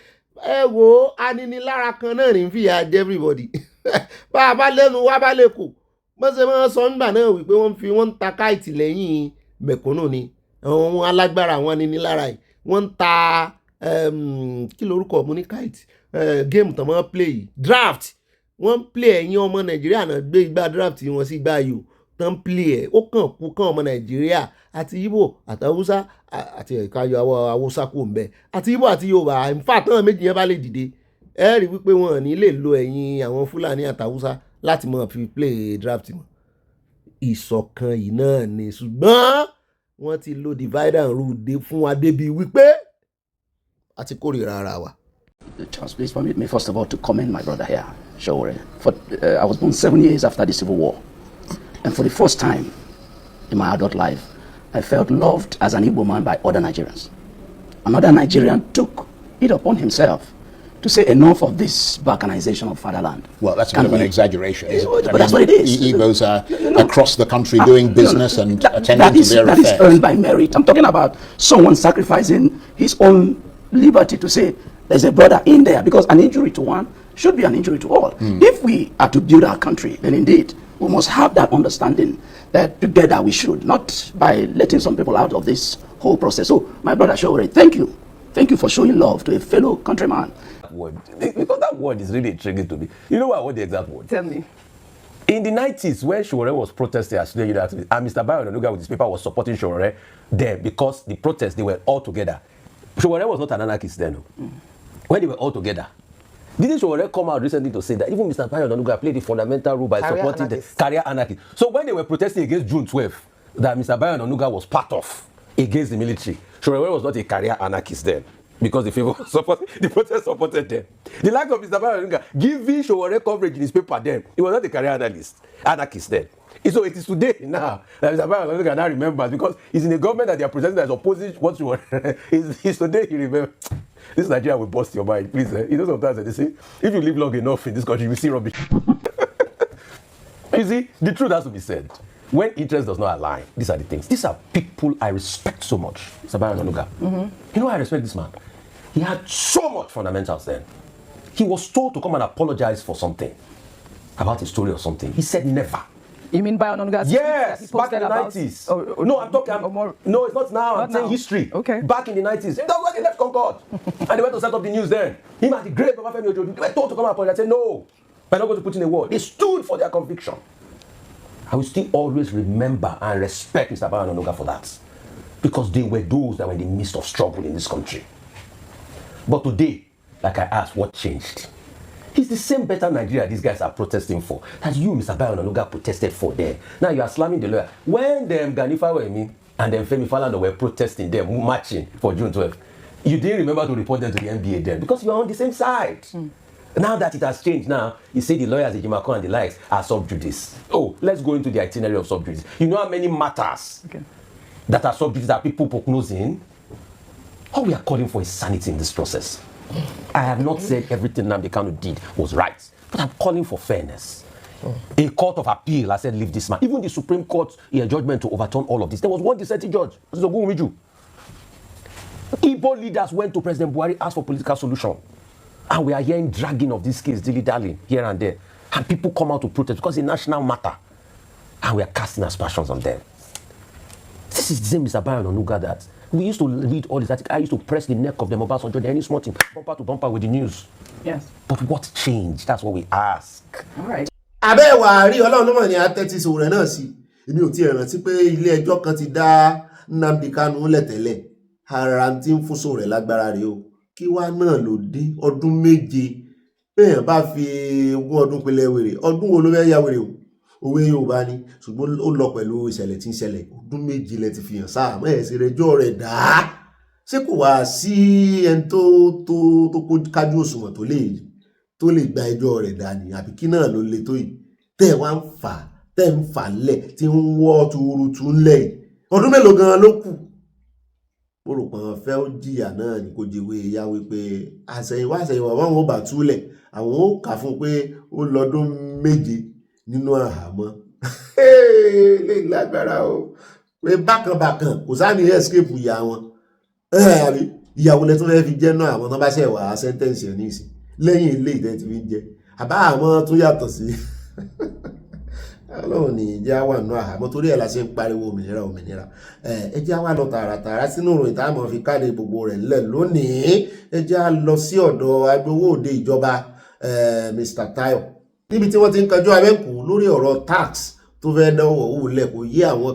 wo aninilára kan náà ní fìyà jẹ everybody. Bá a bá lẹ́nu wá bá lè kò bọ́n ṣe máa sọ nígbà náà wípé wọ́n ń ta káìtì lẹ́yìn mẹ̀kúnnù ni. Àwọn alágbára àwọn aninilára yìí wọ́n ń ta kí lorúkọ mú ní káìtì géèmù tó máa ń play yìí draft. Wọ́n ń play ẹ̀yin ọmọ Nàìjíríà náà gbé igbá draft wọn sí igbá yòó tó ń play ẹ̀. Ó kàn kú kàn ọmọ Nàìjíríà àti Ìgbò àti Haúsá àti ẹ̀ka yọ Haúsá kò ń bẹ àti Ìgbò àti Yorùbá in fact náà méjì yẹn bá lè dìde ẹ rí wípé wọn ò ní lè lo ẹ̀yìn àwọn Fúlàní àtàwùsá láti mọ̀ fi play draft mọ́. Ìṣọ̀kan yìí náà ni, ṣùgbọ́n wọ́n ti lo divide and rule dé fún wa débi wípé a ti kórìíra ara wa. Charles, please permit me first of all to commend my brother here, Showore. I was born 7 years after the Civil War, and for the first time in my adult life, I felt loved as an Igbo man by other Nigerians. Another Nigerian took it upon himself to say enough of this balkanization of fatherland. Well, that's a bit of an exaggeration, isn't it? But that's what it is. Igbos are across the country doing business and attending to their affairs. That is earned by merit. I'm talking about someone sacrificing his own liberty to say there's a brother in there, because an injury to one should be an injury to all. If we are to build our country, then indeed we must have that understanding that together we should, not by letting some people out of this whole process. So, my brother Showore, thank you. Thank you for showing love to a fellow countryman. Word. Because that word is really intriguing to me. You know what the exact word? Tell me. In the 90s, when Showore was protesting as student activist, and Mr. Bayo Onanuga with his paper was supporting Showore there because the protests, they were all together. Showore was not an anarchist then. When they were all together, didn't Showore come out recently to say that even Mr. Bayo Onanuga played the fundamental role by supporting the career anarchists? So when they were protesting against June 12th, that Mr. Bayo Onanuga was part of against the military, Showore was not a career anarchist then, because the protest supported them. The lack of Mr. Bayo Onanuga giving Showore coverage in his paper then, he was not a career anarchist then. So it is today now that Mr. Bayo Onanuga now remembers, because he's in a government that they are presenting as opposing what Showore is today. He remembers. This Nigeria will bust your mind, please. You know, sometimes they say, if you live long enough in this country, you will see rubbish. You see, the truth has to be said. When interest does not align, these are the things. These are people I respect so much. Mr. Bayo Onanuga. You know why I respect this man? He had so much fundamentals then. He was told to come and apologize for something, about his story or something. He said never. You mean Bayo Onanuga? Yes, back in the 90s. No, I'm talking. No, it's not now. I'm saying history. Okay. Back in the 90s. That's why they left Concord. And they went to set up the news then. Him and the great Babafemi Ojo, they were told to come and apologize. I said, no, we're not going to put in a word. They stood for their conviction. I will still always remember and respect Mr. Bayo Onanuga for that. Because they were those that were in the midst of struggle in this country. But today, like I asked, what changed? It's the same better Nigeria these guys are protesting for that you, Mr. Bayo Onanuga, protested for there. Now you are slamming the lawyer. When them Ganifa Wemi and them Femi Falana were protesting them, marching for June 12th, you didn't remember to report them to the NBA then because you are on the same side. Now that it has changed now, you say the lawyers, the Jimako and the likes are sub judice. Oh, let's go into the itinerary of sub judice. You know how many matters that are sub judice that people prognosing? All we are calling for is sanity in this process. I have not said everything Nnamdi Kanu did was right, but I'm calling for fairness. A court of appeal, I said, leave this man. Even the Supreme Court, in judgment to overturn all of this. There was one dissenting judge, Ogbeni. Igbo leaders went to President Buhari, asked for political solution. And we are hearing dragging of this case, dilly-dally, here and there. And people come out to protest because it's a national matter. And we are casting aspersions on them. This is the same Mr. Bayo Onanuga that we used to read all this article. I used to press the neck of them about Obasanjo, any small thing, bumper to bumper with the news. Yes. But what changed? That's what we ask. All right. Abẹ́ wà rí Ọlọ́run ló mọ̀ ní atẹ́tí sòrò náà sí. Èmi ò tiẹ̀ rántí pé ilé ẹjọ́ kan ti dá Nnamdi Kanu lẹ́tẹ̀lẹ̀. Ara tí ń fún sòrò lágbára rèé o. Kí wá náà ló dé ọdún 7. Bẹ́ẹ̀ bá fi ogún ọdún pínlẹ̀ wèrè. Ọdún wo ló fẹ́ ya wèrè o? Òwe Yorùbá ni. Ṣùgbọ́n ó lọ pẹ̀lú ìṣẹ̀lẹ̀ tí ń ṣẹlẹ̀. Ọdún 7 lẹ ti fi hàn sáà mọ́ ẹ̀sìn rẹjọ́ rẹ̀ dá. Ṣé kò wá sí ẹni tó kájú òṣùwọ̀n tó lè gba ẹjọ́ rẹ̀ dání àbí kí náà ló le tó yìí tẹ́ wá ń fà lẹ̀ tí ń wọ́ tuurutu ńlẹ̀ ọdún mélòó gan ló kù mo rò pé wọ́n fẹ́ ó jìyà náà ní kó jẹ́wé yáwé pé àṣẹyìnwá wọn ò bá túlẹ̀ àwọn ó kà fún pé ó lọ́dún 7 nínú àhámọ́ lè lágbára o pé bákan kò sáà ní escape ìyá wọn àbí ìyàwó lẹ́tún fẹ́ fi jẹ́ náà àwọn tó bá ṣẹ̀ wá sẹ́ńtẹ́ǹsì ẹ̀ ní ìsìn lẹ́yìn ilé ìtẹ́ ti fi ń jẹ àbá àwọn tó yàtọ̀ sí Ọlọ́run ní ìjẹ́ wà nù àmọ́ torí ẹ̀ la ṣe ń pariwo òmìnira ẹ jẹ́ wá lọ tààràtààrà sínú ìròyìn tá a máa fi káde gbogbo rẹ̀ ńlẹ̀ lónìí ẹ jẹ́ lọ sí ọ̀dọ̀ agbowó òde ìjọba Mr. Tayo níbi tí wọ́n ti ń kájọ́ abẹ́kù lórí ọ̀rọ̀ tax tó fẹ́ dánwò wò lẹ̀ kò yé àwọn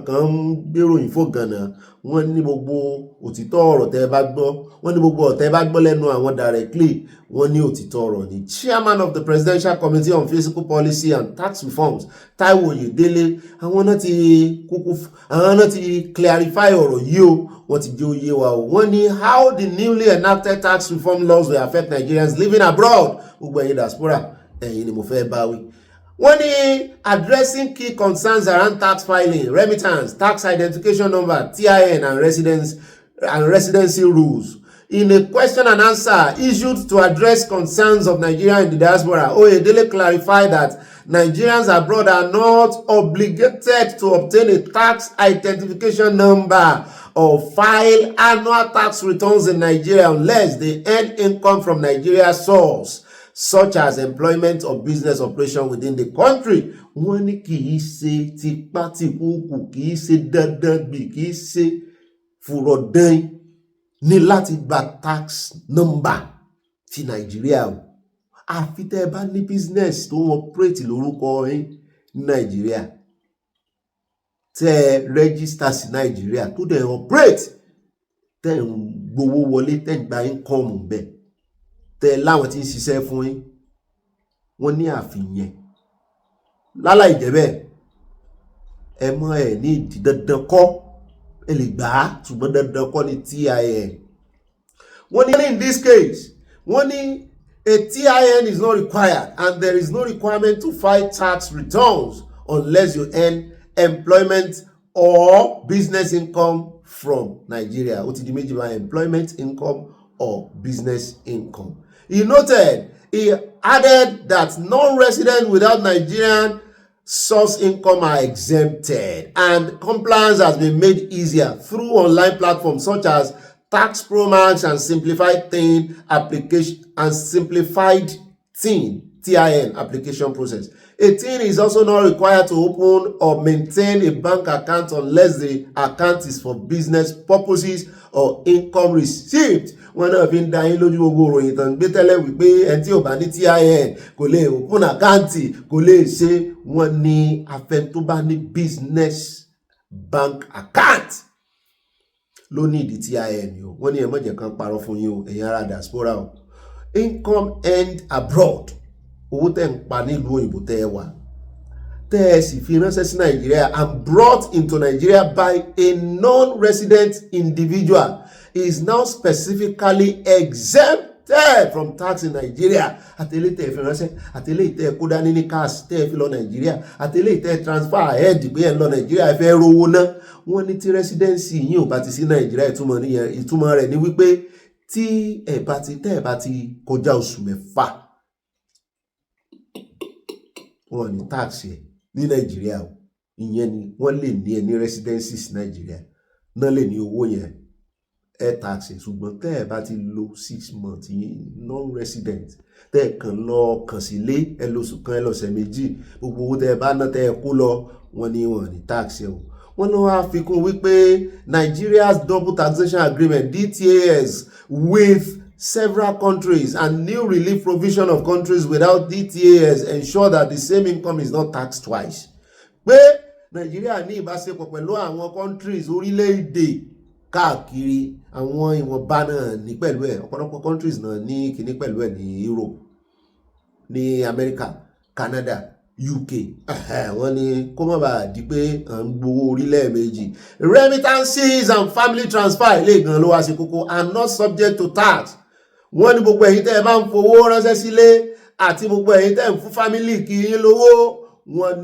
kan ń gbéròyìn fògànà wọ́n ní gbogbo òtítọ́ ọ̀rọ̀ tẹ́ bá gbọ́ wọ́n ní gbogbo ọ̀tẹ́ bá gbọ́ lẹ́nu àwọn directly wọ́n ní òtítọ́ ọ̀rọ̀ ni. Chairman of the Presidential Committee on Fiscal Policy and Tax Reforms Taiwo Oyedele àwọn náà ti clarify ọ̀rọ̀ yìí o wọ́n ti jẹ́ òye wa o wọ́n ní how the newly enacted tax reform laws will affect Nigerians living abroad gbogbo ẹ̀yin diaspora ẹ̀yin ni mo fẹ́ bá wí. Wọ́n ní addressing key concerns around tax filing, remittance, tax identification number, TIN and residency rules. In a question and answer issued to address concerns of Nigeria in the diaspora, Oyedele clarified that Nigerians abroad are not obligated to obtain a tax identification number or file annual tax returns in Nigeria unless they earn income from Nigeria's source, such as employment or business operation within the country. Wọ́n ní kì í ṣe tipátìkúùkù, kì í ṣe dandan gbì, kì í ṣe fùrọ̀dán ní láti gba tax number ti Nàìjíríà o. Àfi tẹ́ bá ní business tó ń operate lórúkọ yín ní Nàìjíríà, tẹ́ register sí Nàìjíríà tó dẹ̀ operate, tẹ́ ń gbowó wọlé, tẹ́ ń gba income bẹ́ẹ̀, tẹ́ láwọn tí ń ṣiṣẹ́ fún yín, wọ́n ní àfihàn láláì jẹ́ bẹ́ẹ̀ ẹ mọ́ ẹ̀ ní ìdí dandan kọ́ ẹ lè gbà á ṣùgbọ́n dandan kọ́ ní TIN. Wọ́n ní in this case wọ́n ní a TIN is not required and there is no requirement to file tax returns unless you earn employment or business income from Nigeria. Ó ti di méjì bá employment income or business income. He added that non-residents without Nigerian source income are exempted and compliance has been made easier through online platforms such as Tax Pro Max and Simplified TIN application and Simplified TIN application process. A TIN is also not required to open or maintain a bank account unless the account is for business purposes or income received. Wọ́n náà fi ń da yín lójú gbogbo ìròyìn tán gbé tẹ́lẹ̀ wípé ẹni tí ò bá ní TIN kò lè open account kò lè ṣe. Wọ́n ní afẹ́ni tó bá ní business bank account ló ní ìdí TIN o. Wọ́n ní ẹ má jẹ́ kan parọ́ fún yín o ẹ̀yin ará diaspora o. Income earned abroad, owó tẹ́ ń pa nílùú òyìnbó tẹ́ ẹ wà tẹ́ ẹ sì fi ránṣẹ́ sí Nigeria and brought into Nigeria by a non-resident individual is now specifically exempted from tax in Nigeria. Àtẹ̀lé tẹ́ ẹ fi ránṣẹ́, àtẹ̀lé tẹ́ ẹ kó dání ní cash tẹ́ ẹ fi lọ Nigeria, àtẹ̀lé tẹ́ ẹ transfer ahead pé ẹ lọ Nigeria ẹ fẹ́ rówó ná. Wọ́n ní tí residency yín ò bá ti sí Nigeria ìtumọ̀ rẹ̀ ní wípé tí ẹ bá ti kọjá oṣù mẹ́fà wọ́n ní tax yẹn ní Nigeria o. Ìyẹn ni wọ́n lè ní ẹni residencies Nigeria náà lè ní owó yẹn tax ṣùgbọ́n tẹ́ ẹ bá ti lo 6 months non-resident tẹ́ ẹ kàn lọ kàn sí ilé ẹ lóṣù kan ẹ lọ́sẹ̀ méjì gbogbo owó tẹ́ ẹ bá ná tẹ́ ẹ kó lọ wọ́n ní tax ẹ o. Wọ́n lọ wá fi kún wípé Nigeria's double taxation agreement DTAS with several countries and new relief provision of countries without DTAS ensure that the same income is not taxed twice. Pé Nigeria ní ìbáṣepọ̀ pẹ̀lú àwọn countries orílẹ̀-èdè káàkiri àwọn ìwọ̀nba náà ní pẹ̀lú ẹ̀ ọ̀pọ̀lọpọ̀ countries náà ní kíní pẹ̀lú ẹ̀ ní Europe, ní America, Canada, UK. Wọ́n ní kó má bàa di pé à ń gbowó orílẹ̀ méjì. Remittances and family transfer ilé gan ló wá sí kókó are not subject to tax. Wọ́n ní gbogbo ẹ̀yin tẹ́ ẹ bá ń fowó ránṣẹ́ sílé àti gbogbo ẹ̀yin tẹ́ ẹ ń fún family kí yín lówó wọ́n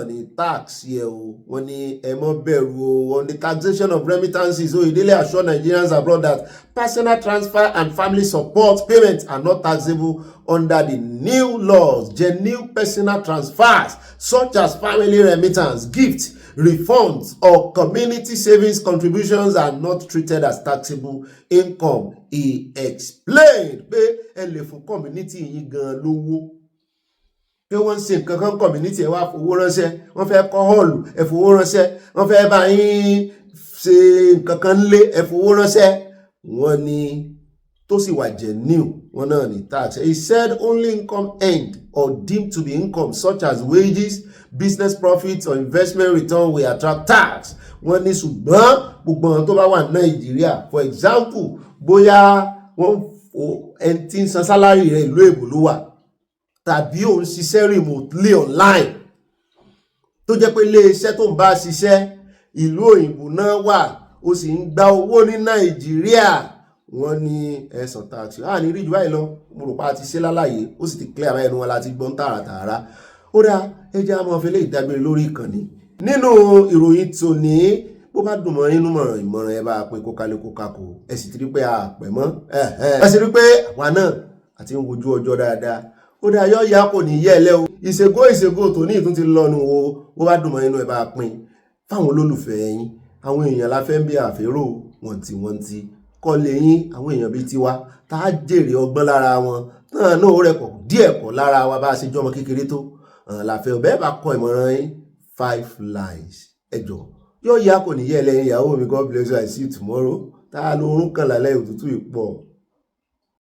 ní tax yẹ o. Wọ́n ní ẹ má bẹ̀rù o. On the taxation of remittances, Oyedele assure Nigerians abroad that personal transfer and family support payments are not taxable under the new laws. Genuine personal transfers such as family remittance, gifts, refunds or community savings contributions are not treated as taxable income. He explained pé ẹ lè fún community yín gan lówó pé wọ́n ń ṣe nǹkan kan community ẹ wá fowó ránṣẹ́, wọ́n fẹ́ kọ́ hall ẹ fowó ránṣẹ́, wọ́n fẹ́ bá yín ṣe nǹkan kan lé ẹ fowó ránṣẹ́. Wọ́n ní tó sì wà genuine wọ́n náà ní tax. He said only income earned or deemed to be income such as wages, business profits or investment return will attract tax. Wọ́n ní ṣùgbọ́n gbogbo àwọn tó bá wà ní Nàìjíríà, for example, bóyá wọ́n ẹni tí ń san sálárì rẹ̀ ìlú èbò ló wà tàbí òun ṣiṣẹ́ remotely online tó jẹ́ pé ilé-iṣẹ́ tó ń bá ṣiṣẹ́ ìlú òyìnbó náà wà ó sì ń gba owó ní Nàìjíríà, wọ́n ní ẹ̀sán tax. Ní rí jù báyìí lọ, mo rò pa ti ṣe lálàyé, ó sì ti clear báyìí wọn láti gbọ́n tààràtààrà. Ó dá ẹjẹ́ a máa fi lè dágbére lórí ìkànnì. Nínú ìròyìn tòní, bó bá dùn mọ́ inú mọ̀ràn ìmọ̀ràn ẹ bá pín kókálé-kókákó, ẹ sì ti rí pé a pẹ̀ mọ́, ẹ sì rí pé àwa náà àti ń wojú ọjọ́ dáadáa. Ó dá yọ́ ya kò ní yẹ́ ẹlẹ́ o, ìṣègò tòní ìtún ti lọ́nu o, bó bá dùn mọ́ inú ẹ bá pín fáwọn olólùfẹ́ yín, àwọn èèyàn la fẹ́ ń bí àférò wọ̀ntìwọ̀ntì kọ́lé yín, àwọn èèyàn bíi tiwa tá a jèrè ọgbọ́n lára wọn náà náà ó rẹ̀kọ̀ díẹ̀ kọ́ lára wa bá a ṣe jọmọ kékeré tó làfẹ́ ọ̀bẹ́ bá kọ ìmọ̀ràn yín 5 lines ẹjọ́ yóò yá kò ní yẹ lẹ́yìn ìyàwó mi, God bless you, I see you tomorrow. Tá a lo orun kan lálẹ́ òtútù ìpọ̀.